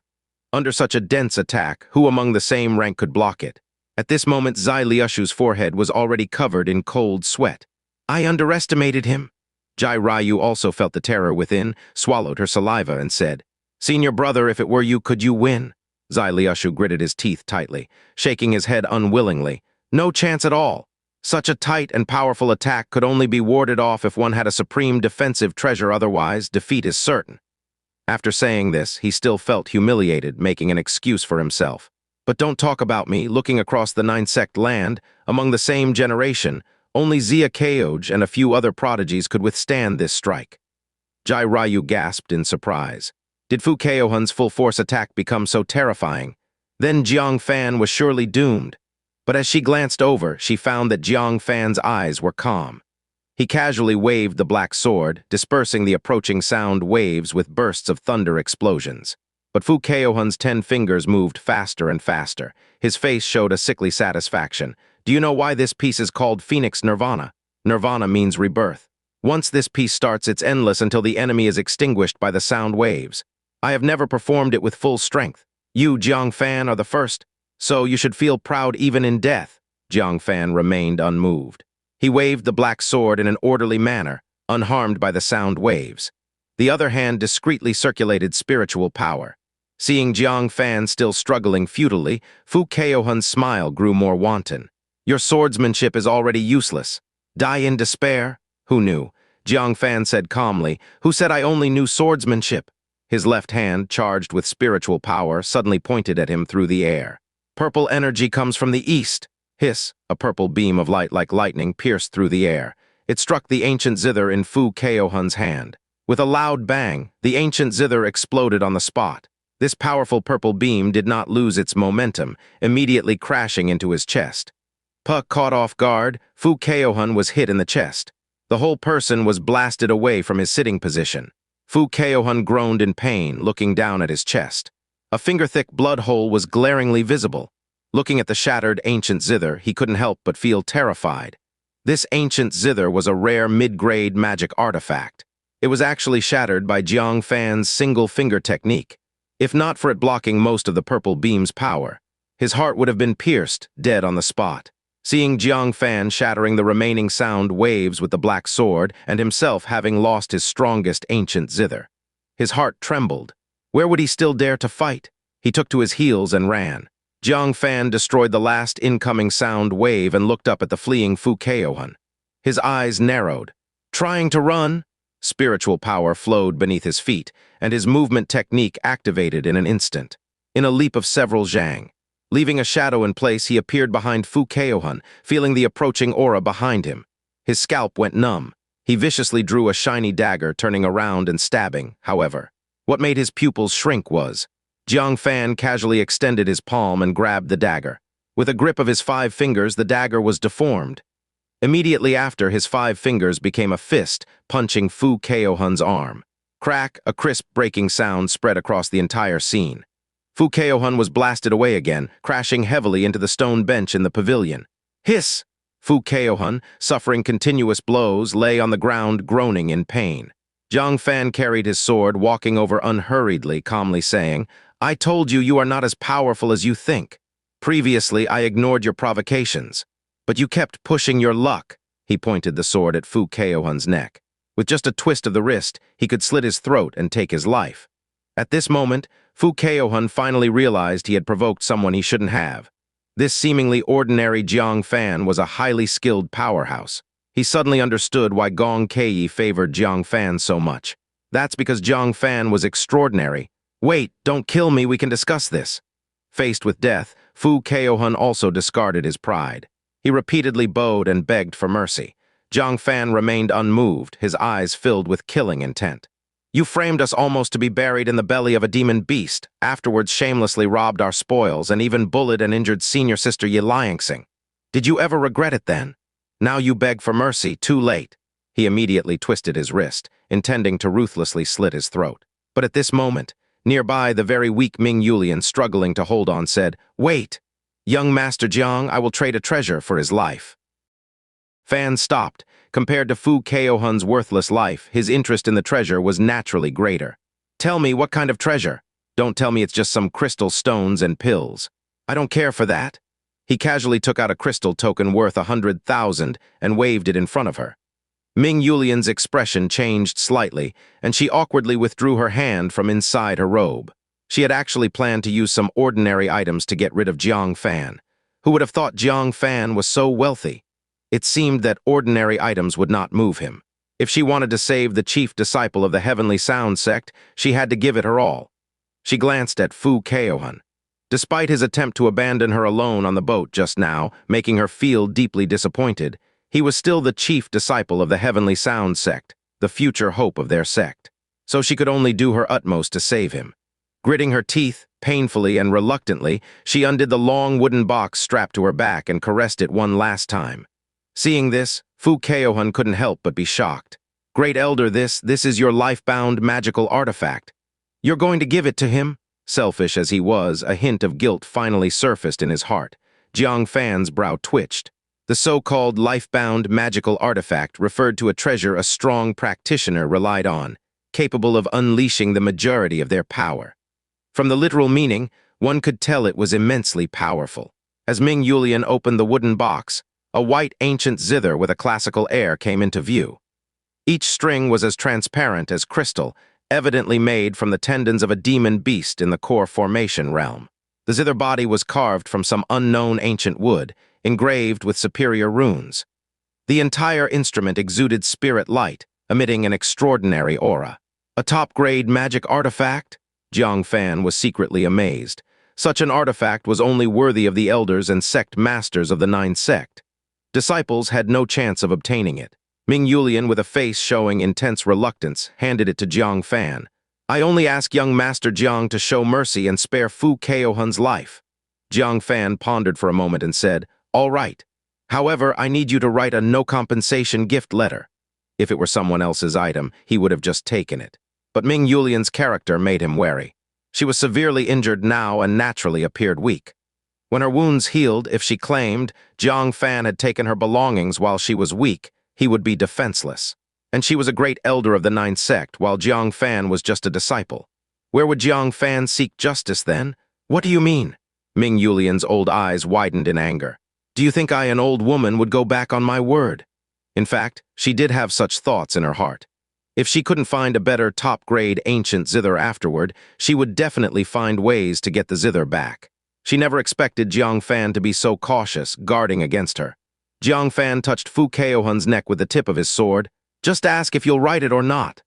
Under such a dense attack, who among the same rank could block it? At this moment, Zai Liushu's forehead was already covered in cold sweat. I underestimated him. Jai Ryu also felt the terror within, swallowed her saliva, and said, "Senior brother, if it were you, could you win?" Zai Liushu gritted his teeth tightly, shaking his head unwillingly. No chance at all. Such a tight and powerful attack could only be warded off if one had a supreme defensive treasure, otherwise defeat is certain. After saying this, he still felt humiliated, making an excuse for himself. But don't talk about me, looking across the 9-sect land, among the same generation, only Xia Caohun and a few other prodigies could withstand this strike. Jai Ryu gasped in surprise. Did Fu Chaohun's full-force attack become so terrifying? Then Jiang Fan was surely doomed. But as she glanced over, she found that Jiang Fan's eyes were calm. He casually waved the black sword, dispersing the approaching sound waves with bursts of thunder explosions. But Fu Chaohun's 10 fingers moved faster and faster. His face showed a sickly satisfaction. Do you know why this piece is called Phoenix Nirvana? Nirvana means rebirth. Once this piece starts, it's endless until the enemy is extinguished by the sound waves. I have never performed it with full strength. You, Jiang Fan, are the first. So you should feel proud even in death. Jiang Fan remained unmoved. He waved the black sword in an orderly manner, unharmed by the sound waves. The other hand discreetly circulated spiritual power. Seeing Jiang Fan still struggling futilely, Fu Chaohun's smile grew more wanton. Your swordsmanship is already useless. Die in despair? Who knew? Jiang Fan said calmly. Who said I only knew swordsmanship? His left hand, charged with spiritual power, suddenly pointed at him through the air. Purple energy comes from the east. Hiss, a purple beam of light like lightning pierced through the air. It struck the ancient zither in Fu Chaohun's hand. With a loud bang, the ancient zither exploded on the spot. This powerful purple beam did not lose its momentum, immediately crashing into his chest. Caught off guard, Fu Chaohun was hit in the chest. The whole person was blasted away from his sitting position. Fu Chaohun groaned in pain, looking down at his chest. A finger-thick blood hole was glaringly visible. Looking at the shattered ancient zither, he couldn't help but feel terrified. This ancient zither was a rare mid-grade magic artifact. It was actually shattered by Jiang Fan's single-finger technique. If not for it blocking most of the purple beam's power, his heart would have been pierced, dead on the spot. Seeing Jiang Fan shattering the remaining sound waves with the black sword and himself having lost his strongest ancient zither, his heart trembled. Where would he still dare to fight? He took to his heels and ran. Jiang Fan destroyed the last incoming sound wave and looked up at the fleeing Fu Chaohun. His eyes narrowed. Trying to run? Spiritual power flowed beneath his feet, and his movement technique activated in an instant. In a leap of several zhang. Leaving a shadow in place, he appeared behind Fu Chaohun, feeling the approaching aura behind him. His scalp went numb. He viciously drew a shiny dagger, turning around and stabbing, however. What made his pupils shrink was Jiang Fan casually extended his palm and grabbed the dagger. With a grip of his 5 fingers, the dagger was deformed. Immediately after, his 5 fingers became a fist, punching Fu Chaohun's arm. Crack, a crisp breaking sound spread across the entire scene. Fu Chaohun was blasted away again, crashing heavily into the stone bench in the pavilion. Hiss! Fu Chaohun, suffering continuous blows, lay on the ground groaning in pain. Jiang Fan carried his sword, walking over unhurriedly, calmly saying, "I told you you are not as powerful as you think. Previously, I ignored your provocations. But you kept pushing your luck." He pointed the sword at Fu Chaohun's neck. With just a twist of the wrist, he could slit his throat and take his life. At this moment, Fu Chaohun finally realized he had provoked someone he shouldn't have. This seemingly ordinary Jiang Fan was a highly skilled powerhouse. He suddenly understood why Gong Kei favored Jiang Fan so much. That's because Jiang Fan was extraordinary. "Wait, don't kill me, we can discuss this." Faced with death, Fu Chaohun also discarded his pride. He repeatedly bowed and begged for mercy. Jiang Fan remained unmoved, his eyes filled with killing intent. "You framed us almost to be buried in the belly of a demon beast, afterwards shamelessly robbed our spoils, and even bullied and injured senior sister Xianxia. Did you ever regret it then? Now you beg for mercy, too late." He immediately twisted his wrist, intending to ruthlessly slit his throat. But at this moment, nearby the very weak Ming Yulian, struggling to hold on, said, "Wait! Young Master Jiang, I will trade a treasure for his life." Fan stopped. Compared to Fu Chaohun's worthless life, his interest in the treasure was naturally greater. "Tell me, what kind of treasure? Don't tell me it's just some crystal stones and pills. I don't care for that." He casually took out a crystal token worth 100,000 and waved it in front of her. Ming Yulian's expression changed slightly, and she awkwardly withdrew her hand from inside her robe. She had actually planned to use some ordinary items to get rid of Jiang Fan. Who would have thought Jiang Fan was so wealthy? It seemed that ordinary items would not move him. If she wanted to save the chief disciple of the Heavenly Sound sect, she had to give it her all. She glanced at Fu Chaohun. Despite his attempt to abandon her alone on the boat just now, making her feel deeply disappointed, he was still the chief disciple of the Heavenly Sound sect, the future hope of their sect. So she could only do her utmost to save him. Gritting her teeth, painfully and reluctantly, she undid the long wooden box strapped to her back and caressed it one last time. Seeing this, Fu Chaohun couldn't help but be shocked. "Great Elder, this is your life-bound magical artifact. You're going to give it to him?" Selfish as he was, a hint of guilt finally surfaced in his heart. Jiang Fan's brow twitched. The so-called life-bound magical artifact referred to a treasure a strong practitioner relied on, capable of unleashing the majority of their power. From the literal meaning, one could tell it was immensely powerful. As Ming Yulian opened the wooden box, a white ancient zither with a classical air came into view. Each string was as transparent as crystal, evidently made from the tendons of a demon beast in the core formation realm. The zither body was carved from some unknown ancient wood, engraved with superior runes. The entire instrument exuded spirit light, emitting an extraordinary aura. A top-grade magic artifact? Jiang Fan was secretly amazed. Such an artifact was only worthy of the elders and sect masters of the Nine Sect. Disciples had no chance of obtaining it. Ming Yulian, with a face showing intense reluctance, handed it to Jiang Fan. I only ask young Master Jiang to show mercy and spare Fu Chaohun's life. Jiang Fan pondered for a moment and said, all right. However, I need you to write a no-compensation gift letter. If it were someone else's item, he would have just taken it. But Ming Yulian's character made him wary. She was severely injured now and naturally appeared weak. When her wounds healed, if she claimed Jiang Fan had taken her belongings while she was weak, he would be defenseless. And she was a great elder of the Ninth Sect, while Jiang Fan was just a disciple. Where would Jiang Fan seek justice then? What do you mean? Ming Yulian's old eyes widened in anger. Do you think I, an old woman, would go back on my word? In fact, she did have such thoughts in her heart. If she couldn't find a better top-grade ancient zither afterward, she would definitely find ways to get the zither back. She never expected Jiang Fan to be so cautious, guarding against her. Jiang Fan touched Fu Chaohun's neck with the tip of his sword. Just ask if you'll write it or not.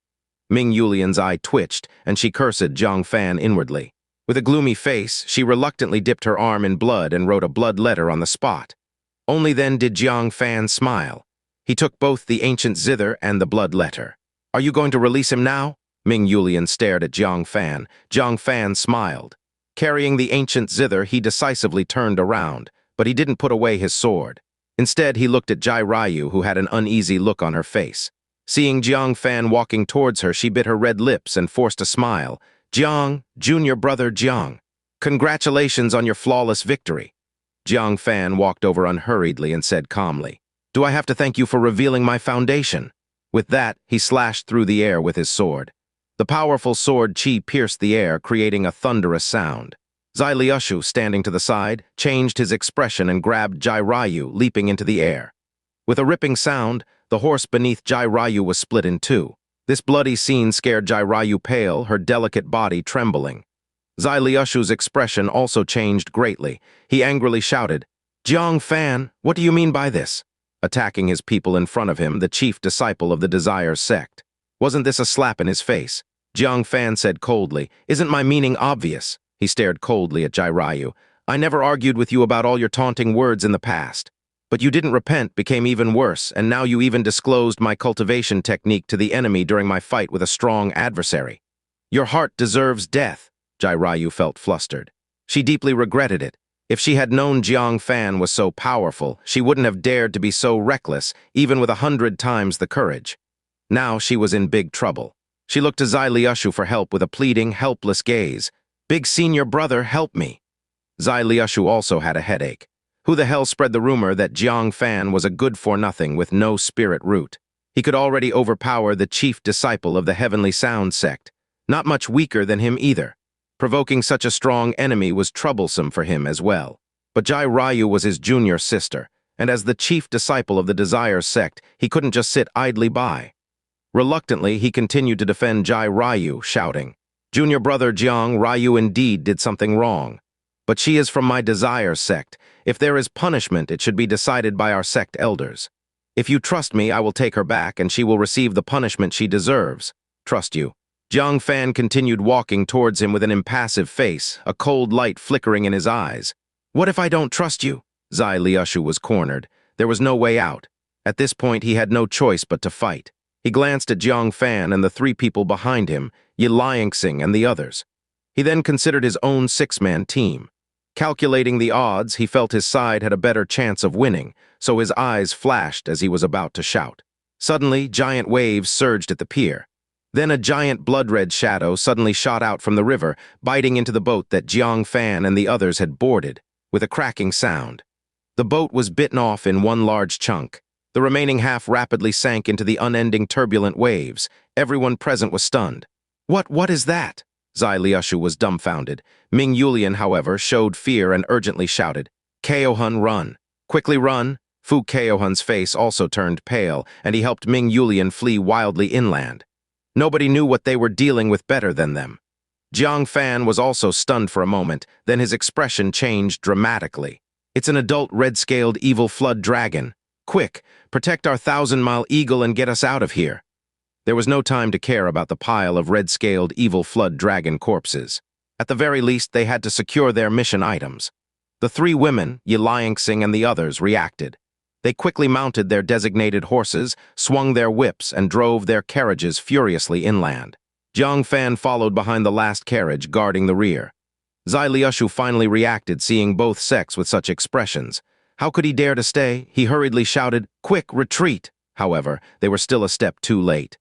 Ming Yulian's eye twitched, and she cursed Jiang Fan inwardly. With a gloomy face, she reluctantly dipped her arm in blood and wrote a blood letter on the spot. Only then did Jiang Fan smile. He took both the ancient zither and the blood letter. Are you going to release him now? Ming Yulian stared at Jiang Fan. Jiang Fan smiled. Carrying the ancient zither, he decisively turned around, but he didn't put away his sword. Instead, he looked at Jai Ryu, who had an uneasy look on her face. Seeing Jiang Fan walking towards her, she bit her red lips and forced a smile. Jiang, junior brother Jiang, congratulations on your flawless victory. Jiang Fan walked over unhurriedly and said calmly, do I have to thank you for revealing my foundation? With that, he slashed through the air with his sword. The powerful sword chi pierced the air, creating a thunderous sound. Zai Liushu, standing to the side, changed his expression and grabbed Jai Ryu, leaping into the air. With a ripping sound, the horse beneath Jai Ryu was split in two. This bloody scene scared Jai Ryu pale, her delicate body trembling. Zai Liushu's expression also changed greatly. He angrily shouted, Jiang Fan, what do you mean by this? Attacking his people in front of him, the chief disciple of the Desire sect. Wasn't this a slap in his face? Jiang Fan said coldly, isn't my meaning obvious? He stared coldly at Jai Ryu. I never argued with you about all your taunting words in the past. But you didn't repent, became even worse, and now you even disclosed my cultivation technique to the enemy during my fight with a strong adversary. Your heart deserves death. Jai Ryu felt flustered. She deeply regretted it. If she had known Jiang Fan was so powerful, she wouldn't have dared to be so reckless, even with 100 times the courage. Now she was in big trouble. She looked to Zai Liushu for help with a pleading, helpless gaze. Big senior brother, help me. Zai Liushu also had a headache. Who the hell spread the rumor that Jiang Fan was a good-for-nothing with no spirit root? He could already overpower the chief disciple of the Heavenly Sound sect. Not much weaker than him either. Provoking such a strong enemy was troublesome for him as well. But Jai Ryu was his junior sister, and as the chief disciple of the Desire sect, he couldn't just sit idly by. Reluctantly, he continued to defend Jai Ryu, shouting, Junior brother Jiang, Ryu indeed did something wrong. But she is from my Desire sect. If there is punishment, it should be decided by our sect elders. If you trust me, I will take her back, and she will receive the punishment she deserves. Trust you. Jiang Fan continued walking towards him with an impassive face, a cold light flickering in his eyes. What if I don't trust you? Zai Liushu was cornered. There was no way out. At this point, he had no choice but to fight. He glanced at Jiang Fan and the three people behind him, Xianxia and the others. He then considered his own six-man team. Calculating the odds, he felt his side had a better chance of winning, so his eyes flashed as he was about to shout. Suddenly, giant waves surged at the pier. Then a giant blood-red shadow suddenly shot out from the river, biting into the boat that Jiang Fan and the others had boarded, with a cracking sound. The boat was bitten off in one large chunk. The remaining half rapidly sank into the unending turbulent waves. Everyone present was stunned. What is that? Zai Liushu was dumbfounded. Ming Yulian, however, showed fear and urgently shouted, Chaohun, run! Quickly run! Fu Chaohun's face also turned pale, and he helped Ming Yulian flee wildly inland. Nobody knew what they were dealing with better than them. Jiang Fan was also stunned for a moment, then his expression changed dramatically. It's an adult red-scaled evil flood dragon. Quick, protect our 1,000-mile eagle and get us out of here. There was no time to care about the pile of red-scaled evil flood dragon corpses. At the very least, they had to secure their mission items. The three women, Xianxia and the others, reacted. They quickly mounted their designated horses, swung their whips, and drove their carriages furiously inland. Jiang Fan followed behind the last carriage, guarding the rear. Zai Liushu finally reacted, seeing both sects with such expressions. How could he dare to stay? He hurriedly shouted, "Quick, retreat!" However, they were still a step too late.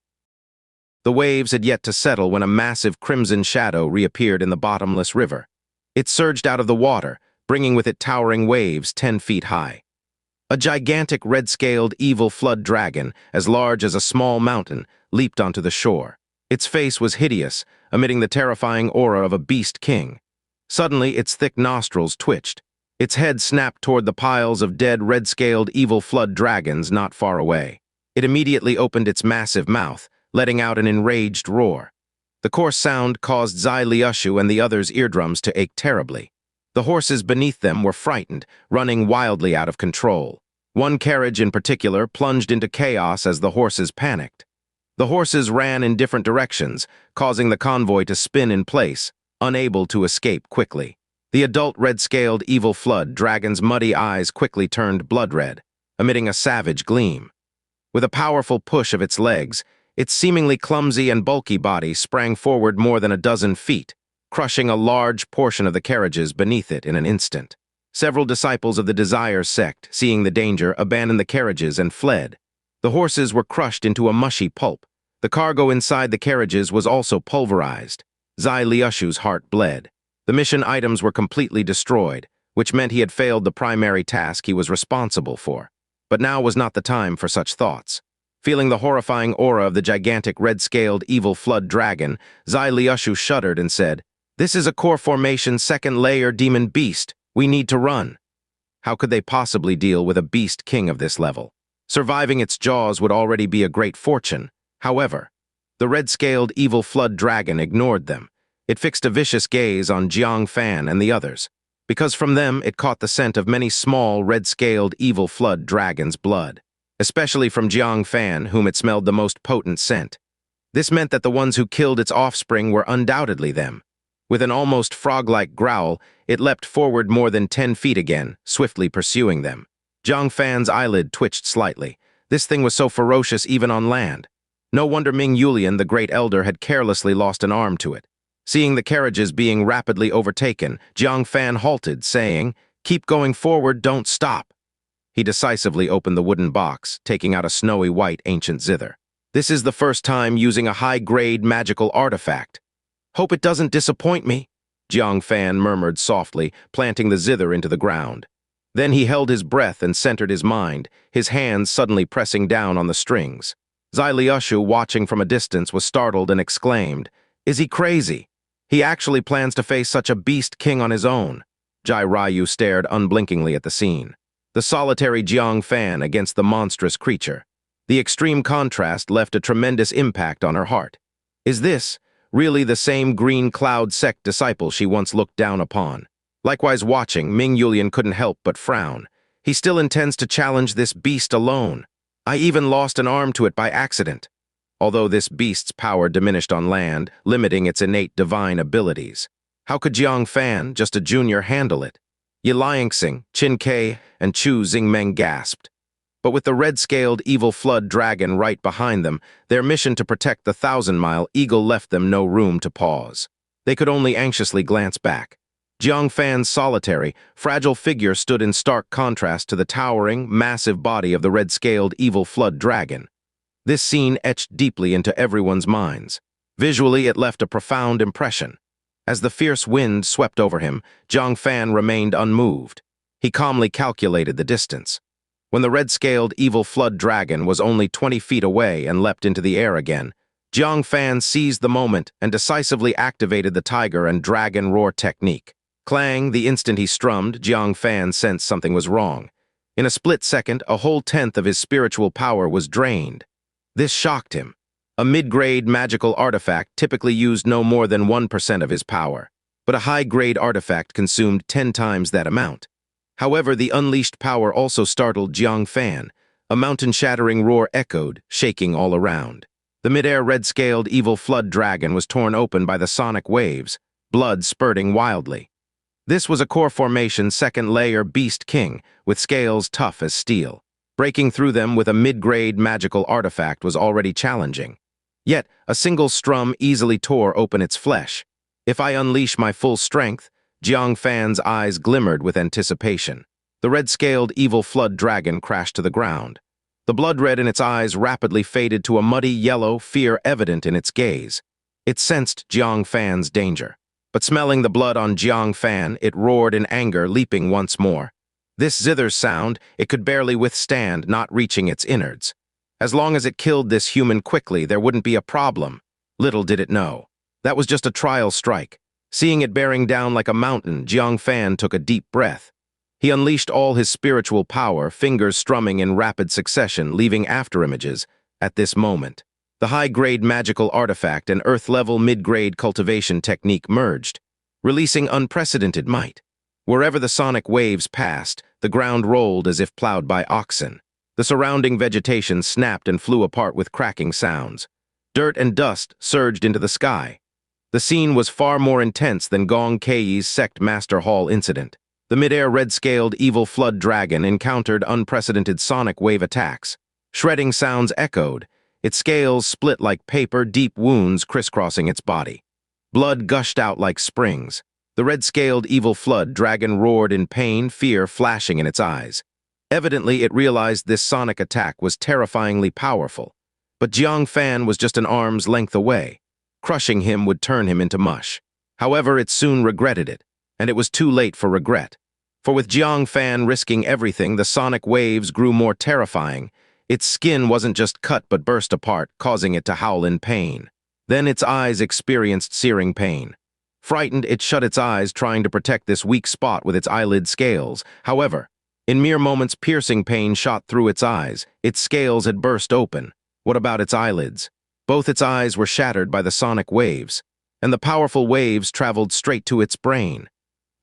The waves had yet to settle when a massive crimson shadow reappeared in the bottomless river. It surged out of the water, bringing with it towering waves 10 feet high. A gigantic red-scaled evil flood dragon, as large as a small mountain, leaped onto the shore. Its face was hideous, emitting the terrifying aura of a beast king. Suddenly, its thick nostrils twitched. Its head snapped toward the piles of dead red-scaled evil flood dragons not far away. It immediately opened its massive mouth, letting out an enraged roar. The coarse sound caused Zai Liushu and the others' eardrums to ache terribly. The horses beneath them were frightened, running wildly out of control. One carriage in particular plunged into chaos as the horses panicked. The horses ran in different directions, causing the convoy to spin in place, unable to escape quickly. The adult red-scaled evil flood dragon's muddy eyes quickly turned blood-red, emitting a savage gleam. With a powerful push of its legs, its seemingly clumsy and bulky body sprang forward more than a dozen feet, crushing a large portion of the carriages beneath it in an instant. Several disciples of the Desire sect, seeing the danger, abandoned the carriages and fled. The horses were crushed into a mushy pulp. The cargo inside the carriages was also pulverized. Zai Liushu's heart bled. The mission items were completely destroyed, which meant he had failed the primary task he was responsible for. But now was not the time for such thoughts. Feeling the horrifying aura of the gigantic red-scaled evil flood dragon, Zai Liushu shuddered and said, "This is a core formation second-layer demon beast. We need to run." How could they possibly deal with a beast king of this level? Surviving its jaws would already be a great fortune. However, the red-scaled evil flood dragon ignored them. It fixed a vicious gaze on Jiang Fan and the others, because from them it caught the scent of many small red-scaled evil flood dragons' blood, especially from Jiang Fan, whom it smelled the most potent scent. This meant that the ones who killed its offspring were undoubtedly them. With an almost frog-like growl, it leapt forward more than 10 feet again, swiftly pursuing them. Jiang Fan's eyelid twitched slightly. This thing was so ferocious even on land. No wonder Ming Yulian, the Great Elder, had carelessly lost an arm to it. Seeing the carriages being rapidly overtaken, Jiang Fan halted, saying, "Keep going forward, don't stop." He decisively opened the wooden box, taking out a snowy white ancient zither. "This is the first time using a high-grade magical artifact. Hope it doesn't disappoint me," Jiang Fan murmured softly, planting the zither into the ground. Then he held his breath and centered his mind, his hands suddenly pressing down on the strings. Zai Liushu, watching from a distance, was startled and exclaimed, "Is he crazy? He actually plans to face such a beast king on his own." Jai Ryu stared unblinkingly at the scene. The solitary Jiang Fan against the monstrous creature. The extreme contrast left a tremendous impact on her heart. Is this really the same Green Cloud sect disciple she once looked down upon? Likewise watching, Ming Yulian couldn't help but frown. He still intends to challenge this beast alone. I even lost an arm to it by accident. Although this beast's power diminished on land, limiting its innate divine abilities. How could Jiang Fan, just a junior, handle it? Yi Liangxing, Qin Ke, and Chu Xingmeng gasped. But with the red-scaled evil flood dragon right behind them, their mission to protect the 1,000-mile eagle left them no room to pause. They could only anxiously glance back. Jiang Fan's solitary, fragile figure stood in stark contrast to the towering, massive body of the red-scaled evil flood dragon. This scene etched deeply into everyone's minds. Visually, it left a profound impression. As the fierce wind swept over him, Jiang Fan remained unmoved. He calmly calculated the distance. When the red-scaled evil flood dragon was only 20 feet away and leapt into the air again, Jiang Fan seized the moment and decisively activated the tiger and dragon roar technique. Clang, the instant he strummed, Jiang Fan sensed something was wrong. In a split second, a whole tenth of his spiritual power was drained. This shocked him. A mid-grade magical artifact typically used no more than 1% of his power, but a high-grade artifact consumed 10 times that amount. However, the unleashed power also startled Jiang Fan. A mountain-shattering roar echoed, shaking all around. The mid-air red-scaled evil flood dragon was torn open by the sonic waves, blood spurting wildly. This was a core formation second-layer beast king, with scales tough as steel. Breaking through them with a mid-grade magical artifact was already challenging. Yet, a single strum easily tore open its flesh. If I unleash my full strength, Jiang Fan's eyes glimmered with anticipation. The red-scaled evil flood dragon crashed to the ground. The blood red in its eyes rapidly faded to a muddy yellow, fear evident in its gaze. It sensed Jiang Fan's danger. But smelling the blood on Jiang Fan, it roared in anger, leaping once more. This zither's sound it could barely withstand, not reaching its innards. As long as it killed this human quickly, there wouldn't be a problem. Little did it know. That was just a trial strike. Seeing it bearing down like a mountain, Jiang Fan took a deep breath. He unleashed all his spiritual power, fingers strumming in rapid succession, leaving afterimages. At this moment, the high-grade magical artifact and earth-level mid-grade cultivation technique merged, releasing unprecedented might. Wherever the sonic waves passed, the ground rolled as if plowed by oxen. The surrounding vegetation snapped and flew apart with cracking sounds. Dirt and dust surged into the sky. The scene was far more intense than Gong Kei's Sect Master Hall incident. The mid-air red-scaled evil flood dragon encountered unprecedented sonic wave attacks. Shredding sounds echoed. Its scales split like paper, deep wounds crisscrossing its body. Blood gushed out like springs. The red-scaled evil flood dragon roared in pain, fear flashing in its eyes. Evidently, it realized this sonic attack was terrifyingly powerful. But Jiang Fan was just an arm's length away. Crushing him would turn him into mush. However, it soon regretted it, and it was too late for regret. For with Jiang Fan risking everything, the sonic waves grew more terrifying. Its skin wasn't just cut but burst apart, causing it to howl in pain. Then its eyes experienced searing pain. Frightened, it shut its eyes, trying to protect this weak spot with its eyelid scales. However, in mere moments, piercing pain shot through its eyes. Its scales had burst open. What about its eyelids? Both its eyes were shattered by the sonic waves, and the powerful waves traveled straight to its brain.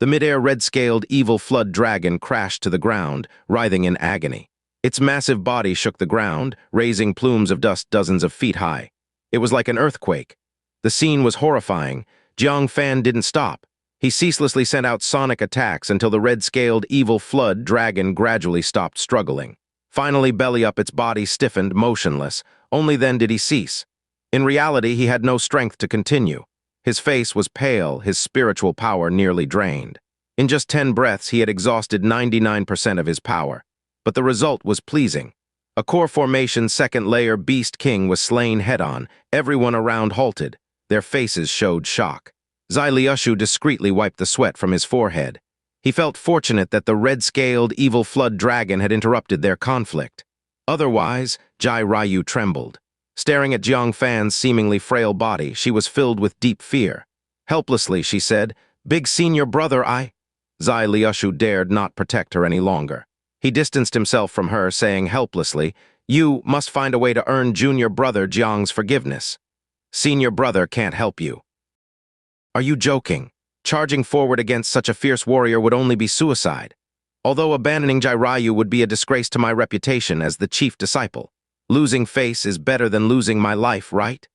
The mid-air red-scaled evil flood dragon crashed to the ground, writhing in agony. Its massive body shook the ground, raising plumes of dust dozens of feet high. It was like an earthquake. The scene was horrifying. Jiang Fan didn't stop. He ceaselessly sent out sonic attacks until the red-scaled evil flood dragon gradually stopped struggling. Finally, belly up, its body stiffened, motionless. Only then did he cease. In reality, he had no strength to continue. His face was pale, his spiritual power nearly drained. In just 10 breaths, he had exhausted 99% of his power. But the result was pleasing. A core formation second-layer beast king was slain head-on. Everyone around halted. Their faces showed shock. Zai Liushu discreetly wiped the sweat from his forehead. He felt fortunate that the red-scaled evil flood dragon had interrupted their conflict. Otherwise, Jai Ryu trembled. Staring at Jiang Fan's seemingly frail body, she was filled with deep fear. Helplessly, she said, "Big senior brother, Zai Liushu dared not protect her any longer. He distanced himself from her, saying helplessly, "You must find a way to earn junior brother Jiang's forgiveness. Senior brother can't help you." "Are you joking? Charging forward against such a fierce warrior would only be suicide. Although abandoning Jai Ryu would be a disgrace to my reputation as the chief disciple. Losing face is better than losing my life, right?"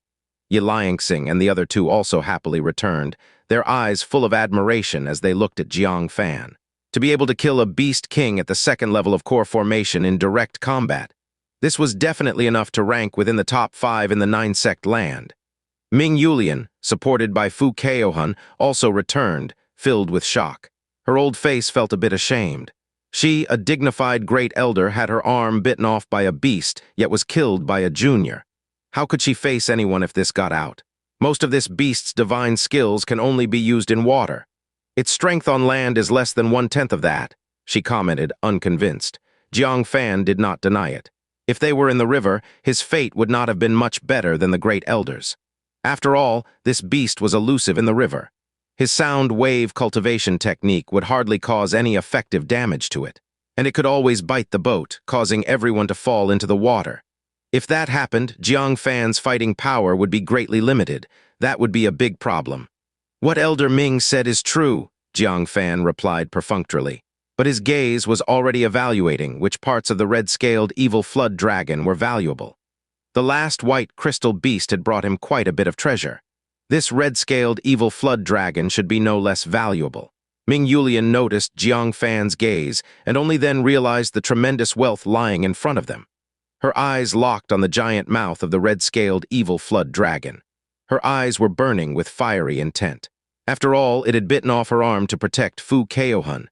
Yilangsing and the other two also happily returned, their eyes full of admiration as they looked at Jiang Fan. To be able to kill a beast king at the second level of core formation in direct combat, this was definitely enough to rank within the top 5 in the 9-sect land. Ming Yulian, supported by Fu Chaohun, also returned, filled with shock. Her old face felt a bit ashamed. She, a dignified great elder, had her arm bitten off by a beast, yet was killed by a junior. How could she face anyone if this got out? Most of this beast's divine skills can only be used in water. Its strength on land is less than 1/10 of that, she commented, unconvinced. Jiang Fan did not deny it. If they were in the river, his fate would not have been much better than the great elders. After all, this beast was elusive in the river. His sound wave cultivation technique would hardly cause any effective damage to it, and it could always bite the boat, causing everyone to fall into the water. If that happened, Jiang Fan's fighting power would be greatly limited. That would be a big problem. "What Elder Ming said is true," Jiang Fan replied perfunctorily, but his gaze was already evaluating which parts of the red-scaled evil flood dragon were valuable. The last white crystal beast had brought him quite a bit of treasure. This red-scaled evil flood dragon should be no less valuable. Ming Yulian noticed Jiang Fan's gaze and only then realized the tremendous wealth lying in front of them. Her eyes locked on the giant mouth of the red-scaled evil flood dragon. Her eyes were burning with fiery intent. After all, it had bitten off her arm to protect Fu Chaohun.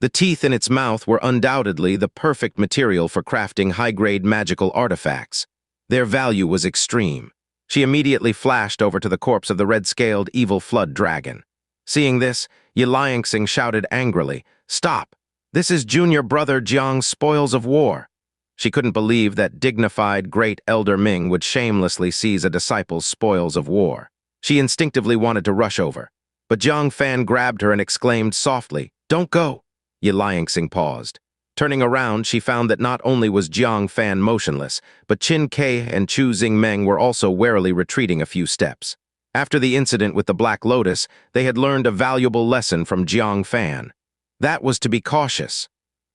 The teeth in its mouth were undoubtedly the perfect material for crafting high-grade magical artifacts. Their value was extreme. She immediately flashed over to the corpse of the red-scaled evil flood dragon. Seeing this, Xianxia shouted angrily, "Stop! This is junior brother Jiang's spoils of war." She couldn't believe that dignified great elder Ming would shamelessly seize a disciple's spoils of war. She instinctively wanted to rush over, but Jiang Fan grabbed her and exclaimed softly, "Don't go!" Xianxia paused. Turning around, she found that not only was Jiang Fan motionless, but Qin Ke and Chu Xingmeng were also warily retreating a few steps. After the incident with the Black Lotus, they had learned a valuable lesson from Jiang Fan. That was to be cautious.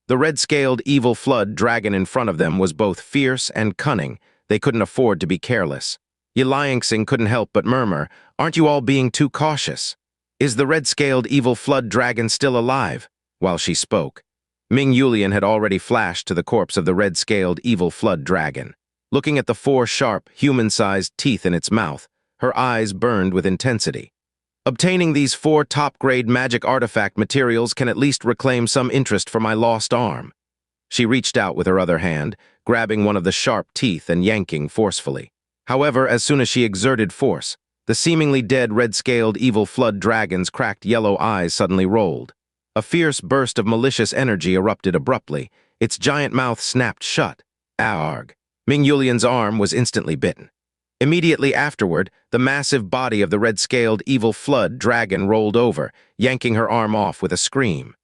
The red-scaled evil flood dragon in front of them was both fierce and cunning. They couldn't afford to be careless. Xianxia couldn't help but murmur, "Aren't you all being too cautious? Is the red-scaled evil flood dragon still alive?" While she spoke, Ming Yulian had already flashed to the corpse of the red-scaled evil flood dragon. Looking at the four sharp, human-sized teeth in its mouth, her eyes burned with intensity. Obtaining these 4 top-grade magic artifact materials can at least reclaim some interest for my lost arm. She reached out with her other hand, grabbing one of the sharp teeth and yanking forcefully. However, as soon as she exerted force, the seemingly dead red-scaled evil flood dragon's cracked yellow eyes suddenly rolled. A fierce burst of malicious energy erupted abruptly. Its giant mouth snapped shut. Arg! Ming Yulian's arm was instantly bitten. Immediately afterward, the massive body of the red-scaled evil flood dragon rolled over, yanking her arm off with a scream.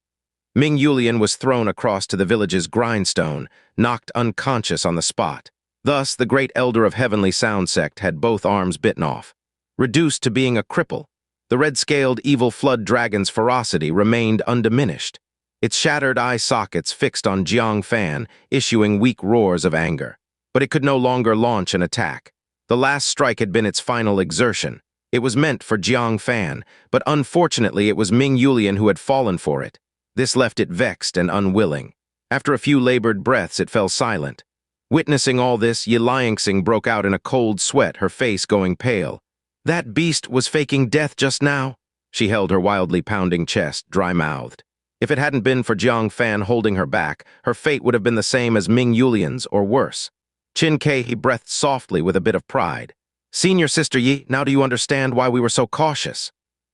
Ming Yulian was thrown across to the village's grindstone, knocked unconscious on the spot. Thus, the great elder of Heavenly Sound Sect had both arms bitten off. Reduced to being a cripple, the red-scaled evil flood dragon's ferocity remained undiminished. Its shattered eye sockets fixed on Jiang Fan, issuing weak roars of anger. But it could no longer launch an attack. The last strike had been its final exertion. It was meant for Jiang Fan, but unfortunately it was Ming Yulian who had fallen for it. This left it vexed and unwilling. After a few labored breaths, it fell silent. Witnessing all this, Xianxia broke out in a cold sweat, her face going pale. "That beast was faking death just now?" She held her wildly pounding chest, dry-mouthed. If it hadn't been for Jiang Fan holding her back, her fate would have been the same as Ming Yulian's, or worse. Qin Ke breathed softly with a bit of pride. "Senior Sister Yi, now do you understand why we were so cautious?"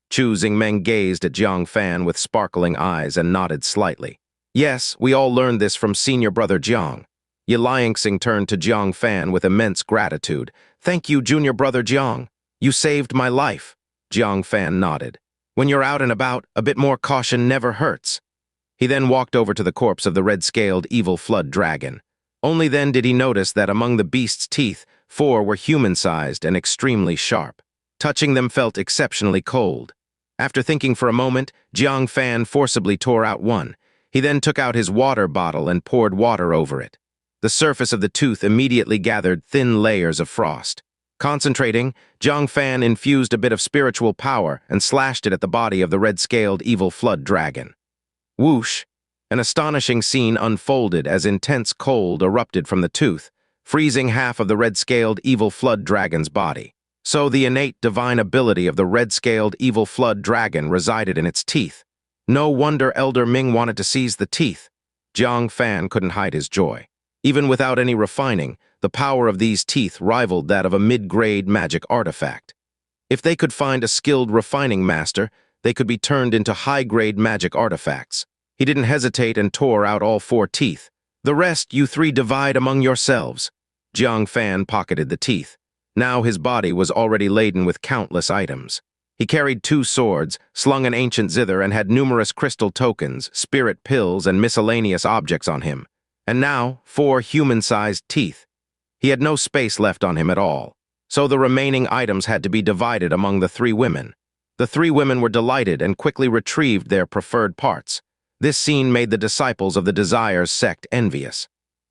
Chu Xingmeng gazed at Jiang Fan with sparkling eyes and nodded slightly. "Yes, we all learned this from senior brother Jiang." Xianxia turned to Jiang Fan with immense gratitude. "Thank you, junior brother Jiang. You saved my life." Jiang Fan nodded. "When you're out and about, a bit more caution never hurts." He then walked over to the corpse of the red-scaled evil flood dragon. Only then did he notice that among the beast's teeth, 4 were human-sized and extremely sharp. Touching them felt exceptionally cold. After thinking for a moment, Jiang Fan forcibly tore out one. He then took out his water bottle and poured water over it. The surface of the tooth immediately gathered thin layers of frost. Concentrating, Jiang Fan infused a bit of spiritual power and slashed it at the body of the red-scaled evil flood dragon. Whoosh! An astonishing scene unfolded as intense cold erupted from the tooth, freezing half of the red-scaled evil flood dragon's body. So the innate divine ability of the red-scaled evil flood dragon resided in its teeth. No wonder Elder Ming wanted to seize the teeth. Jiang Fan couldn't hide his joy. Even without any refining, the power of these teeth rivaled that of a mid-grade magic artifact. If they could find a skilled refining master, they could be turned into high-grade magic artifacts. He didn't hesitate and tore out all 4 teeth. "The rest you 3 divide among yourselves." Jiang Fan pocketed the teeth. Now his body was already laden with countless items. He carried 2 swords, slung an ancient zither, and had numerous crystal tokens, spirit pills, and miscellaneous objects on him. And now, 4 human-sized teeth. He had no space left on him at all. So the remaining items had to be divided among the 3 women. The 3 women were delighted and quickly retrieved their preferred parts. This scene made the disciples of the Desires sect envious.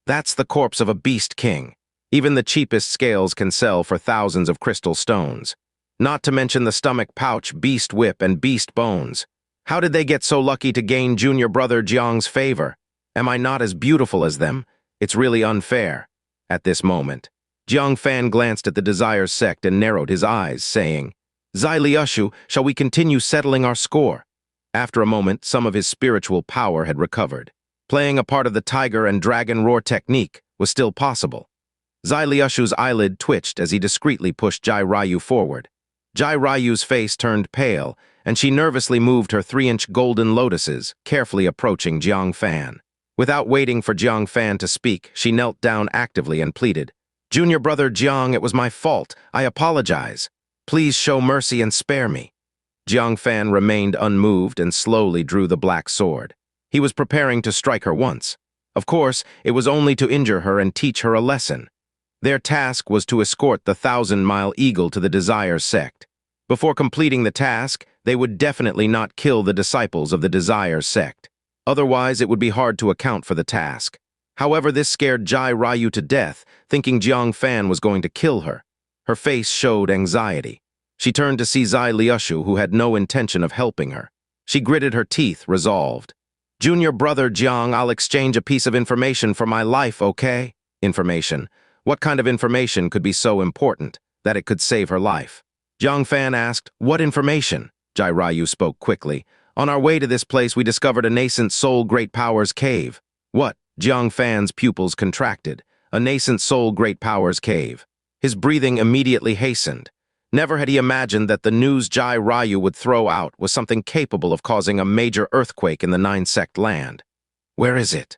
That's the corpse of a beast king. Even the cheapest scales can sell for thousands of crystal stones. Not to mention the stomach pouch, beast whip, and beast bones. How did they get so lucky to gain junior brother Jiang's favor? Am I not as beautiful as them? It's really unfair. At this moment, Jiang Fan glanced at the Desire sect and narrowed his eyes, saying, Zai Liushu, shall we continue settling our score? After a moment, some of his spiritual power had recovered. Playing a part of the tiger and dragon roar technique was still possible. Zai Liushu's eyelid twitched as he discreetly pushed Jai Ryu forward. Jai Ryu's face turned pale, and she nervously moved her 3-inch golden lotuses, carefully approaching Jiang Fan. Without waiting for Jiang Fan to speak, she knelt down actively and pleaded, Junior brother Jiang, it was my fault. I apologize. Please show mercy and spare me. Jiang Fan remained unmoved and slowly drew the black sword. He was preparing to strike her once. Of course, it was only to injure her and teach her a lesson. Their task was to escort the 1,000-mile eagle to the Desire sect. Before completing the task, they would definitely not kill the disciples of the Desire sect. Otherwise, it would be hard to account for the task. However, this scared Jai Ryu to death, thinking Jiang Fan was going to kill her. Her face showed anxiety. She turned to see Zai Liushu, who had no intention of helping her. She gritted her teeth, resolved. Junior brother Jiang, I'll exchange a piece of information for my life, okay? Information. What kind of information could be so important that it could save her life? Jiang Fan asked, What information? Jai Ryu spoke quickly. On our way to this place, we discovered a nascent soul great powers cave. What? Jiang Fan's pupils contracted. A nascent soul great powers cave. His breathing immediately hastened. Never had he imagined that the news Jai Ryu would throw out was something capable of causing a major earthquake in the 9-sect land. Where is it?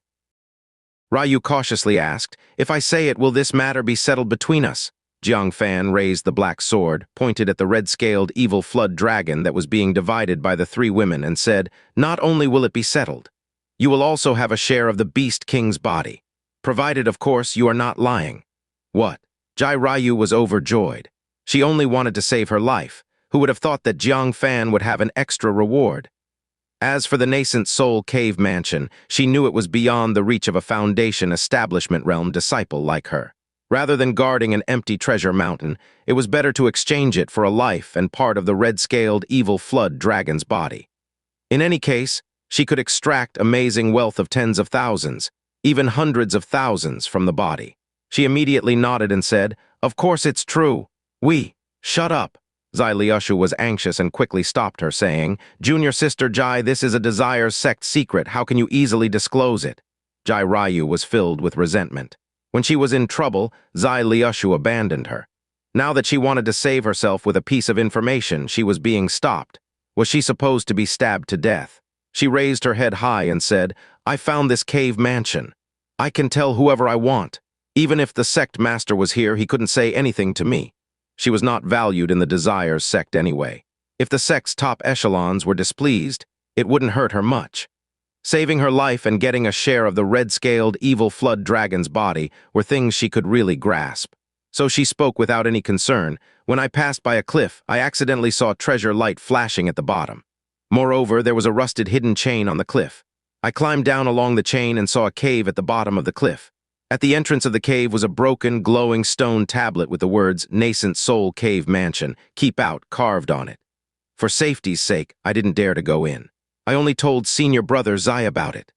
Ryu cautiously asked, If I say it, will this matter be settled between us? Jiang Fan raised the black sword, pointed at the red-scaled evil flood dragon that was being divided by the 3 women and said, Not only will it be settled, you will also have a share of the Beast King's body. Provided, of course, you are not lying. What? Jai Ryu was overjoyed. She only wanted to save her life. Who would have thought that Jiang Fan would have an extra reward? As for the nascent soul cave mansion, she knew it was beyond the reach of a Foundation establishment realm disciple like her. Rather than guarding an empty treasure mountain, it was better to exchange it for a life and part of the red-scaled evil flood dragon's body. In any case, she could extract amazing wealth of tens of thousands, even hundreds of thousands from the body. She immediately nodded and said, Of course it's true. Shut up. Zai Liushu was anxious and quickly stopped her, saying, Junior sister Jai, this is a Desire sect secret. How can you easily disclose it? Jai Ryu was filled with resentment. When she was in trouble, Zai Liushu abandoned her. Now that she wanted to save herself with a piece of information, she was being stopped. Was she supposed to be stabbed to death? She raised her head high and said, I found this cave mansion. I can tell whoever I want. Even if the sect master was here, he couldn't say anything to me. She was not valued in the Desire sect anyway. If the sect's top echelons were displeased, it wouldn't hurt her much. Saving her life and getting a share of the red-scaled evil flood dragon's body were things she could really grasp. So she spoke without any concern. When I passed by a cliff, I accidentally saw treasure light flashing at the bottom. Moreover, there was a rusted hidden chain on the cliff. I climbed down along the chain and saw a cave at the bottom of the cliff. At the entrance of the cave was a broken, glowing stone tablet with the words, Nascent Soul Cave Mansion, Keep Out, carved on it. For safety's sake, I didn't dare to go in. I only told senior brother Zai about it.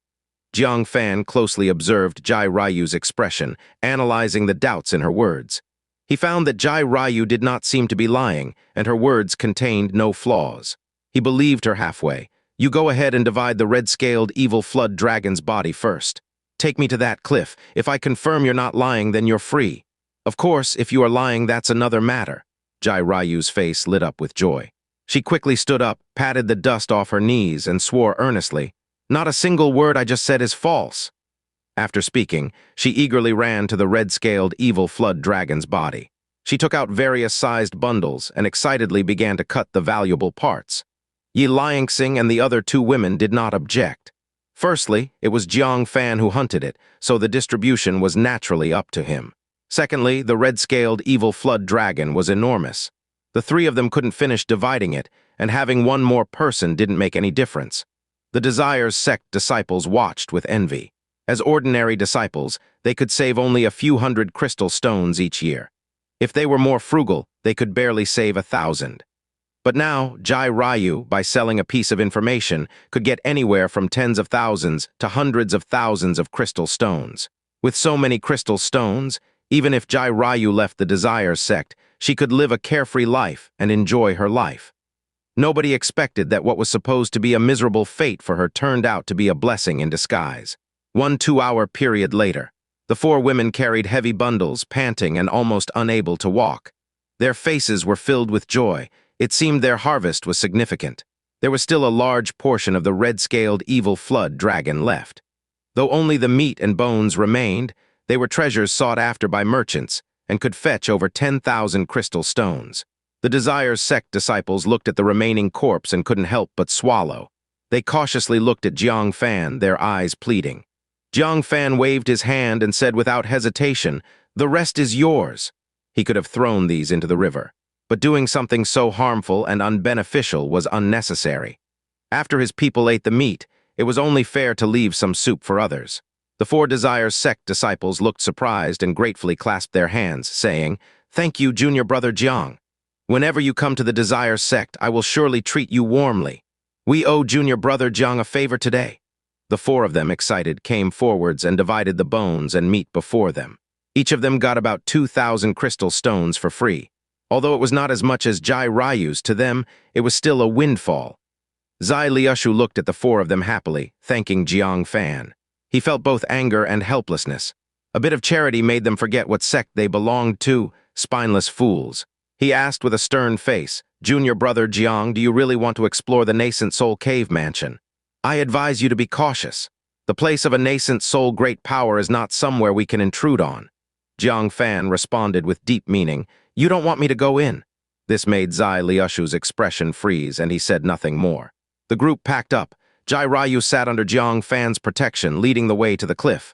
Jiang Fan closely observed Jai Ryu's expression, analyzing the doubts in her words. He found that Jai Ryu did not seem to be lying, and her words contained no flaws. He believed her halfway. You go ahead and divide the red-scaled evil flood dragon's body first. Take me to that cliff. If I confirm you're not lying, then you're free. Of course, if you are lying, that's another matter. Jai Ryu's face lit up with joy. She quickly stood up, patted the dust off her knees, and swore earnestly, Not a single word I just said is false. After speaking, she eagerly ran to the red-scaled evil flood dragon's body. She took out various sized bundles and excitedly began to cut the valuable parts. Yi Liangxing and the other 2 women did not object. Firstly, it was Jiang Fan who hunted it, so the distribution was naturally up to him. Secondly, the red-scaled evil flood dragon was enormous. The 3 of them couldn't finish dividing it, and having one more person didn't make any difference. The Desire sect disciples watched with envy. As ordinary disciples, they could save only a few hundred crystal stones each year. If they were more frugal, they could barely save 1,000. But now, Jai Ryu, by selling a piece of information, could get anywhere from tens of thousands to hundreds of thousands of crystal stones. With so many crystal stones, even if Jai Ryu left the Desire sect, she could live a carefree life and enjoy her life. Nobody expected that what was supposed to be a miserable fate for her turned out to be a blessing in disguise. 1 2-hour period later, the 4 women carried heavy bundles, panting and almost unable to walk. Their faces were filled with joy. It seemed their harvest was significant. There was still a large portion of the red-scaled evil flood dragon left. Though only the meat and bones remained, they were treasures sought after by merchants and could fetch over 10,000 crystal stones. The Desire's sect disciples looked at the remaining corpse and couldn't help but swallow. They cautiously looked at Jiang Fan, their eyes pleading. Jiang Fan waved his hand and said without hesitation, "The rest is yours." He could have thrown these into the river, but doing something so harmful and unbeneficial was unnecessary. After his people ate the meat, it was only fair to leave some soup for others. The 4 Desire's sect disciples looked surprised and gratefully clasped their hands, saying, "Thank you, junior brother Jiang. Whenever you come to the Desire sect, I will surely treat you warmly. We owe junior brother Jiang a favor today." The 4 of them, excited, came forwards and divided the bones and meat before them. Each of them got about 2,000 crystal stones for free. Although it was not as much as Jai Ryu's, to them, it was still a windfall. Zai Liushu looked at the 4 of them happily, thanking Jiang Fan. He felt both anger and helplessness. A bit of charity made them forget what sect they belonged to, spineless fools. He asked with a stern face, "Junior brother Jiang, do you really want to explore the nascent soul cave mansion? I advise you to be cautious. The place of a nascent soul great power is not somewhere we can intrude on." Jiang Fan responded with deep meaning, "You don't want me to go in." This made Zai Liushu's expression freeze, and he said nothing more. The group packed up. Jai Ryu sat under Jiang Fan's protection, leading the way to the cliff.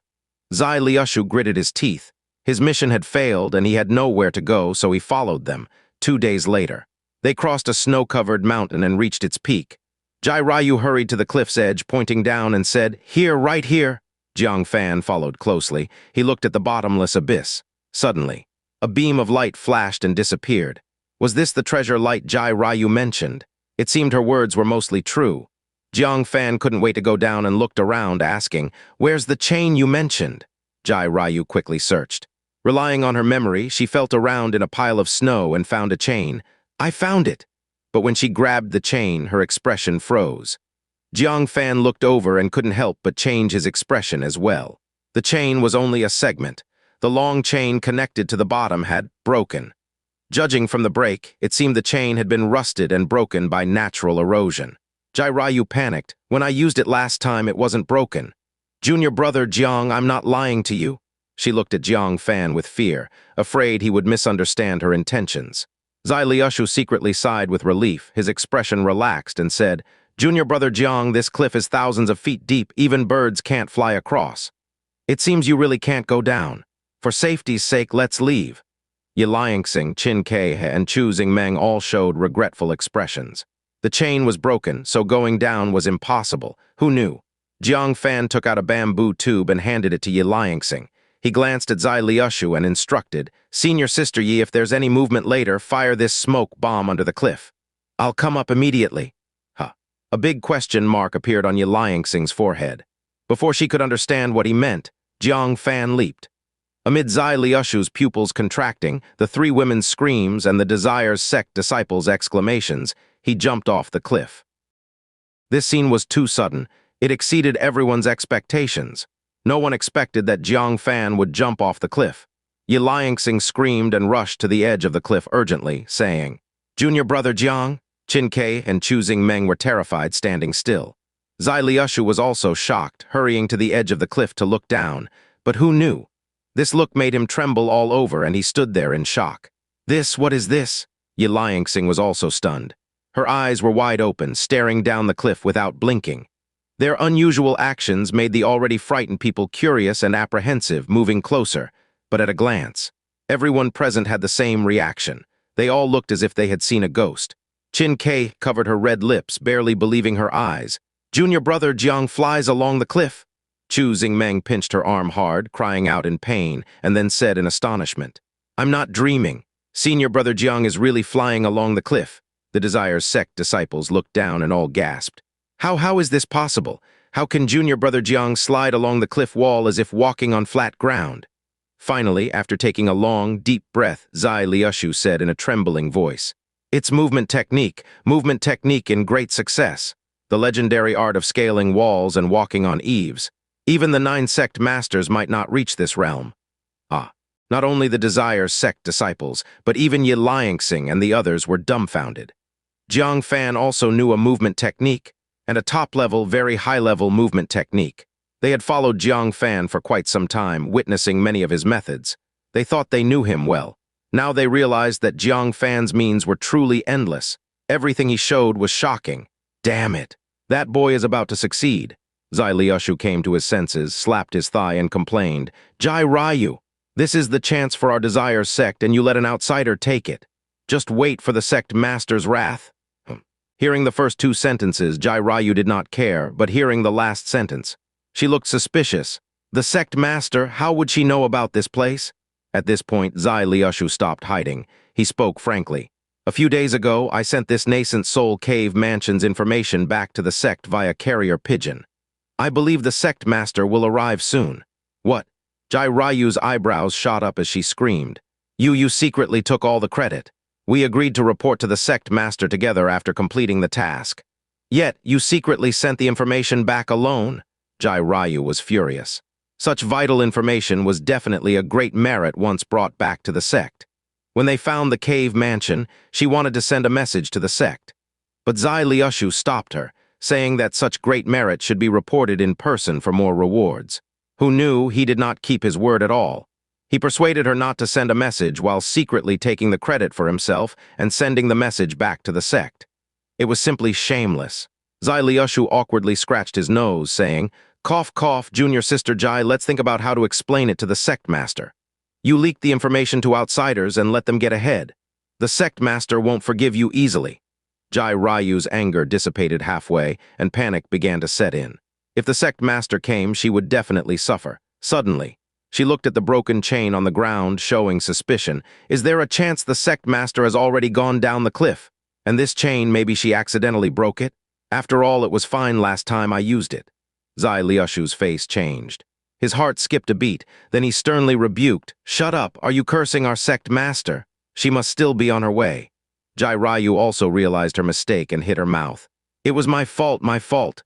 Zai Liushu gritted his teeth. His mission had failed, and he had nowhere to go, so he followed them. 2 days later, they crossed a snow-covered mountain and reached its peak. Jai Ryu hurried to the cliff's edge, pointing down, and said, "Here, right here." Jiang Fan followed closely. He looked at the bottomless abyss. Suddenly, a beam of light flashed and disappeared. Was this the treasure light Jai Ryu mentioned? It seemed her words were mostly true. Jiang Fan couldn't wait to go down and looked around, asking, "Where's the chain you mentioned?" Jai Ryu quickly searched. Relying on her memory, she felt around in a pile of snow and found a chain. "I found it!" But when she grabbed the chain, her expression froze. Jiang Fan looked over and couldn't help but change his expression as well. The chain was only a segment. The long chain connected to the bottom had broken. Judging from the break, it seemed the chain had been rusted and broken by natural erosion. Jai Ryu panicked. "When I used it last time, it wasn't broken." "Junior brother Jiang, I'm not lying to you." She looked at Jiang Fan with fear, afraid he would misunderstand her intentions. Zai Liushu secretly sighed with relief. His expression relaxed and said, "Junior brother Jiang, this cliff is thousands of feet deep. Even birds can't fly across. It seems you really can't go down. For safety's sake, let's leave." Yiliangxing, Qin Ke, and Chu Xingmeng all showed regretful expressions. The chain was broken, so going down was impossible. Who knew? Jiang Fan took out a bamboo tube and handed it to Yiliangxing. He glanced at Zai Liushu and instructed, "Senior Sister Yi, if there's any movement later, fire this smoke bomb under the cliff." "I'll come up immediately." Huh. A big question mark appeared on Yiliangxing's forehead. Before she could understand what he meant, Jiang Fan leaped. Amid Zai Liushu's pupils contracting, the 3 women's screams, and the Desire's sect disciples' exclamations, he jumped off the cliff. This scene was too sudden. It exceeded everyone's expectations. No one expected that Jiang Fan would jump off the cliff. Yiliangxing screamed and rushed to the edge of the cliff urgently, saying, "Junior brother Jiang?" Qin Ke and Chu Xingmeng were terrified, standing still. Zai Liushu was also shocked, hurrying to the edge of the cliff to look down. But who knew? This look made him tremble all over, and he stood there in shock. What is this?" Yiliangxing was also stunned. Her eyes were wide open, staring down the cliff without blinking. Their unusual actions made the already frightened people curious and apprehensive, moving closer. But at a glance, everyone present had the same reaction. They all looked as if they had seen a ghost. Qin Ke covered her red lips, barely believing her eyes. "Junior brother Jiang flies along the cliff." Chu Xingmeng pinched her arm hard, crying out in pain, and then said in astonishment, "I'm not dreaming. Senior brother Jiang is really flying along the cliff. The Desire's sect disciples looked down and all gasped. How is this possible? How can junior brother Jiang slide along the cliff wall as if walking on flat ground? Finally, after taking a long, deep breath, Zai Liushu said in a trembling voice, "It's movement technique in great success. The legendary art of scaling walls and walking on eaves. Even the 9 sect masters might not reach this realm." Not only the Desire's sect disciples, but even Yi Liangxing and the others were dumbfounded. Jiang Fan also knew a movement technique, and a top-level, very high-level movement technique. They had followed Jiang Fan for quite some time, witnessing many of his methods. They thought they knew him well. Now they realized that Jiang Fan's means were truly endless. Everything he showed was shocking. Damn it! That boy is about to succeed. Zai Liushu came to his senses, slapped his thigh, and complained, "Jai Ryu, this is the chance for our Desire's sect, and you let an outsider take it. Just wait for the sect master's wrath." Hearing the first 2 sentences, Jai Ryu did not care, but hearing the last sentence, she looked suspicious. The sect master, how would she know about this place? At this point, Zai Liushu stopped hiding. He spoke frankly. "A few days ago, I sent this nascent soul cave mansion's information back to the sect via carrier pigeon. I believe the sect master will arrive soon." "What?" Jai Ryu's eyebrows shot up as she screamed. You secretly took all the credit. We agreed to report to the sect master together after completing the task. Yet, you secretly sent the information back alone." Jai Ryu was furious. Such vital information was definitely a great merit once brought back to the sect. When they found the cave mansion, she wanted to send a message to the sect. But Zai Liushu stopped her, saying that such great merit should be reported in person for more rewards. Who knew he did not keep his word at all. He persuaded her not to send a message while secretly taking the credit for himself and sending the message back to the sect. It was simply shameless. Zai Liushu awkwardly scratched his nose, saying, "Cough, cough, junior sister Jai, let's think about how to explain it to the sect master. You leaked the information to outsiders and let them get ahead. The sect master won't forgive you easily." Jai Ryu's anger dissipated halfway, and panic began to set in. If the sect master came, she would definitely suffer. Suddenly, she looked at the broken chain on the ground, showing suspicion. Is there a chance the sect master has already gone down the cliff? And this chain, maybe she accidentally broke it? After all, it was fine last time I used it. Zai Liushu's face changed. His heart skipped a beat, then he sternly rebuked, "Shut up, are you cursing our sect master? She must still be on her way." Jai Ryu also realized her mistake and hit her mouth. "It was my fault, my fault."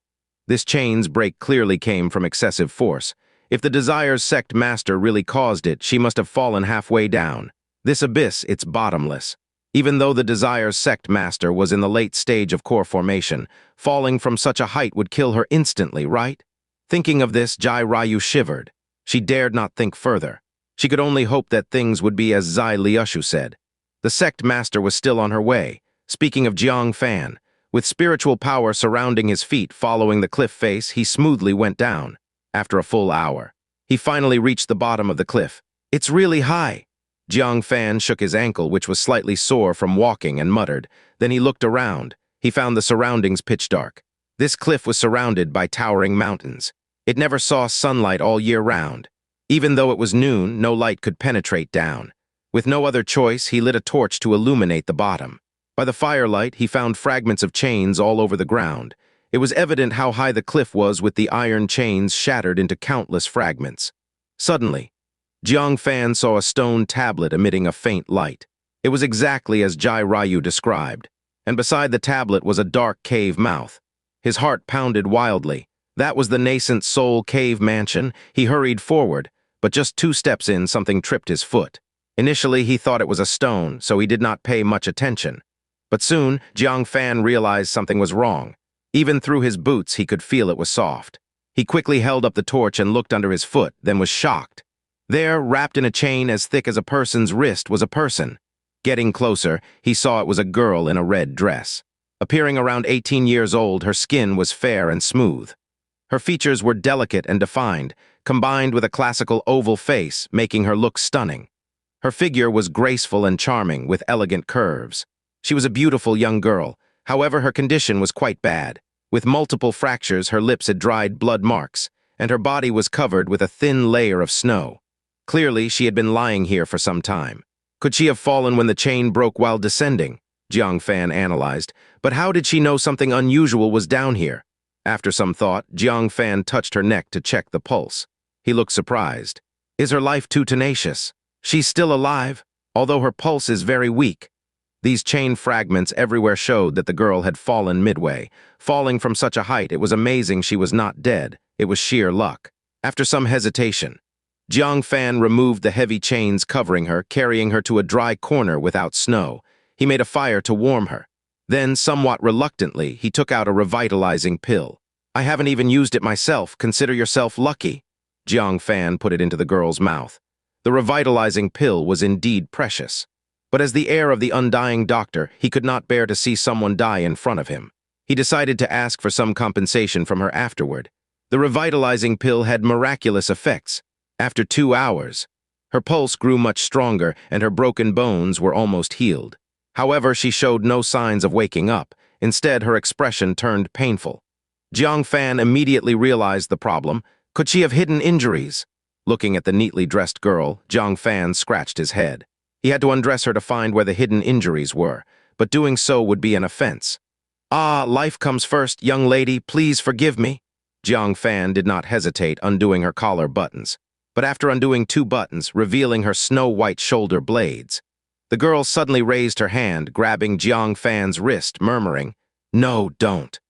This chain's break clearly came from excessive force. If the Desire's sect master really caused it, she must have fallen halfway down. This abyss, it's bottomless. Even though the Desire's sect master was in the late stage of core formation, falling from such a height would kill her instantly, right? Thinking of this, Jai Ryu shivered. She dared not think further. She could only hope that things would be as Zai Liushu said. The sect master was still on her way. Speaking of Jiang Fan, with spiritual power surrounding his feet following the cliff face, he smoothly went down. After a full hour, he finally reached the bottom of the cliff. "It's really high." Jiang Fan shook his ankle, which was slightly sore from walking, and muttered. Then he looked around. He found the surroundings pitch dark. This cliff was surrounded by towering mountains. It never saw sunlight all year round. Even though it was noon, no light could penetrate down. With no other choice, he lit a torch to illuminate the bottom. By the firelight, he found fragments of chains all over the ground. It was evident how high the cliff was, with the iron chains shattered into countless fragments. Suddenly, Jiang Fan saw a stone tablet emitting a faint light. It was exactly as Jai Ryu described, and beside the tablet was a dark cave mouth. His heart pounded wildly. That was the nascent soul cave mansion. He hurried forward, but just 2 steps in, something tripped his foot. Initially, he thought it was a stone, so he did not pay much attention. But soon, Jiang Fan realized something was wrong. Even through his boots, he could feel it was soft. He quickly held up the torch and looked under his foot, then was shocked. There, wrapped in a chain as thick as a person's wrist, was a person. Getting closer, he saw it was a girl in a red dress. Appearing around 18 years old, her skin was fair and smooth. Her features were delicate and defined, combined with a classical oval face, making her look stunning. Her figure was graceful and charming, with elegant curves. She was a beautiful young girl. However, her condition was quite bad. With multiple fractures, her lips had dried blood marks, and her body was covered with a thin layer of snow. Clearly, she had been lying here for some time. Could she have fallen when the chain broke while descending? Jiang Fan analyzed. But how did she know something unusual was down here? After some thought, Jiang Fan touched her neck to check the pulse. He looked surprised. Is her life too tenacious? She's still alive, although her pulse is very weak. These chain fragments everywhere showed that the girl had fallen midway. Falling from such a height, it was amazing she was not dead. It was sheer luck. After some hesitation, Jiang Fan removed the heavy chains covering her, carrying her to a dry corner without snow. He made a fire to warm her. Then, somewhat reluctantly, he took out a revitalizing pill. I haven't even used it myself. Consider yourself lucky. Jiang Fan put it into the girl's mouth. The revitalizing pill was indeed precious. But as the heir of the undying doctor, he could not bear to see someone die in front of him. He decided to ask for some compensation from her afterward. The revitalizing pill had miraculous effects. After 2 hours, her pulse grew much stronger and her broken bones were almost healed. However, she showed no signs of waking up. Instead, her expression turned painful. Jiang Fan immediately realized the problem. Could she have hidden injuries? Looking at the neatly dressed girl, Jiang Fan scratched his head. He had to undress her to find where the hidden injuries were, but doing so would be an offense. Ah, life comes first, young lady, please forgive me. Jiang Fan did not hesitate undoing her collar buttons, but after undoing 2 buttons, revealing her snow-white shoulder blades, the girl suddenly raised her hand, grabbing Jiang Fan's wrist, murmuring, "No, don't."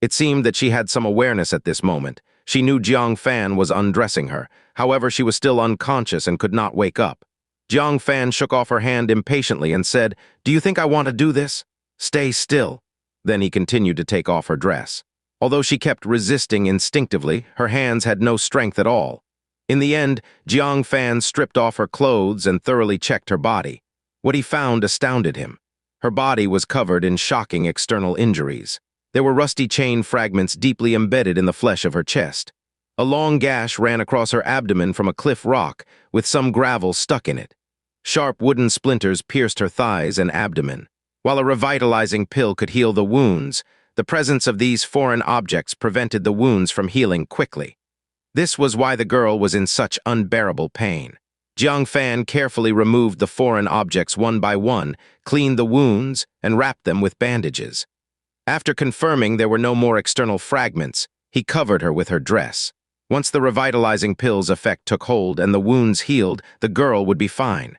It seemed that she had some awareness at this moment. She knew Jiang Fan was undressing her. However, she was still unconscious and could not wake up. Jiang Fan shook off her hand impatiently and said, "Do you think I want to do this? Stay still." Then he continued to take off her dress. Although she kept resisting instinctively, her hands had no strength at all. In the end, Jiang Fan stripped off her clothes and thoroughly checked her body. What he found astounded him. Her body was covered in shocking external injuries. There were rusty chain fragments deeply embedded in the flesh of her chest. A long gash ran across her abdomen from a cliff rock, with some gravel stuck in it. Sharp wooden splinters pierced her thighs and abdomen. While a revitalizing pill could heal the wounds, the presence of these foreign objects prevented the wounds from healing quickly. This was why the girl was in such unbearable pain. Jiang Fan carefully removed the foreign objects one by one, cleaned the wounds, and wrapped them with bandages. After confirming there were no more external fragments, he covered her with her dress. Once the revitalizing pill's effect took hold and the wounds healed, the girl would be fine.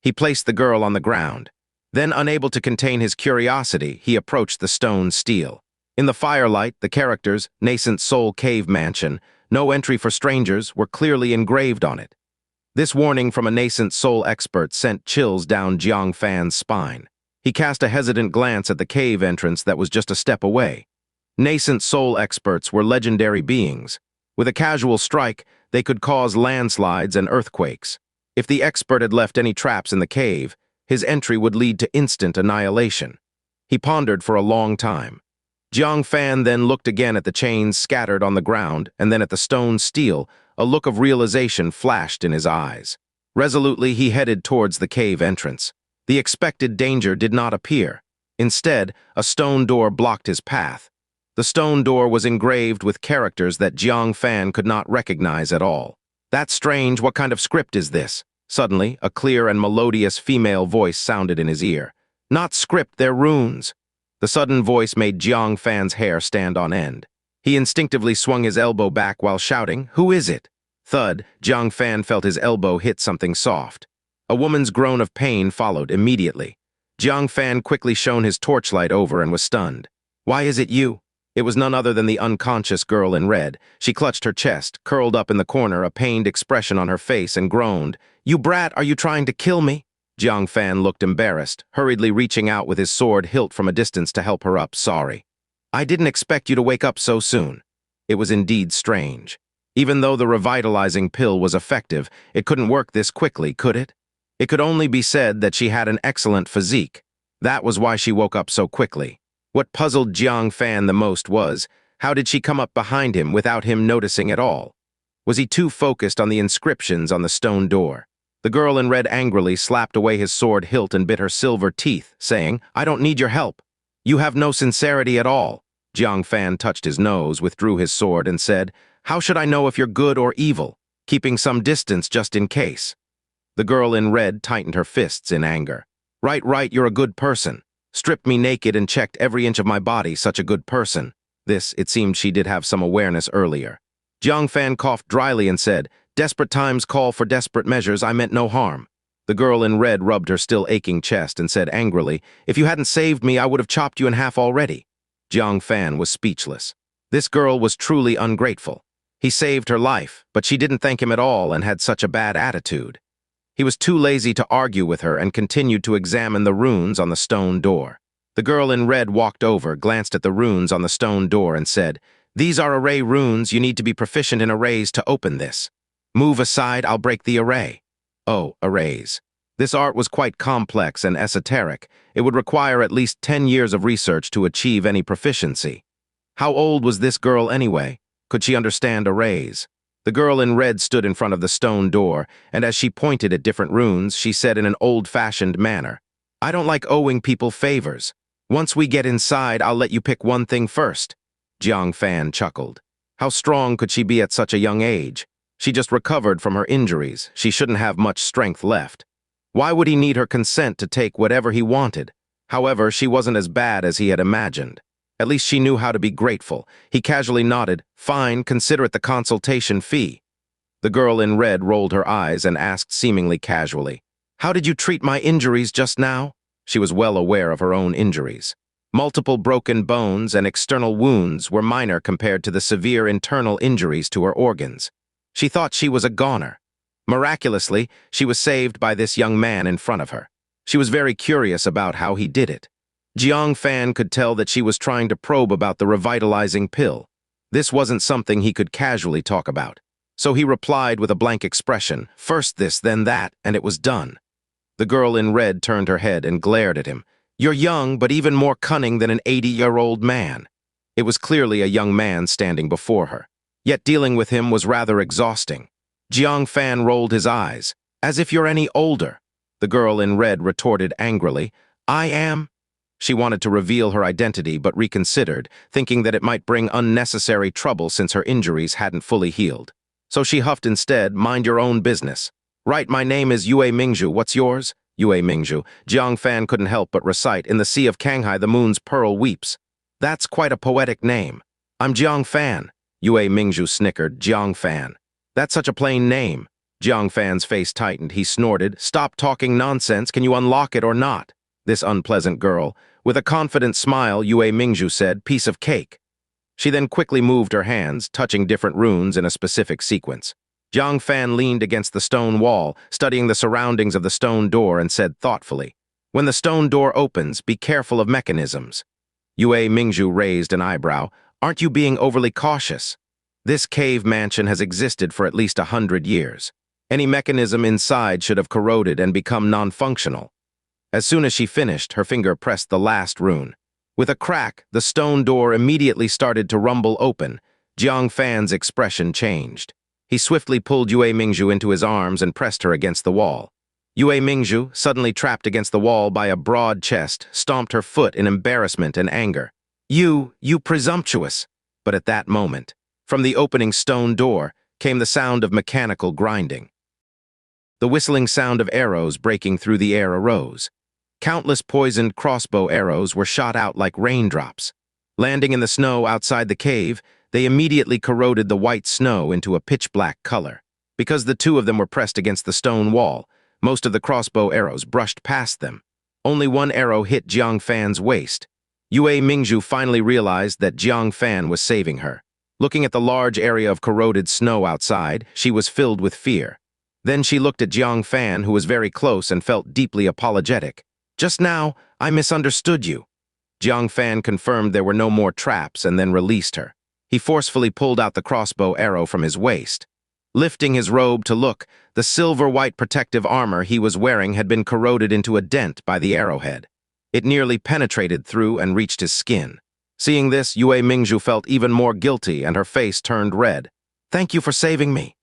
He placed the girl on the ground. Then, unable to contain his curiosity, he approached the stone stele. In the firelight, the characters, Nascent Soul Cave Mansion, no entry for strangers, were clearly engraved on it. This warning from a nascent soul expert sent chills down Jiang Fan's spine. He cast a hesitant glance at the cave entrance that was just a step away. Nascent soul experts were legendary beings. With a casual strike, they could cause landslides and earthquakes. If the expert had left any traps in the cave, his entry would lead to instant annihilation. He pondered for a long time. Jiang Fan then looked again at the chains scattered on the ground and then at the stone stele. A look of realization flashed in his eyes. Resolutely, he headed towards the cave entrance. The expected danger did not appear. Instead, a stone door blocked his path. The stone door was engraved with characters that Jiang Fan could not recognize at all. "That's strange. What kind of script is this?" Suddenly, a clear and melodious female voice sounded in his ear. "Not script, they're runes." The sudden voice made Jiang Fan's hair stand on end. He instinctively swung his elbow back while shouting, "Who is it?" Thud, Jiang Fan felt his elbow hit something soft. A woman's groan of pain followed immediately. Jiang Fan quickly shone his torchlight over and was stunned. "Why is it you?" It was none other than the unconscious girl in red. She clutched her chest, curled up in the corner, a pained expression on her face, and groaned. "You brat, are you trying to kill me?" Jiang Fan looked embarrassed, hurriedly reaching out with his sword hilt from a distance to help her up. "Sorry. I didn't expect you to wake up so soon." It was indeed strange. Even though the revitalizing pill was effective, it couldn't work this quickly, could it? It could only be said that she had an excellent physique. That was why she woke up so quickly. What puzzled Jiang Fan the most was, how did she come up behind him without him noticing at all? Was he too focused on the inscriptions on the stone door? The girl in red angrily slapped away his sword hilt and bit her silver teeth, saying, "I don't need your help. You have no sincerity at all." Jiang Fan touched his nose, withdrew his sword, and said, "How should I know if you're good or evil? Keeping some distance just in case." The girl in red tightened her fists in anger. Right, you're a good person. Stripped me naked and checked every inch of my body, such a good person. This, it seemed she did have some awareness earlier. Jiang Fan coughed dryly and said, desperate times call for desperate measures, I meant no harm. The girl in red rubbed her still aching chest and said angrily, if you hadn't saved me, I would have chopped you in half already. Jiang Fan was speechless. This girl was truly ungrateful. He saved her life, but she didn't thank him at all and had such a bad attitude. He was too lazy to argue with her and continued to examine the runes on the stone door. The girl in red walked over, glanced at the runes on the stone door and said, these are array runes, you need to be proficient in arrays to open this. Move aside, I'll break the array. Oh, arrays. This art was quite complex and esoteric. It would require at least 10 years of research to achieve any proficiency. How old was this girl anyway? Could she understand arrays? The girl in red stood in front of the stone door, and as she pointed at different runes, she said in an old-fashioned manner, I don't like owing people favors. Once we get inside, I'll let you pick one thing first. Jiang Fan chuckled. How strong could she be at such a young age? She just recovered from her injuries. She shouldn't have much strength left. Why would he need her consent to take whatever he wanted? However, she wasn't as bad as he had imagined. At least she knew how to be grateful. He casually nodded, fine, consider it the consultation fee. The girl in red rolled her eyes and asked seemingly casually, how did you treat my injuries just now? She was well aware of her own injuries. Multiple broken bones and external wounds were minor compared to the severe internal injuries to her organs. She thought she was a goner. Miraculously, she was saved by this young man in front of her. She was very curious about how he did it. Jiang Fan could tell that she was trying to probe about the revitalizing pill. This wasn't something he could casually talk about. So he replied with a blank expression, first this, then that, and it was done. The girl in red turned her head and glared at him. You're young, but even more cunning than an 80-year-old man. It was clearly a young man standing before her. Yet dealing with him was rather exhausting. Jiang Fan rolled his eyes. As if you're any older. The girl in red retorted angrily, I am? She wanted to reveal her identity but reconsidered, thinking that it might bring unnecessary trouble since her injuries hadn't fully healed. So she huffed instead, mind your own business. Right, my name is Yue Mingzhu, what's yours? Yue Mingzhu. Jiang Fan couldn't help but recite, in the sea of Canghai the moon's pearl weeps. That's quite a poetic name. I'm Jiang Fan. Yue Mingzhu snickered, Jiang Fan. That's such a plain name. Jiang Fan's face tightened. He snorted, stop talking nonsense, can you unlock it or not? This unpleasant girl. With a confident smile, Yue Mingzhu said, piece of cake. She then quickly moved her hands, touching different runes in a specific sequence. Jiang Fan leaned against the stone wall, studying the surroundings of the stone door and said thoughtfully, when the stone door opens, be careful of mechanisms. Yue Mingzhu raised an eyebrow. Aren't you being overly cautious? This cave mansion has existed for at least 100 years. Any mechanism inside should have corroded and become non-functional. As soon as she finished, her finger pressed the last rune. With a crack, the stone door immediately started to rumble open. Jiang Fan's expression changed. He swiftly pulled Yue Mingzhu into his arms and pressed her against the wall. Yue Mingzhu, suddenly trapped against the wall by a broad chest, stomped her foot in embarrassment and anger. You presumptuous! But at that moment, from the opening stone door, came the sound of mechanical grinding. The whistling sound of arrows breaking through the air arose. Countless poisoned crossbow arrows were shot out like raindrops. Landing in the snow outside the cave, they immediately corroded the white snow into a pitch-black color. Because the two of them were pressed against the stone wall, most of the crossbow arrows brushed past them. Only one arrow hit Jiang Fan's waist. Yue Mingzhu finally realized that Jiang Fan was saving her. Looking at the large area of corroded snow outside, she was filled with fear. Then she looked at Jiang Fan, who was very close and felt deeply apologetic. Just now, I misunderstood you. Jiang Fan confirmed there were no more traps and then released her. He forcefully pulled out the crossbow arrow from his waist. Lifting his robe to look, the silver-white protective armor he was wearing had been corroded into a dent by the arrowhead. It nearly penetrated through and reached his skin. Seeing this, Yue Mingzhu felt even more guilty and her face turned red. Thank you for saving me.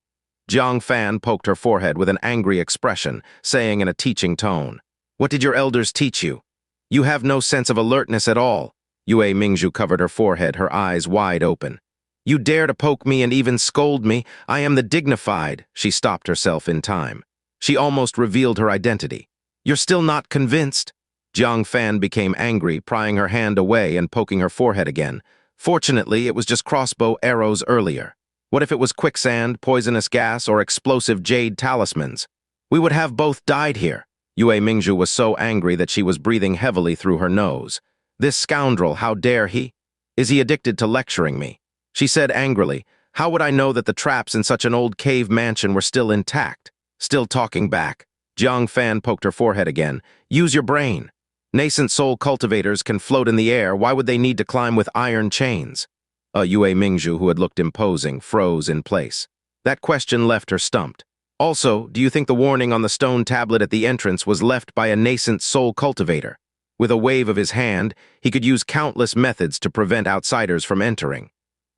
Jiang Fan poked her forehead with an angry expression, saying in a teaching tone, What did your elders teach you? You have no sense of alertness at all. Yue Mingzhu covered her forehead, her eyes wide open. You dare to poke me and even scold me. I am the dignified. She stopped herself in time. She almost revealed her identity. You're still not convinced? Jiang Fan became angry, prying her hand away and poking her forehead again. Fortunately, it was just crossbow arrows earlier. What if it was quicksand, poisonous gas, or explosive jade talismans? We would have both died here. Yue Mingzhu was so angry that she was breathing heavily through her nose. This scoundrel, how dare he? Is he addicted to lecturing me? She said angrily, how would I know that the traps in such an old cave mansion were still intact? Still talking back. Jiang Fan poked her forehead again. Use your brain. Nascent soul cultivators can float in the air. Why would they need to climb with iron chains? Yue Mingzhu, who had looked imposing, froze in place. That question left her stumped. Also, do you think the warning on the stone tablet at the entrance was left by a nascent soul cultivator? With a wave of his hand, he could use countless methods to prevent outsiders from entering.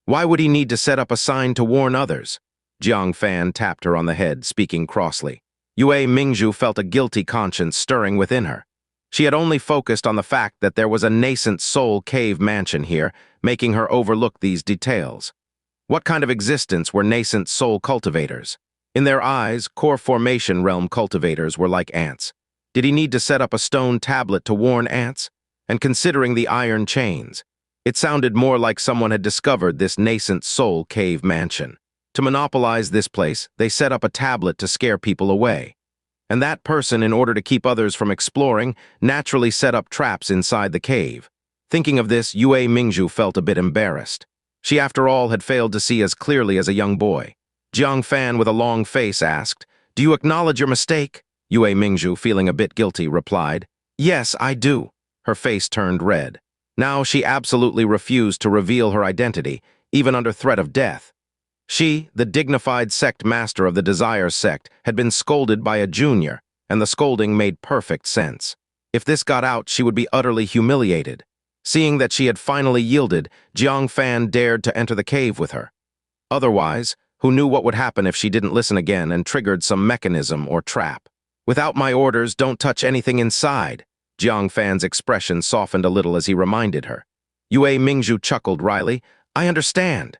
Why would he need to set up a sign to warn others? Jiang Fan tapped her on the head, speaking crossly. Yue Mingzhu felt a guilty conscience stirring within her. She had only focused on the fact that there was a nascent soul cave mansion here, making her overlook these details. What kind of existence were nascent soul cultivators? In their eyes, core formation realm cultivators were like ants. Did he need to set up a stone tablet to warn ants? And considering the iron chains, it sounded more like someone had discovered this nascent soul cave mansion. To monopolize this place, they set up a tablet to scare people away. And that person, in order to keep others from exploring, naturally set up traps inside the cave. Thinking of this, Yue Mingzhu felt a bit embarrassed. She, after all, had failed to see as clearly as a young boy. Jiang Fan, with a long face, asked, "Do you acknowledge your mistake?" Yue Mingzhu, feeling a bit guilty, replied, "Yes, I do." Her face turned red. Now she absolutely refused to reveal her identity, even under threat of death. She, the dignified sect master of the Desire sect, had been scolded by a junior, and the scolding made perfect sense. If this got out, she would be utterly humiliated. Seeing that she had finally yielded, Jiang Fan dared to enter the cave with her. Otherwise, who knew what would happen if she didn't listen again and triggered some mechanism or trap? Without my orders, don't touch anything inside. Jiang Fan's expression softened a little as he reminded her. Yue Mingzhu chuckled wryly. I understand.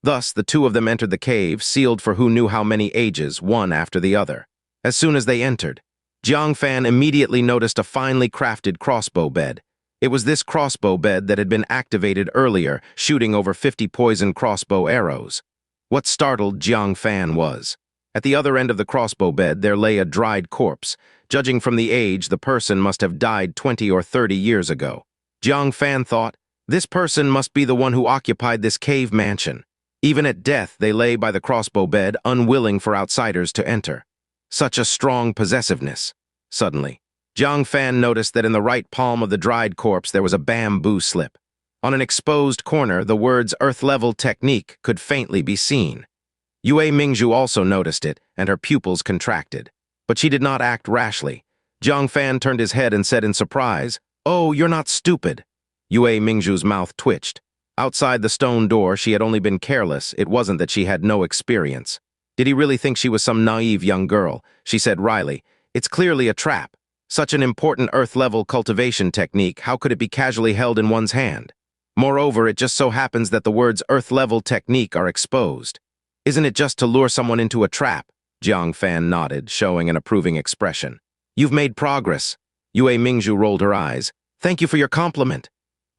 Thus, the two of them entered the cave, sealed for who knew how many ages, one after the other. As soon as they entered, Jiang Fan immediately noticed a finely crafted crossbow bed. It was this crossbow bed that had been activated earlier, shooting over 50 poison crossbow arrows. What startled Jiang Fan was, at the other end of the crossbow bed there lay a dried corpse. Judging from the age, the person must have died 20 or 30 years ago. Jiang Fan thought, this person must be the one who occupied this cave mansion. Even at death, they lay by the crossbow bed, unwilling for outsiders to enter. Such a strong possessiveness. Suddenly, Jiang Fan noticed that in the right palm of the dried corpse there was a bamboo slip. On an exposed corner, the words Earth-level technique could faintly be seen. Yue Mingzhu also noticed it, and her pupils contracted. But she did not act rashly. Jiang Fan turned his head and said in surprise, "Oh, you're not stupid." Yue Mingzhu's mouth twitched. Outside the stone door, she had only been careless. It wasn't that she had no experience. Did he really think she was some naive young girl? She said wryly, "It's clearly a trap. Such an important Earth-level cultivation technique, how could it be casually held in one's hand? Moreover, it just so happens that the words Earth-level technique are exposed. Isn't it just to lure someone into a trap?" Jiang Fan nodded, showing an approving expression. "You've made progress." Yue Mingzhu rolled her eyes. "Thank you for your compliment."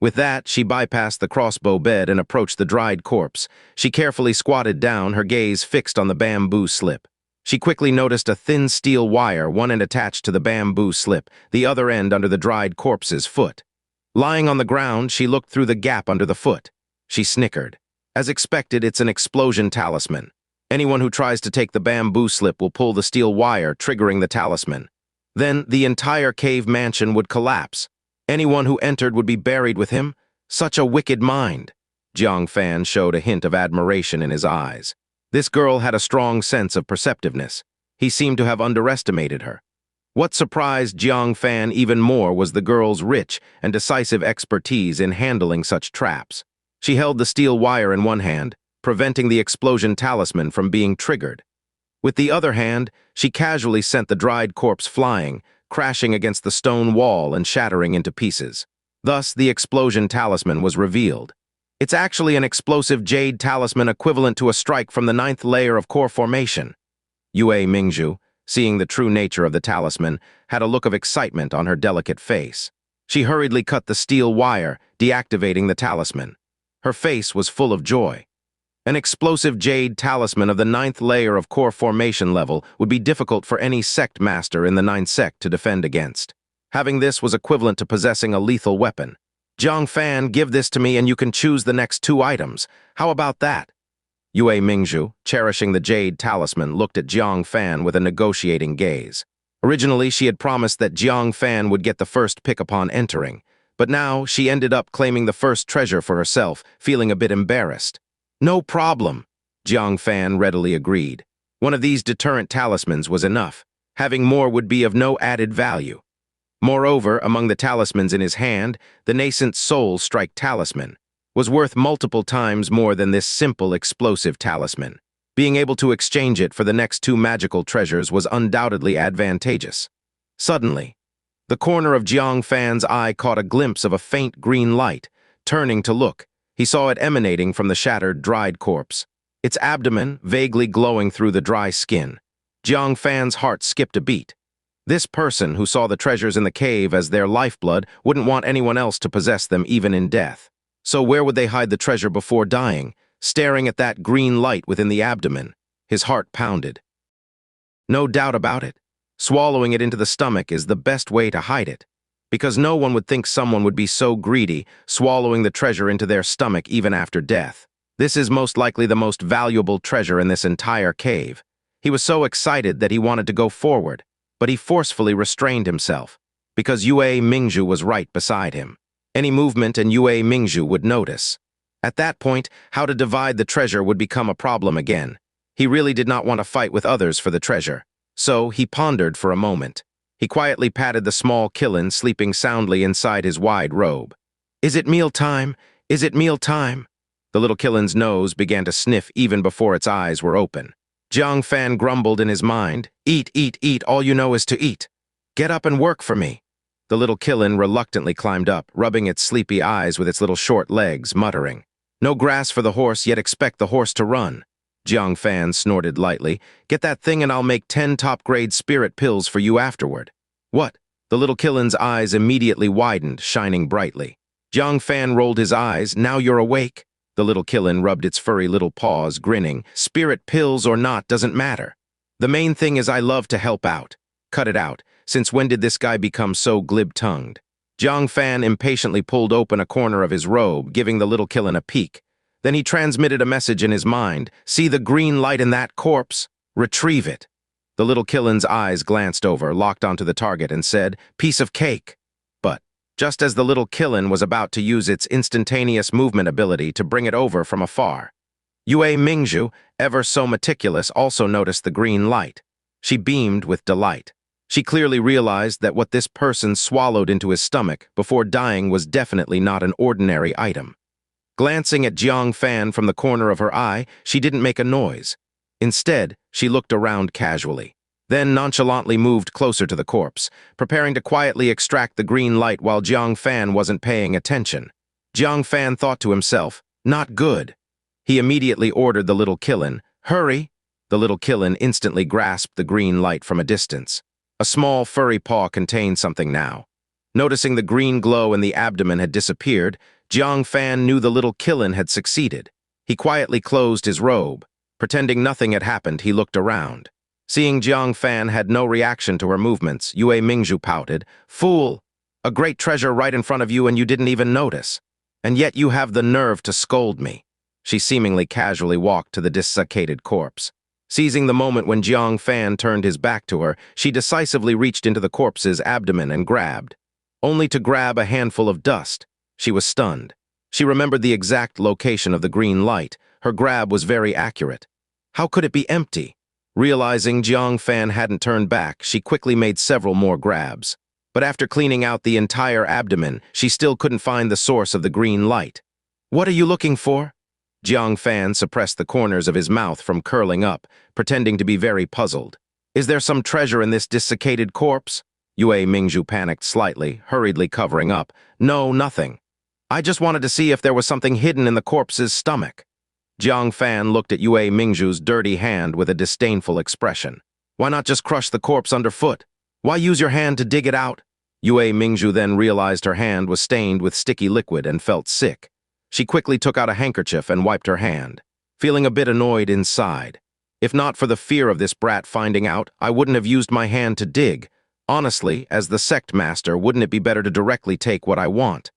With that, she bypassed the crossbow bed and approached the dried corpse. She carefully squatted down, her gaze fixed on the bamboo slip. She quickly noticed a thin steel wire, one end attached to the bamboo slip, the other end under the dried corpse's foot. Lying on the ground, she looked through the gap under the foot. She snickered. As expected, it's an explosion talisman. Anyone who tries to take the bamboo slip will pull the steel wire, triggering the talisman. Then the entire cave mansion would collapse. Anyone who entered would be buried with him. Such a wicked mind. Jiang Fan showed a hint of admiration in his eyes. This girl had a strong sense of perceptiveness. He seemed to have underestimated her. What surprised Jiang Fan even more was the girl's rich and decisive expertise in handling such traps. She held the steel wire in one hand, preventing the explosion talisman from being triggered. With the other hand, she casually sent the dried corpse flying, crashing against the stone wall and shattering into pieces. Thus, the explosion talisman was revealed. It's actually an explosive jade talisman equivalent to a strike from the 9th layer of core formation. Yue Mingzhu, seeing the true nature of the talisman, had a look of excitement on her delicate face. She hurriedly cut the steel wire, deactivating the talisman. Her face was full of joy. An explosive jade talisman of the 9th layer of core formation level would be difficult for any sect master in the 9th sect to defend against. Having this was equivalent to possessing a lethal weapon. Jiang Fan, give this to me and you can choose the next 2 items. How about that? Yue Mingzhu, cherishing the jade talisman, looked at Jiang Fan with a negotiating gaze. Originally, she had promised that Jiang Fan would get the first pick upon entering, but now she ended up claiming the first treasure for herself, feeling a bit embarrassed. No problem, Jiang Fan readily agreed. One of these deterrent talismans was enough. Having more would be of no added value. Moreover, among the talismans in his hand, the nascent Soul Strike talisman was worth multiple times more than this simple explosive talisman. Being able to exchange it for the next 2 magical treasures was undoubtedly advantageous. Suddenly, the corner of Jiang Fan's eye caught a glimpse of a faint green light. Turning to look, he saw it emanating from the shattered, dried corpse, its abdomen vaguely glowing through the dry skin. Jiang Fan's heart skipped a beat. This person who saw the treasures in the cave as their lifeblood wouldn't want anyone else to possess them even in death. So where would they hide the treasure before dying? Staring at that green light within the abdomen, his heart pounded. No doubt about it. Swallowing it into the stomach is the best way to hide it, because no one would think someone would be so greedy, swallowing the treasure into their stomach even after death. This is most likely the most valuable treasure in this entire cave. He was so excited that he wanted to go forward, but he forcefully restrained himself, because Yue Mingzhu was right beside him. Any movement and Yue Mingzhu would notice. At that point, how to divide the treasure would become a problem again. He really did not want to fight with others for the treasure, so he pondered for a moment. He quietly patted the small Qilin sleeping soundly inside his wide robe. Is it meal time? Is it meal time? The little Qilin's nose began to sniff even before its eyes were open. Jiang Fan grumbled in his mind, eat, eat, eat, all you know is to eat. Get up and work for me. The little Qilin reluctantly climbed up, rubbing its sleepy eyes with its little short legs, muttering, no grass for the horse, yet expect the horse to run. Jiang Fan snorted lightly. Get that thing and I'll make 10 top-grade spirit pills for you afterward. What? The little Qilin's eyes immediately widened, shining brightly. Jiang Fan rolled his eyes. Now you're awake? The little Qilin rubbed its furry little paws, grinning. Spirit pills or not doesn't matter. The main thing is I love to help out. Cut it out. Since when did this guy become so glib-tongued? Jiang Fan impatiently pulled open a corner of his robe, giving the little Qilin a peek. Then he transmitted a message in his mind. See the green light in that corpse? Retrieve it. The little Qilin's eyes glanced over, locked onto the target, and said, piece of cake. But, just as the little Qilin was about to use its instantaneous movement ability to bring it over from afar, Yue Mingzhu, ever so meticulous, also noticed the green light. She beamed with delight. She clearly realized that what this person swallowed into his stomach before dying was definitely not an ordinary item. Glancing at Jiang Fan from the corner of her eye, she didn't make a noise. Instead, she looked around casually, then nonchalantly moved closer to the corpse, preparing to quietly extract the green light while Jiang Fan wasn't paying attention. Jiang Fan thought to himself, not good. He immediately ordered the little Qilin, hurry! The little Qilin instantly grasped the green light from a distance. A small furry paw contained something now. Noticing the green glow in the abdomen had disappeared, Jiang Fan knew the little Qilin had succeeded. He quietly closed his robe. Pretending nothing had happened, he looked around. Seeing Jiang Fan had no reaction to her movements, Yue Mingzhu pouted, fool! A great treasure right in front of you and you didn't even notice. And yet you have the nerve to scold me. She seemingly casually walked to the desiccated corpse. Seizing the moment when Jiang Fan turned his back to her, she decisively reached into the corpse's abdomen and grabbed. Only to grab a handful of dust. She was stunned. She remembered the exact location of the green light. Her grab was very accurate. How could it be empty? Realizing Jiang Fan hadn't turned back, she quickly made several more grabs. But after cleaning out the entire abdomen, she still couldn't find the source of the green light. What are you looking for? Jiang Fan suppressed the corners of his mouth from curling up, pretending to be very puzzled. Is there some treasure in this desiccated corpse? Yue Mingzhu panicked slightly, hurriedly covering up. No, nothing. I just wanted to see if there was something hidden in the corpse's stomach. Jiang Fan looked at Yue Mingzhu's dirty hand with a disdainful expression. Why not just crush the corpse underfoot? Why use your hand to dig it out? Yue Mingzhu then realized her hand was stained with sticky liquid and felt sick. She quickly took out a handkerchief and wiped her hand, feeling a bit annoyed inside. If not for the fear of this brat finding out, I wouldn't have used my hand to dig. Honestly, as the sect master, wouldn't it be better to directly take what I want?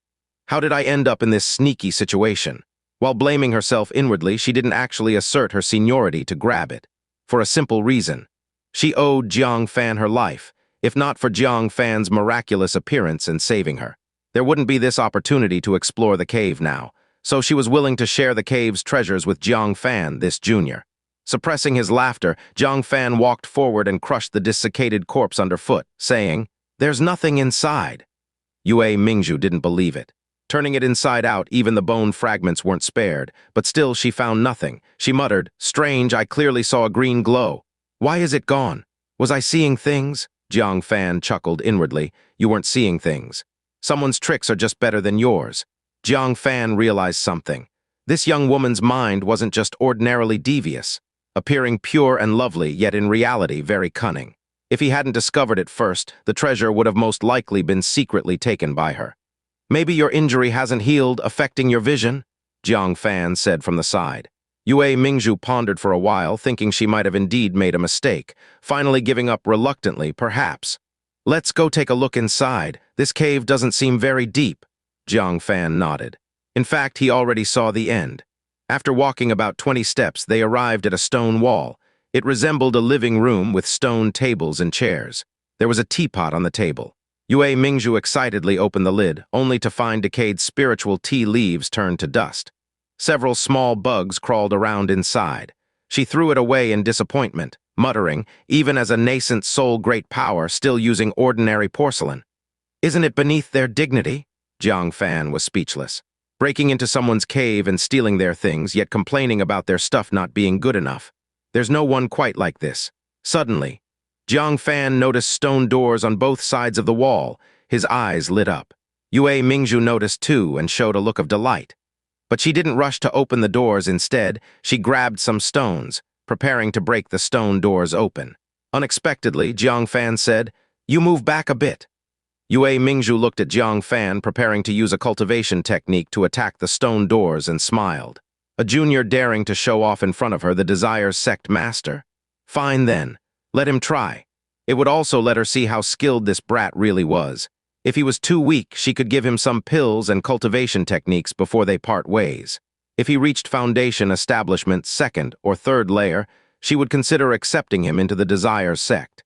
How did I end up in this sneaky situation? While blaming herself inwardly, she didn't actually assert her seniority to grab it. For a simple reason. She owed Jiang Fan her life. If not for Jiang Fan's miraculous appearance and saving her, there wouldn't be this opportunity to explore the cave now, so she was willing to share the cave's treasures with Jiang Fan, this junior. Suppressing his laughter, Jiang Fan walked forward and crushed the desiccated corpse underfoot, saying, "There's nothing inside." Yue Mingzhu didn't believe it. Turning it inside out, even the bone fragments weren't spared, but still she found nothing. She muttered, "Strange, I clearly saw a green glow. Why is it gone? Was I seeing things?" Jiang Fan chuckled inwardly. "You weren't seeing things. Someone's tricks are just better than yours." Jiang Fan realized something. This young woman's mind wasn't just ordinarily devious, appearing pure and lovely, yet in reality very cunning. If he hadn't discovered it first, the treasure would have most likely been secretly taken by her. "Maybe your injury hasn't healed, affecting your vision," Jiang Fan said from the side. Yue Mingzhu pondered for a while, thinking she might have indeed made a mistake, finally giving up reluctantly, perhaps. "Let's go take a look inside. This cave doesn't seem very deep." Jiang Fan nodded. In fact, he already saw the end. After walking about 20 steps, they arrived at a stone wall. It resembled a living room with stone tables and chairs. There was a teapot on the table. Yue Mingzhu excitedly opened the lid, only to find decayed spiritual tea leaves turned to dust. Several small bugs crawled around inside. She threw it away in disappointment, muttering, even as a nascent soul great power, still using ordinary porcelain. "Isn't it beneath their dignity?" Jiang Fan was speechless. Breaking into someone's cave and stealing their things, yet complaining about their stuff not being good enough. There's no one quite like this. Suddenly, Jiang Fan noticed stone doors on both sides of the wall. His eyes lit up. Yue Mingzhu noticed too and showed a look of delight. But she didn't rush to open the doors. Instead, she grabbed some stones, preparing to break the stone doors open. Unexpectedly, Jiang Fan said, "You move back a bit." Yue Mingzhu looked at Jiang Fan, preparing to use a cultivation technique to attack the stone doors, and smiled. A junior daring to show off in front of her the Desire's sect master? Fine then, let him try. It would also let her see how skilled this brat really was. If he was too weak, she could give him some pills and cultivation techniques before they part ways. If he reached Foundation Establishment's second or third layer, she would consider accepting him into the Desire sect.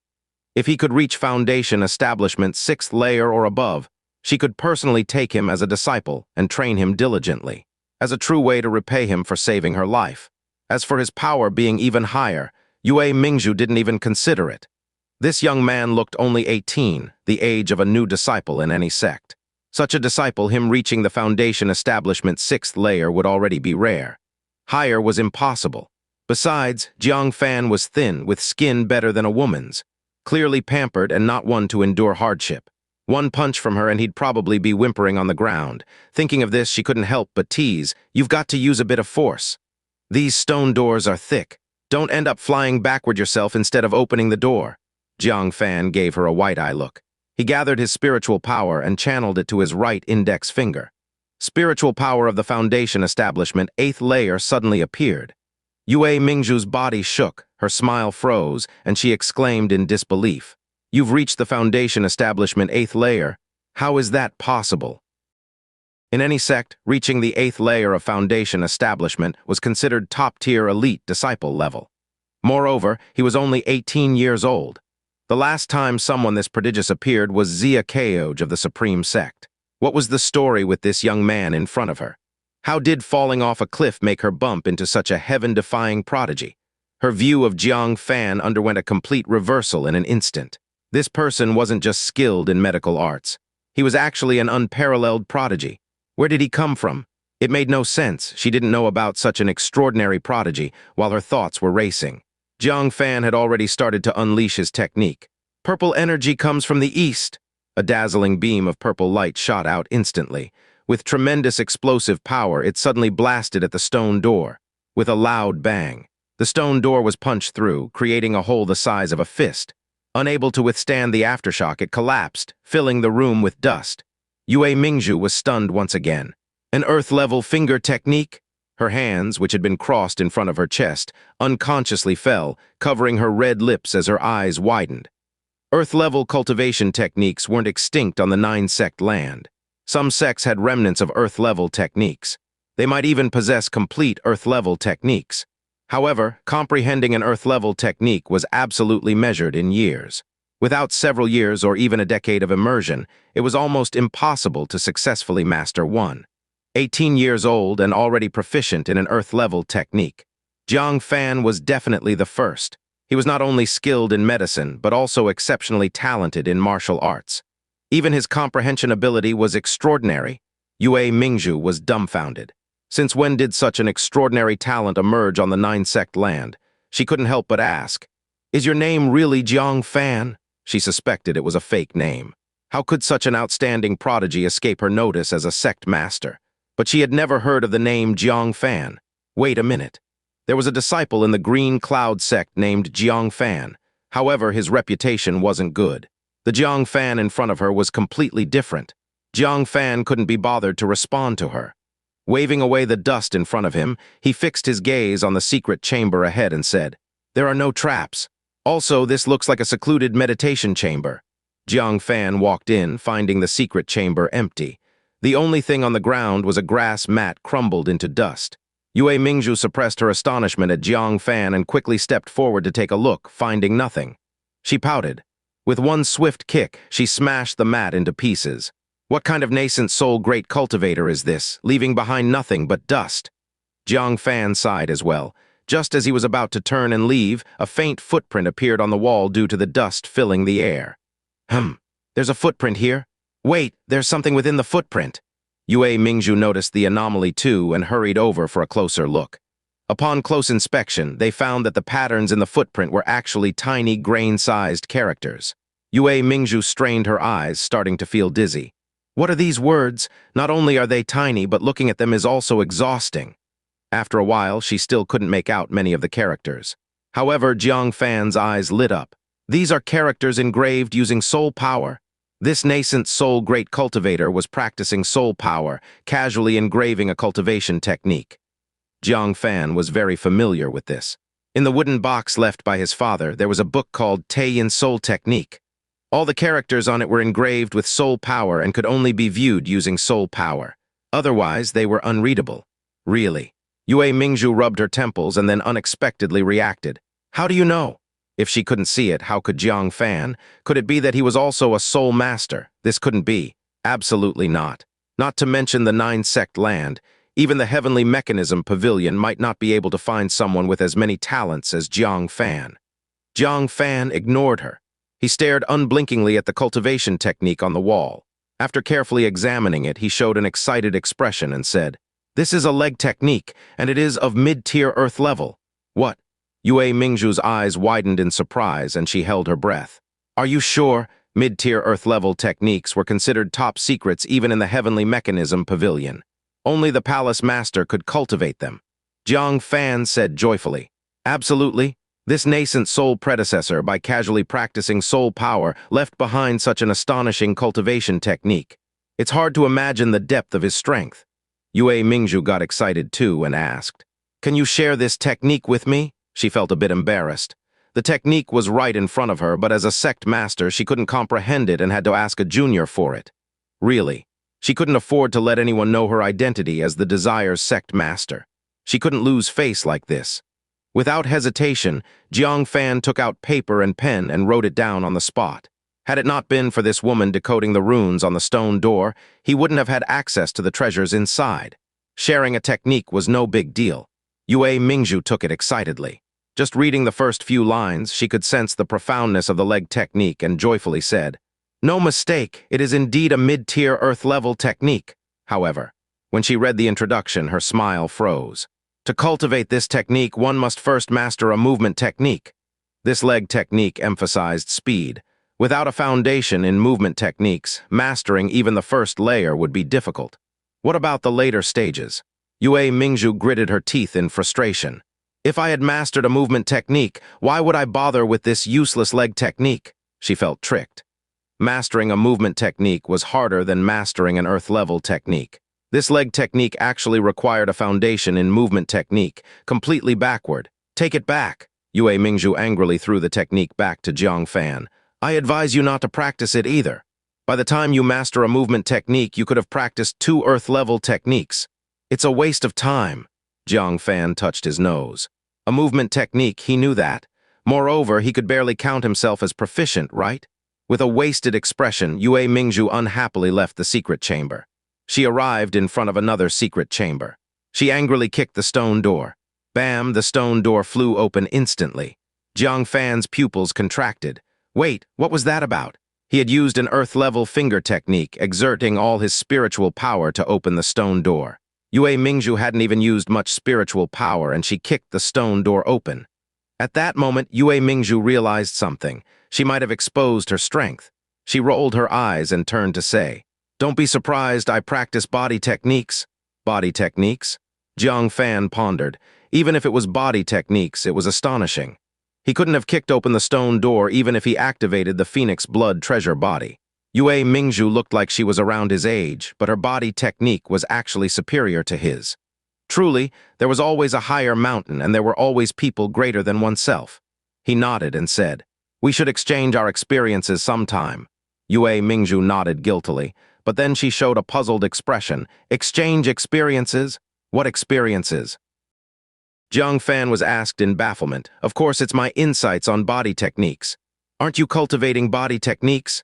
If he could reach Foundation Establishment's 6th layer or above, she could personally take him as a disciple and train him diligently, as a true way to repay him for saving her life. As for his power being even higher, Yue Mingzhu didn't even consider it. This young man looked only 18, the age of a new disciple in any sect. Such a disciple, him reaching the Foundation Establishment's 6th layer, would already be rare. Higher was impossible. Besides, Jiang Fan was thin, with skin better than a woman's, clearly pampered and not one to endure hardship. One punch from her and he'd probably be whimpering on the ground. Thinking of this, she couldn't help but tease, "You've got to use a bit of force. These stone doors are thick. Don't end up flying backward yourself instead of opening the door." Jiang Fan gave her a wide-eye look. He gathered his spiritual power and channeled it to his right index finger. Spiritual power of the Foundation Establishment 8th layer suddenly appeared. Yue Mingzhu's body shook, her smile froze, and she exclaimed in disbelief, "You've reached the Foundation Establishment 8th layer. How is that possible?" In any sect, reaching the 8th layer of Foundation Establishment was considered top-tier elite disciple level. Moreover, he was only 18 years old. The last time someone this prodigious appeared was Xianxia Cultivation of the Supreme Sect. What was the story with this young man in front of her? How did falling off a cliff make her bump into such a heaven-defying prodigy? Her view of Jiang Fan underwent a complete reversal in an instant. This person wasn't just skilled in medical arts. He was actually an unparalleled prodigy. Where did he come from? It made no sense. She didn't know about such an extraordinary prodigy while her thoughts were racing. Jiang Fan had already started to unleash his technique. Purple energy comes from the east. A dazzling beam of purple light shot out instantly. With tremendous explosive power, it suddenly blasted at the stone door. With a loud bang, The stone door was punched through, creating a hole the size of a fist. Unable to withstand the aftershock, it collapsed, filling the room with dust. Yue Mingzhu was stunned once again. An earth-level finger technique? Her hands, which had been crossed in front of her chest, unconsciously fell, covering her red lips as her eyes widened. Earth-level cultivation techniques weren't extinct on the nine-sect land. Some sects had remnants of Earth-level techniques. They might even possess complete Earth-level techniques. However, comprehending an Earth-level technique was absolutely measured in years. Without several years or even a decade of immersion, it was almost impossible to successfully master one. 18 years old and already proficient in an Earth-level technique. Jiang Fan was definitely the first. He was not only skilled in medicine, but also exceptionally talented in martial arts. Even his comprehension ability was extraordinary. Yue Mingzhu was dumbfounded. Since when did such an extraordinary talent emerge on the nine-sect land? She couldn't help but ask, "Is your name really Jiang Fan?" She suspected it was a fake name. How could such an outstanding prodigy escape her notice as a sect master? But she had never heard of the name Jiang Fan. Wait a minute. There was a disciple in the Green Cloud sect named Jiang Fan. However, his reputation wasn't good. The Jiang Fan in front of her was completely different. Jiang Fan couldn't be bothered to respond to her. Waving away the dust in front of him, he fixed his gaze on the secret chamber ahead and said, "There are no traps. Also, this looks like a secluded meditation chamber." Jiang Fan walked in, finding the secret chamber empty. The only thing on the ground was a grass mat crumbled into dust. Yue Mingzhu suppressed her astonishment at Jiang Fan and quickly stepped forward to take a look, finding nothing. She pouted. With one swift kick, she smashed the mat into pieces. What kind of nascent soul great cultivator is this, leaving behind nothing but dust? Jiang Fan sighed as well. Just as he was about to turn and leave, a faint footprint appeared on the wall due to the dust filling the air. There's a footprint here. Wait, there's something within the footprint. Yue Mingzhu noticed the anomaly too and hurried over for a closer look. Upon close inspection, they found that the patterns in the footprint were actually tiny grain-sized characters. Yue Mingzhu strained her eyes, starting to feel dizzy. What are these words? Not only are they tiny, but looking at them is also exhausting. After a while, she still couldn't make out many of the characters. However, Jiang Fan's eyes lit up. These are characters engraved using soul power. This nascent soul great cultivator was practicing soul power, casually engraving a cultivation technique. Jiang Fan was very familiar with this. In the wooden box left by his father, there was a book called Taiyin Soul Technique. All the characters on it were engraved with soul power and could only be viewed using soul power. Otherwise, they were unreadable. Really. Yue Mingzhu rubbed her temples and then unexpectedly reacted. How do you know? If she couldn't see it, how could Jiang Fan? Could it be that he was also a soul master? This couldn't be. Absolutely not. Not to mention the nine-sect land. Even the Heavenly Mechanism Pavilion might not be able to find someone with as many talents as Jiang Fan. Jiang Fan ignored her. He stared unblinkingly at the cultivation technique on the wall. After carefully examining it, he showed an excited expression and said, "This is a leg technique, and it is of mid-tier earth level." What? Yue Mingzhu's eyes widened in surprise, and she held her breath. Are you sure? Mid-tier earth-level techniques were considered top secrets even in the Heavenly Mechanism Pavilion. Only the Palace Master could cultivate them. Jiang Fan said joyfully, "Absolutely. This nascent soul predecessor, by casually practicing soul power, left behind such an astonishing cultivation technique. It's hard to imagine the depth of his strength." Yue Mingzhu got excited too and asked, "Can you share this technique with me?" She felt a bit embarrassed. The technique was right in front of her, but as a sect master, she couldn't comprehend it and had to ask a junior for it. Really, she couldn't afford to let anyone know her identity as the Desire's sect master. She couldn't lose face like this. Without hesitation, Jiang Fan took out paper and pen and wrote it down on the spot. Had it not been for this woman decoding the runes on the stone door, he wouldn't have had access to the treasures inside. Sharing a technique was no big deal. Yue Mingzhu took it excitedly. Just reading the first few lines, she could sense the profoundness of the leg technique and joyfully said, "No mistake, it is indeed a mid-tier earth-level technique." However, when she read the introduction, her smile froze. To cultivate this technique, one must first master a movement technique. This leg technique emphasized speed. Without a foundation in movement techniques, mastering even the first layer would be difficult. What about the later stages? Yue Mingzhu gritted her teeth in frustration. If I had mastered a movement technique, why would I bother with this useless leg technique? She felt tricked. Mastering a movement technique was harder than mastering an earth-level technique. This leg technique actually required a foundation in movement technique, completely backward. Take it back. Yue Mingzhu angrily threw the technique back to Jiang Fan. I advise you not to practice it either. By the time you master a movement technique, you could have practiced 2 earth-level techniques. It's a waste of time. Jiang Fan touched his nose. A movement technique, he knew that. Moreover, he could barely count himself as proficient, right? With a wasted expression, Yue Mingzhu unhappily left the secret chamber. She arrived in front of another secret chamber. She angrily kicked the stone door. Bam, the stone door flew open instantly. Jiang Fan's pupils contracted. Wait, what was that about? He had used an earth-level finger technique, exerting all his spiritual power to open the stone door. Yue Mingzhu hadn't even used much spiritual power, and she kicked the stone door open. At that moment, Yue Mingzhu realized something. She might have exposed her strength. She rolled her eyes and turned to say, "Don't be surprised, I practice body techniques." Body techniques? Jiang Fan pondered. Even if it was body techniques, it was astonishing. He couldn't have kicked open the stone door even if he activated the Phoenix Blood treasure body. Yue Mingzhu looked like she was around his age, but her body technique was actually superior to his. Truly, there was always a higher mountain, and there were always people greater than oneself. He nodded and said, "We should exchange our experiences sometime." Yue Mingzhu nodded guiltily, but then she showed a puzzled expression. "Exchange experiences? What experiences?" Jiang Fan was asked in bafflement. "Of course, it's my insights on body techniques." "Aren't you cultivating body techniques?"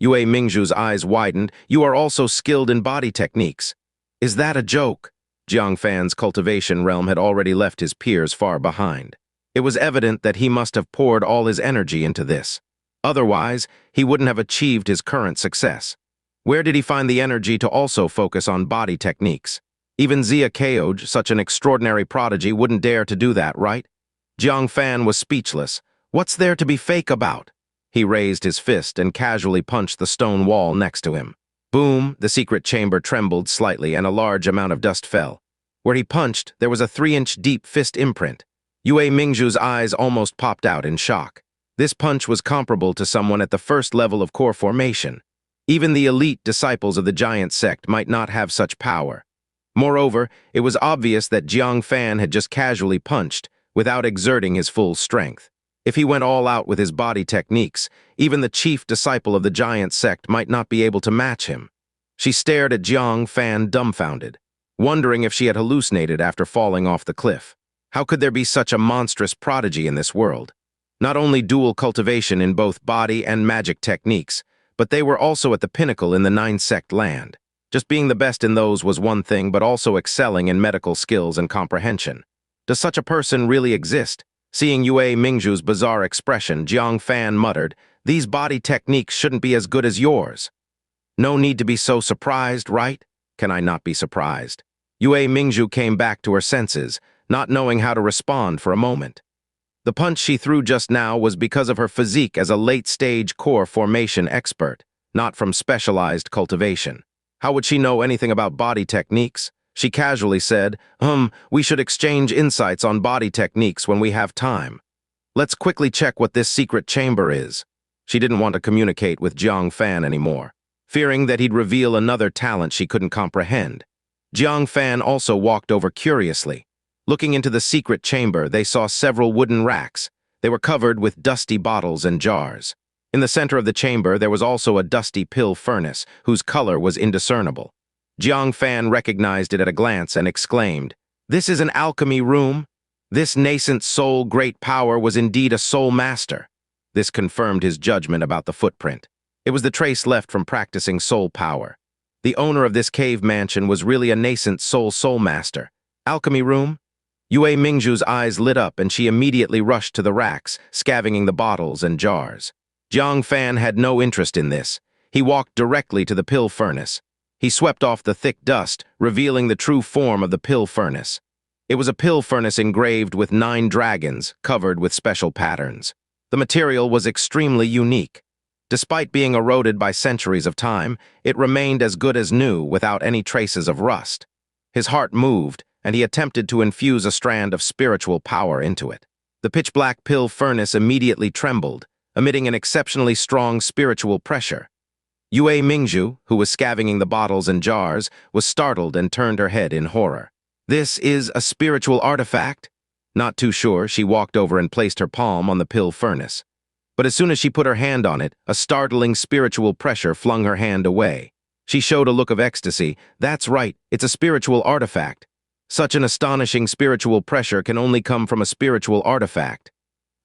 Yue Mingzhu's eyes widened. "You are also skilled in body techniques." "Is that a joke?" Jiang Fan's cultivation realm had already left his peers far behind. It was evident that he must have poured all his energy into this. Otherwise, he wouldn't have achieved his current success. Where did he find the energy to also focus on body techniques? Even Xianxia Cultivation, such an extraordinary prodigy, wouldn't dare to do that, right? Jiang Fan was speechless. What's there to be fake about? He raised his fist and casually punched the stone wall next to him. Boom, the secret chamber trembled slightly and a large amount of dust fell. Where he punched, there was a 3-inch deep fist imprint. Yue Mingzhu's eyes almost popped out in shock. This punch was comparable to someone at the first level of core formation. Even the elite disciples of the giant sect might not have such power. Moreover, it was obvious that Jiang Fan had just casually punched, without exerting his full strength. If he went all out with his body techniques, even the chief disciple of the giant sect might not be able to match him. She stared at Jiang Fan dumbfounded, wondering if she had hallucinated after falling off the cliff. How could there be such a monstrous prodigy in this world? Not only dual cultivation in both body and magic techniques, but they were also at the pinnacle in the 9-sect land. Just being the best in those was one thing, but also excelling in medical skills and comprehension. Does such a person really exist? Seeing Yue Mingzhu's bizarre expression, Jiang Fan muttered, "These body techniques shouldn't be as good as yours." "No need to be so surprised, right?" "Can I not be surprised?" Yue Mingzhu came back to her senses, not knowing how to respond for a moment. The punch she threw just now was because of her physique as a late-stage core formation expert, not from specialized cultivation. How would she know anything about body techniques? She casually said, we should exchange insights on body techniques when we have time. Let's quickly check what this secret chamber is." She didn't want to communicate with Jiang Fan anymore, fearing that he'd reveal another talent she couldn't comprehend. Jiang Fan also walked over curiously. Looking into the secret chamber, they saw several wooden racks. They were covered with dusty bottles and jars. In the center of the chamber, there was also a dusty pill furnace, whose color was indiscernible. Jiang Fan recognized it at a glance and exclaimed, "This is an alchemy room? This nascent soul great power was indeed a soul master." This confirmed his judgment about the footprint. It was the trace left from practicing soul power. The owner of this cave mansion was really a nascent soul master. Alchemy room? Yue Mingzhu's eyes lit up and she immediately rushed to the racks, scavenging the bottles and jars. Jiang Fan had no interest in this. He walked directly to the pill furnace. He swept off the thick dust, revealing the true form of the pill furnace. It was a pill furnace engraved with 9 dragons, covered with special patterns. The material was extremely unique. Despite being eroded by centuries of time, it remained as good as new without any traces of rust. His heart moved, and he attempted to infuse a strand of spiritual power into it. The pitch-black pill furnace immediately trembled, emitting an exceptionally strong spiritual pressure. Yue Mingzhu, who was scavenging the bottles and jars, was startled and turned her head in horror. "This is a spiritual artifact?" Not too sure, she walked over and placed her palm on the pill furnace. But as soon as she put her hand on it, a startling spiritual pressure flung her hand away. She showed a look of ecstasy. "That's right, it's a spiritual artifact. Such an astonishing spiritual pressure can only come from a spiritual artifact.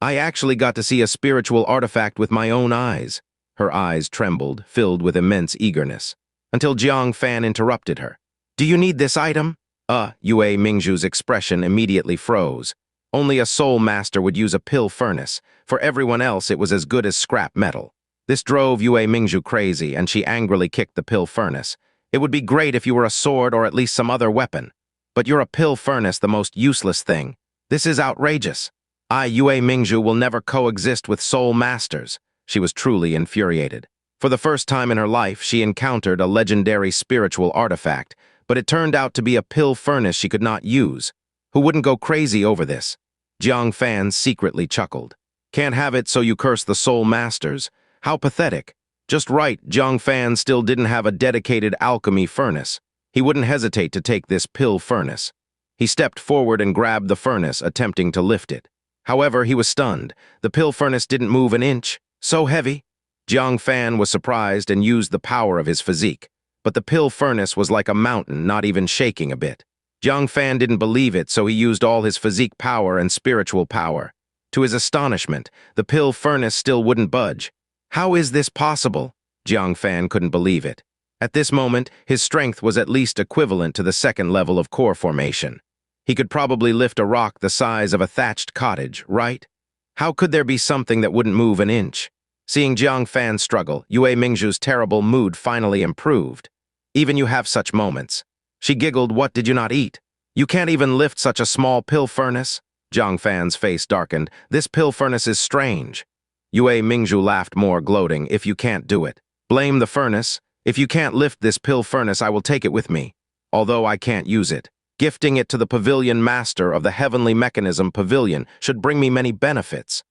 I actually got to see a spiritual artifact with my own eyes." Her eyes trembled, filled with immense eagerness, until Jiang Fan interrupted her. "Do you need this item?" Yue Mingzhu's expression immediately froze. Only a soul master would use a pill furnace. For everyone else, it was as good as scrap metal. This drove Yue Mingzhu crazy, and she angrily kicked the pill furnace. "It would be great if you were a sword or at least some other weapon. But you're a pill furnace, the most useless thing. This is outrageous. Yue Mingzhu will never coexist with soul masters." She was truly infuriated. For the first time in her life, she encountered a legendary spiritual artifact, but it turned out to be a pill furnace she could not use. Who wouldn't go crazy over this? Jiang Fan secretly chuckled. "Can't have it, so you curse the soul masters. How pathetic." Just right, Jiang Fan still didn't have a dedicated alchemy furnace. He wouldn't hesitate to take this pill furnace. He stepped forward and grabbed the furnace, attempting to lift it. However, he was stunned. The pill furnace didn't move an inch. So heavy. Jiang Fan was surprised and used the power of his physique. But the pill furnace was like a mountain, not even shaking a bit. Jiang Fan didn't believe it, so he used all his physique power and spiritual power. To his astonishment, the pill furnace still wouldn't budge. How is this possible? Jiang Fan couldn't believe it. At this moment, his strength was at least equivalent to the second level of core formation. He could probably lift a rock the size of a thatched cottage, right? How could there be something that wouldn't move an inch? Seeing Jiang Fan struggle, Yue Mingzhu's terrible mood finally improved. "Even you have such moments." She giggled. "What did you not eat? You can't even lift such a small pill furnace?" Jiang Fan's face darkened. "This pill furnace is strange." Yue Mingzhu laughed more, gloating. "If you can't do it, blame the furnace. If you can't lift this pill furnace, I will take it with me. Although I can't use it. Gifting it to the pavilion master of the Heavenly Mechanism Pavilion should bring me many benefits."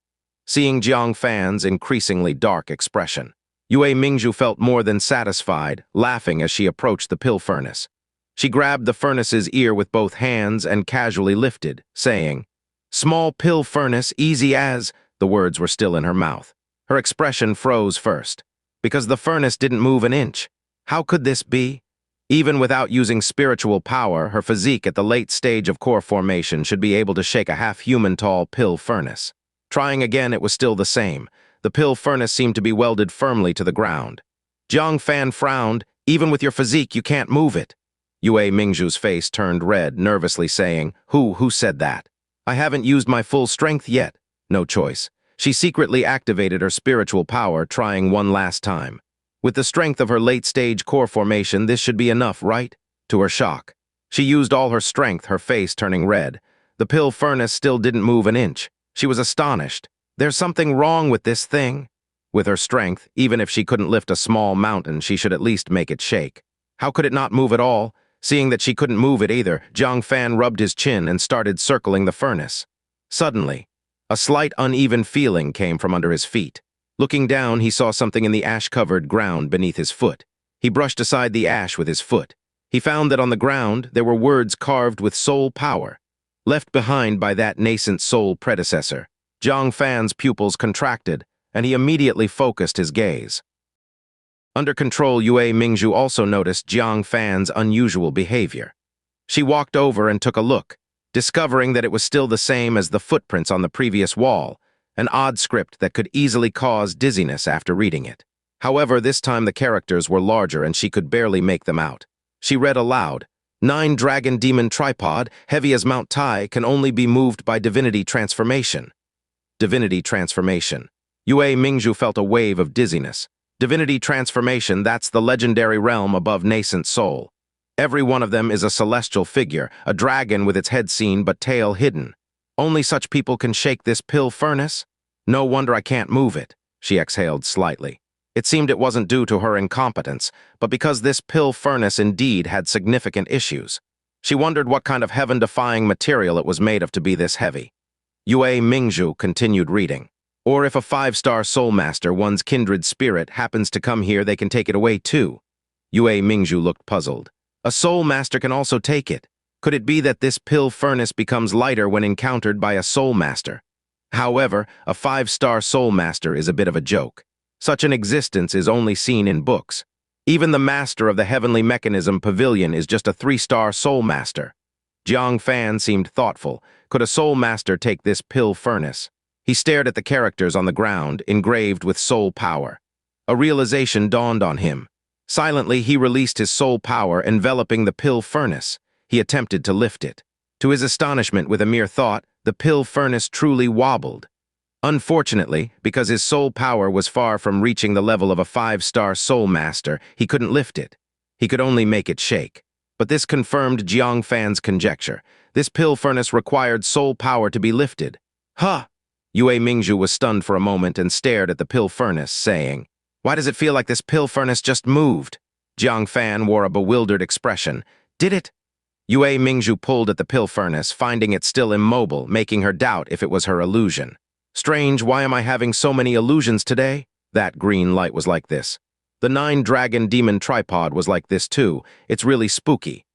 Seeing Jiang Fan's increasingly dark expression, Yue Mingzhu felt more than satisfied, laughing as she approached the pill furnace. She grabbed the furnace's ear with both hands and casually lifted, saying, "Small pill furnace, easy as..." The words were still in her mouth. Her expression froze first, because the furnace didn't move an inch. How could this be? Even without using spiritual power, her physique at the late stage of core formation should be able to shake a half-human-tall pill furnace. Trying again, it was still the same. The pill furnace seemed to be welded firmly to the ground. Jiang Fan frowned. "Even with your physique, you can't move it." Yue Mingzhu's face turned red, nervously saying, Who said that? I haven't used my full strength yet." No choice. She secretly activated her spiritual power, trying one last time. With the strength of her late-stage core formation, this should be enough, right? To her shock, she used all her strength, her face turning red. The pill furnace still didn't move an inch. She was astonished. There's something wrong with this thing. With her strength, even if she couldn't lift a small mountain, she should at least make it shake. How could it not move at all? Seeing that she couldn't move it either, Jiang Fan rubbed his chin and started circling the furnace. Suddenly, a slight uneven feeling came from under his feet. Looking down, he saw something in the ash-covered ground beneath his foot. He brushed aside the ash with his foot. He found that on the ground there were words carved with soul power, left behind by that nascent soul predecessor. Jiang Fan's pupils contracted, and he immediately focused his gaze. Under control, Yue Mingzhu also noticed Jiang Fan's unusual behavior. She walked over and took a look, discovering that it was still the same as the footprints on the previous wall, an odd script that could easily cause dizziness after reading it. However, this time the characters were larger and she could barely make them out. She read aloud, 9 dragon demon tripod, heavy as Mount Tai, can only be moved by divinity transformation. Divinity transformation. Yue Mingzhu felt a wave of dizziness. Divinity transformation, that's the legendary realm above nascent soul. Every one of them is a celestial figure, a dragon with its head seen but tail hidden. Only such people can shake this pill furnace? No wonder I can't move it. She exhaled slightly. It seemed it wasn't due to her incompetence, but because this pill furnace indeed had significant issues. She wondered what kind of heaven-defying material it was made of to be this heavy. Yue Mingzhu continued reading. Or if a 5-star soul master, one's kindred spirit, happens to come here, they can take it away too. Yue Mingzhu looked puzzled. A soul master can also take it. Could it be that this pill furnace becomes lighter when encountered by a soul master? However, a 5-star soul master is a bit of a joke. Such an existence is only seen in books. Even the master of the Heavenly Mechanism Pavilion is just a 3-star soul master. Jiang Fan seemed thoughtful. Could a soul master take this pill furnace? He stared at the characters on the ground, engraved with soul power. A realization dawned on him. Silently, he released his soul power, enveloping the pill furnace. He attempted to lift it. To his astonishment, with a mere thought, the pill furnace truly wobbled. Unfortunately, because his soul power was far from reaching the level of a 5-star soul master, he couldn't lift it. He could only make it shake. But this confirmed Jiang Fan's conjecture. This pill furnace required soul power to be lifted. Huh! Yue Mingzhu was stunned for a moment and stared at the pill furnace, saying, "Why does it feel like this pill furnace just moved?" Jiang Fan wore a bewildered expression. "Did it?" Yue Mingzhu pulled at the pill furnace, finding it still immobile, making her doubt if it was her illusion. "Strange, why am I having so many illusions today?" That green light was like this. The 9-dragon demon tripod was like this too. It's really spooky.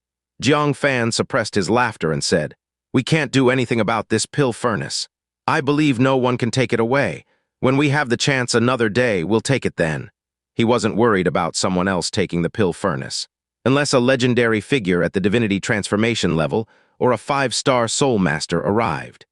Jiang Fan suppressed his laughter and said, "We can't do anything about this pill furnace. I believe no one can take it away. When we have the chance another day, we'll take it then." He wasn't worried about someone else taking the pill furnace. Unless a legendary figure at the divinity transformation level or a 5-star soul master arrived.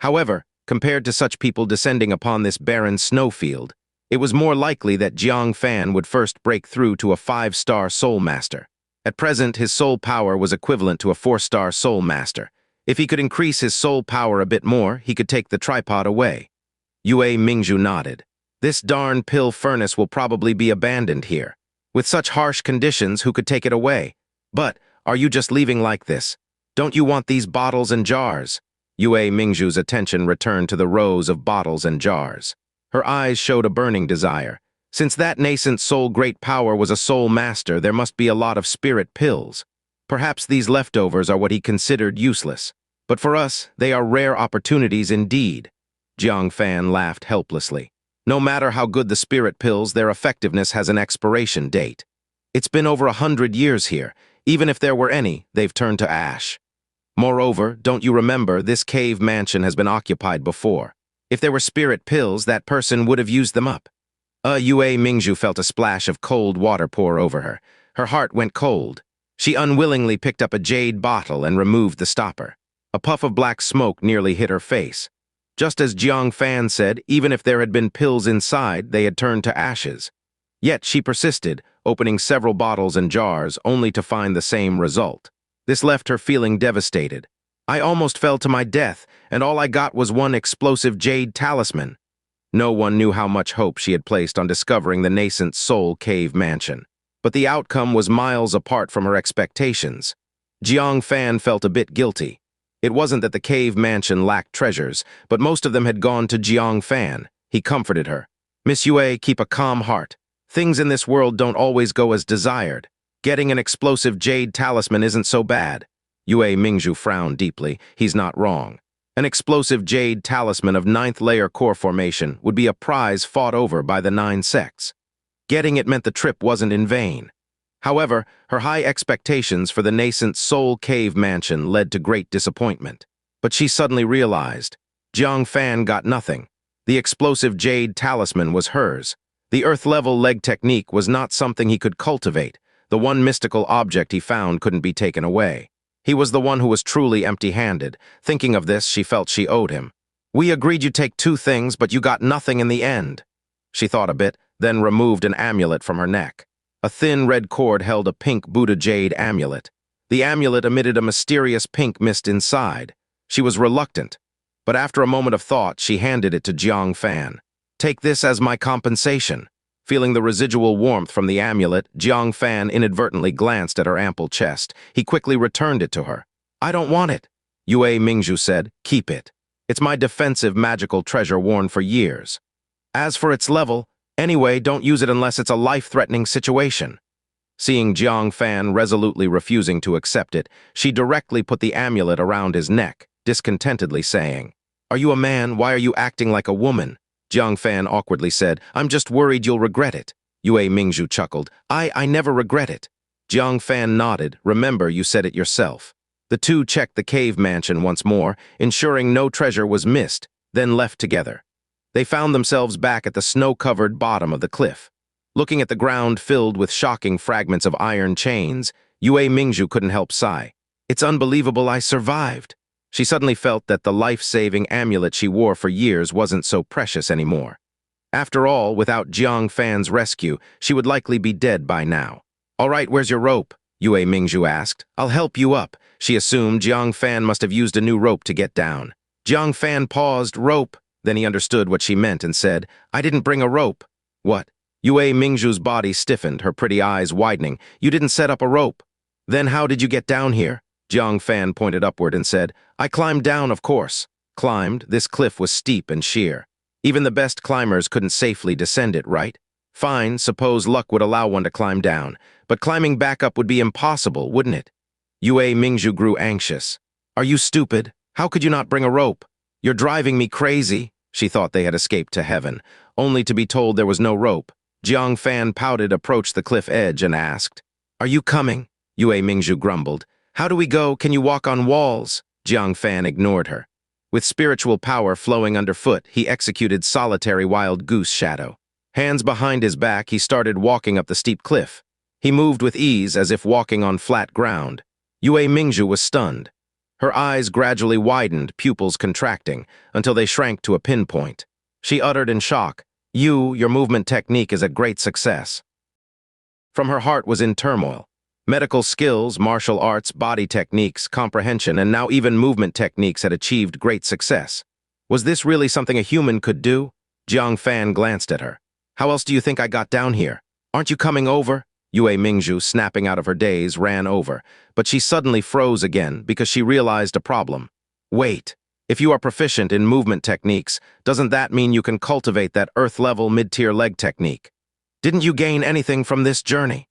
However, compared to such people descending upon this barren snowfield, it was more likely that Jiang Fan would first break through to a 5-star soul master. At present, his soul power was equivalent to a 4-star soul master. If he could increase his soul power a bit more, he could take the tripod away. Yue Mingzhu nodded. This darn pill furnace will probably be abandoned here. With such harsh conditions, who could take it away? But, are you just leaving like this? Don't you want these bottles and jars? Yue Mingzhu's attention returned to the rows of bottles and jars. Her eyes showed a burning desire. Since that nascent soul great power was a soul master, there must be a lot of spirit pills. Perhaps these leftovers are what he considered useless. But for us, they are rare opportunities indeed. Jiang Fan laughed helplessly. No matter how good the spirit pills, their effectiveness has an expiration date. It's been over 100 years here. Even if there were any, they've turned to ash. Moreover, don't you remember, this cave mansion has been occupied before. If there were spirit pills, that person would have used them up. Yue Mingzhu felt a splash of cold water pour over her. Her heart went cold. She unwillingly picked up a jade bottle and removed the stopper. A puff of black smoke nearly hit her face. Just as Jiang Fan said, even if there had been pills inside, they had turned to ashes. Yet she persisted, opening several bottles and jars, only to find the same result. This left her feeling devastated. "I almost fell to my death, and all I got was one explosive jade talisman." No one knew how much hope she had placed on discovering the nascent soul cave mansion. But the outcome was miles apart from her expectations. Jiang Fan felt a bit guilty. It wasn't that the cave mansion lacked treasures, but most of them had gone to Jiang Fan. He comforted her. "Miss Yue, keep a calm heart. Things in this world don't always go as desired. Getting an explosive jade talisman isn't so bad." Yue Mingzhu frowned deeply. He's not wrong. An explosive jade talisman of 9th layer core formation would be a prize fought over by the 9 sects. Getting it meant the trip wasn't in vain. However, her high expectations for the nascent Soul Cave mansion led to great disappointment. But she suddenly realized, Jiang Fan got nothing. The explosive jade talisman was hers. The earth-level leg technique was not something he could cultivate. The one mystical object he found couldn't be taken away. He was the one who was truly empty-handed. Thinking of this, she felt she owed him. "We agreed you'd take 2 things, but you got nothing in the end." She thought a bit, then removed an amulet from her neck. A thin red cord held a pink Buddha jade amulet. The amulet emitted a mysterious pink mist inside. She was reluctant, but after a moment of thought, she handed it to Jiang Fan. "Take this as my compensation." Feeling the residual warmth from the amulet, Jiang Fan inadvertently glanced at her ample chest. He quickly returned it to her. "I don't want it," Yue Mingzhu said. "Keep it. It's my defensive magical treasure worn for years. As for its level, anyway, don't use it unless it's a life-threatening situation." Seeing Jiang Fan resolutely refusing to accept it, she directly put the amulet around his neck, discontentedly saying, "Are you a man? Why are you acting like a woman?" Jiang Fan awkwardly said, "I'm just worried you'll regret it." Yue Mingzhu chuckled, I never regret it." Jiang Fan nodded, "Remember, you said it yourself." The two checked the cave mansion once more, ensuring no treasure was missed, then left together. They found themselves back at the snow-covered bottom of the cliff. Looking at the ground filled with shocking fragments of iron chains, Yue Mingzhu couldn't help sigh. "It's unbelievable I survived." She suddenly felt that the life-saving amulet she wore for years wasn't so precious anymore. After all, without Jiang Fan's rescue, she would likely be dead by now. "All right, where's your rope?" Yue Mingzhu asked. "I'll help you up." She assumed Jiang Fan must have used a new rope to get down. Jiang Fan paused. "Rope?" Then he understood what she meant and said, "I didn't bring a rope." "What?" Yue Mingzhu's body stiffened, her pretty eyes widening. "You didn't set up a rope." "Then how did you get down here?" Jiang Fan pointed upward and said, "I climbed down, of course." Climbed? This cliff was steep and sheer. Even the best climbers couldn't safely descend it, right? Fine, suppose luck would allow one to climb down, but climbing back up would be impossible, wouldn't it? Yue Mingzhu grew anxious. "Are you stupid? How could you not bring a rope? You're driving me crazy." She thought they had escaped to heaven, only to be told there was no rope. Jiang Fan pouted, approached the cliff edge, and asked, "Are you coming?" Yue Mingzhu grumbled. "How do we go? Can you walk on walls?" Jiang Fan ignored her. With spiritual power flowing underfoot, he executed solitary wild goose shadow. Hands behind his back, he started walking up the steep cliff. He moved with ease as if walking on flat ground. Yue Mingzhu was stunned. Her eyes gradually widened, pupils contracting, until they shrank to a pinpoint. She uttered in shock, Your movement technique is a great success." From her heart was in turmoil. Medical skills, martial arts, body techniques, comprehension, and now even movement techniques had achieved great success. Was this really something a human could do? Jiang Fan glanced at her. "How else do you think I got down here? Aren't you coming over?" Yue Mingzhu, snapping out of her daze, ran over, but she suddenly froze again because she realized a problem. "Wait. If you are proficient in movement techniques, doesn't that mean you can cultivate that Earth-level mid-tier leg technique? Didn't you gain anything from this journey?"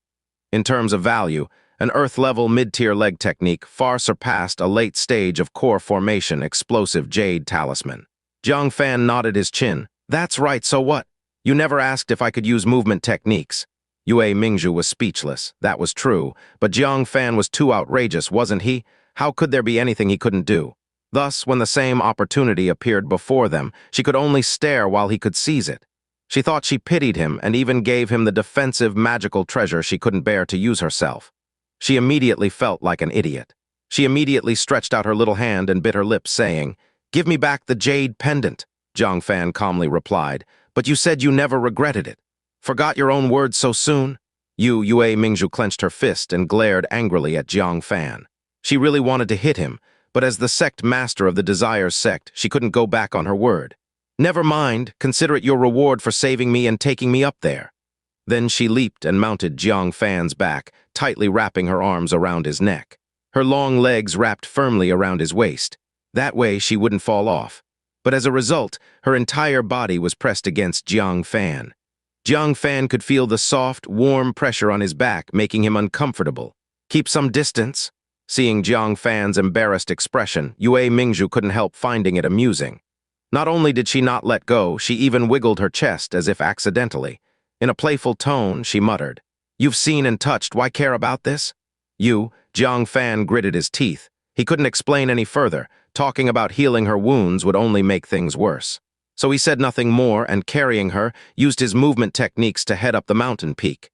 In terms of value, an Earth-level mid-tier leg technique far surpassed a late stage of core formation explosive jade talisman. Jiang Fan nodded his chin. "That's right, so what? You never asked if I could use movement techniques." Yue Mingzhu was speechless. That was true, but Jiang Fan was too outrageous, wasn't he? How could there be anything he couldn't do? Thus, when the same opportunity appeared before them, she could only stare while he could seize it. She thought she pitied him and even gave him the defensive magical treasure she couldn't bear to use herself. She immediately felt like an idiot. She immediately stretched out her little hand and bit her lips, saying, "Give me back the jade pendant." Jiang Fan calmly replied, "But you said you never regretted it. Forgot your own words so soon?" Yue Mingzhu clenched her fist and glared angrily at Jiang Fan. She really wanted to hit him, but as the sect master of the Desires sect, she couldn't go back on her word. "Never mind, consider it your reward for saving me and taking me up there." Then she leaped and mounted Jiang Fan's back, tightly wrapping her arms around his neck. Her long legs wrapped firmly around his waist. That way she wouldn't fall off. But as a result, her entire body was pressed against Jiang Fan. Jiang Fan could feel the soft, warm pressure on his back, making him uncomfortable. "Keep some distance." Seeing Jiang Fan's embarrassed expression, Yue Mingzhu couldn't help finding it amusing. Not only did she not let go, she even wiggled her chest as if accidentally. In a playful tone, she muttered, "You've seen and touched, why care about this?" Jiang Fan gritted his teeth. He couldn't explain any further. Talking about healing her wounds would only make things worse. So he said nothing more and, carrying her, used his movement techniques to head up the mountain peak.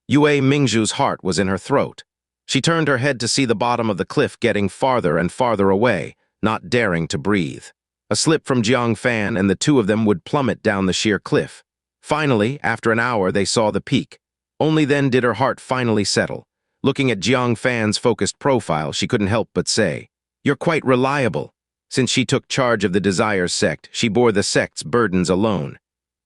Yue Mingzhu's heart was in her throat. She turned her head to see the bottom of the cliff getting farther and farther away, not daring to breathe. A slip from Jiang Fan and the two of them would plummet down the sheer cliff. Finally, after an hour, they saw the peak. Only then did her heart finally settle. Looking at Jiang Fan's focused profile, she couldn't help but say, "You're quite reliable." Since she took charge of the Desires sect, she bore the sect's burdens alone.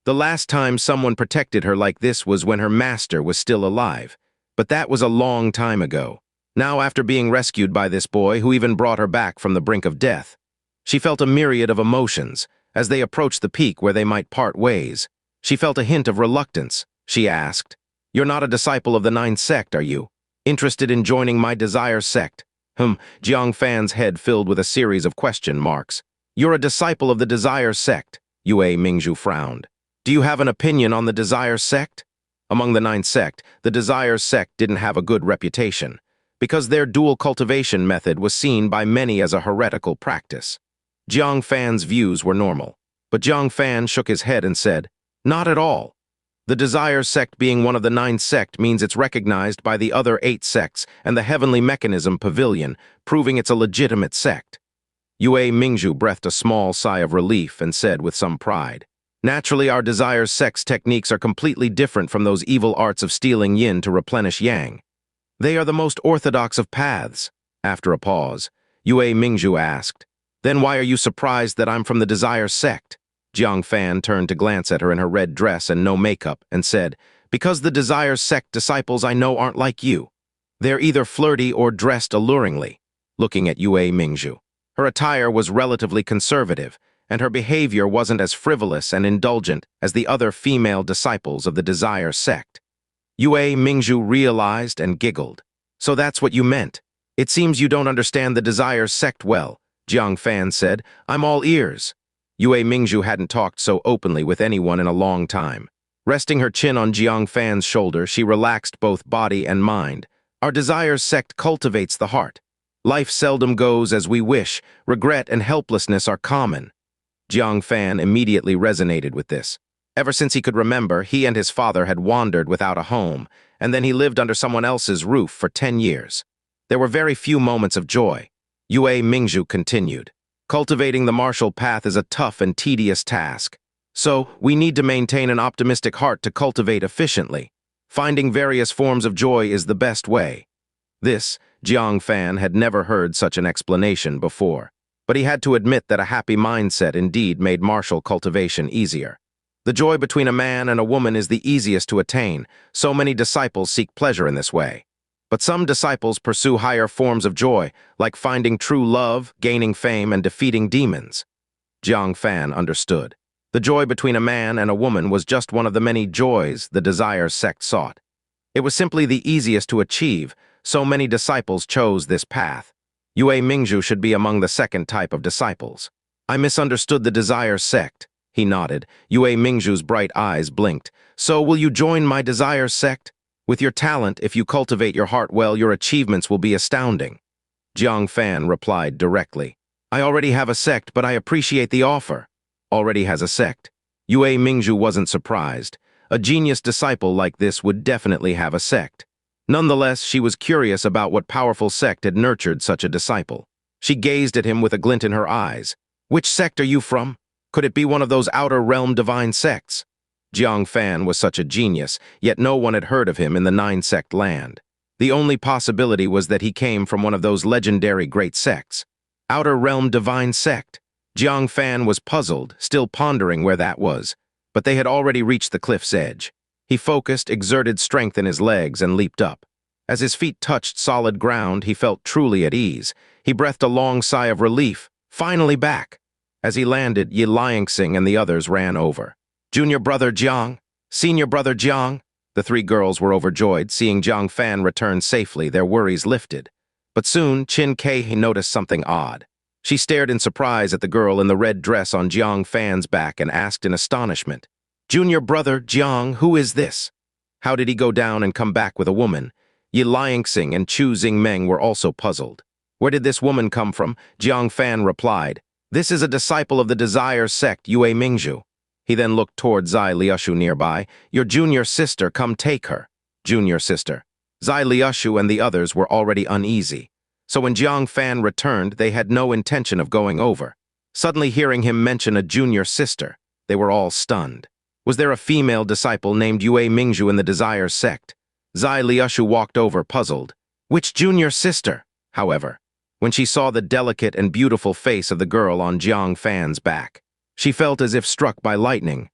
The last time someone protected her like this was when her master was still alive. But that was a long time ago. Now, after being rescued by this boy, who even brought her back from the brink of death, she felt a myriad of emotions. As they approached the peak where they might part ways, she felt a hint of reluctance. She asked, You're not a disciple of the Nine Sect, are you? Interested in joining my Desire Sect? Jiang Fan's head filled with a series of question marks. You're a disciple of the Desire Sect, Yue Mingzhu frowned. Do you have an opinion on the Desire Sect? Among the Nine Sect, the Desire Sect didn't have a good reputation, because their dual cultivation method was seen by many as a heretical practice. Jiang Fan's views were normal, but Jiang Fan shook his head and said, "Not at all. The Desire Sect being one of the Nine Sect means it's recognized by the other 8 sects and the Heavenly Mechanism Pavilion, proving it's a legitimate sect." Yue Mingzhu breathed a small sigh of relief and said with some pride, "Naturally, our Desire Sect's techniques are completely different from those evil arts of stealing yin to replenish yang. They are the most orthodox of paths." After a pause, Yue Mingzhu asked, "Then why are you surprised that I'm from the Desire Sect?" Jiang Fan turned to glance at her in her red dress and no makeup and said, "Because the Desire Sect disciples I know aren't like you. They're either flirty or dressed alluringly." Looking at Yue Mingzhu, her attire was relatively conservative, and her behavior wasn't as frivolous and indulgent as the other female disciples of the Desire Sect. Yue Mingzhu realized and giggled. "So that's what you meant. It seems you don't understand the Desire Sect well," Jiang Fan said. "I'm all ears." Yue Mingzhu hadn't talked so openly with anyone in a long time. Resting her chin on Jiang Fan's shoulder, she relaxed both body and mind. "Our Desire Sect cultivates the heart. Life seldom goes as we wish. Regret and helplessness are common." Jiang Fan immediately resonated with this. Ever since he could remember, he and his father had wandered without a home, and then he lived under someone else's roof for 10 years. There were very few moments of joy. Yue Mingzhu continued, "Cultivating the martial path is a tough and tedious task. So, we need to maintain an optimistic heart to cultivate efficiently. Finding various forms of joy is the best way." This, Jiang Fan had never heard such an explanation before, but he had to admit that a happy mindset indeed made martial cultivation easier. The joy between a man and a woman is the easiest to attain. So many disciples seek pleasure in this way. But some disciples pursue higher forms of joy, like finding true love, gaining fame, and defeating demons. Jiang Fan understood. The joy between a man and a woman was just one of the many joys the Desire Sect sought. It was simply the easiest to achieve, so many disciples chose this path. Yue Mingzhu should be among the second type of disciples. "I misunderstood the Desire Sect." He nodded. Yue Mingzhu's bright eyes blinked. "So will you join my Desire Sect? With your talent, if you cultivate your heart well, your achievements will be astounding." Jiang Fan replied directly, "I already have a sect, but I appreciate the offer." Already has a sect? Yue Mingzhu wasn't surprised. A genius disciple like this would definitely have a sect. Nonetheless, she was curious about what powerful sect had nurtured such a disciple. She gazed at him with a glint in her eyes. "Which sect are you from? Could it be one of those outer realm divine sects?" Jiang Fan was such a genius, yet no one had heard of him in the Nine-Sect land. The only possibility was that he came from one of those legendary great sects. Outer Realm Divine Sect. Jiang Fan was puzzled, still pondering where that was, but they had already reached the cliff's edge. He focused, exerted strength in his legs, and leaped up. As his feet touched solid ground, he felt truly at ease. He breathed a long sigh of relief, finally back. As he landed, Xianxia and the others ran over. "Junior brother Jiang, senior brother Jiang." The 3 girls were overjoyed, seeing Jiang Fan return safely, their worries lifted. But soon, Qin Kei noticed something odd. She stared in surprise at the girl in the red dress on Jiang Fan's back and asked in astonishment, "Junior brother Jiang, who is this? How did he go down and come back with a woman?" Xianxia and Chu Xingmeng were also puzzled. "Where did this woman come from?" Jiang Fan replied, "This is a disciple of the Desire Sect, Yue Mingzhu." He then looked toward Zai Liushu nearby. "Your junior sister, come take her." Junior sister. Zai Liushu and the others were already uneasy. So when Jiang Fan returned, they had no intention of going over. Suddenly hearing him mention a junior sister, they were all stunned. Was there a female disciple named Yue Mingzhu in the Desire Sect? Zai Liushu walked over, puzzled. Which junior sister? However, when she saw the delicate and beautiful face of the girl on Jiang Fan's back, she felt as if struck by lightning.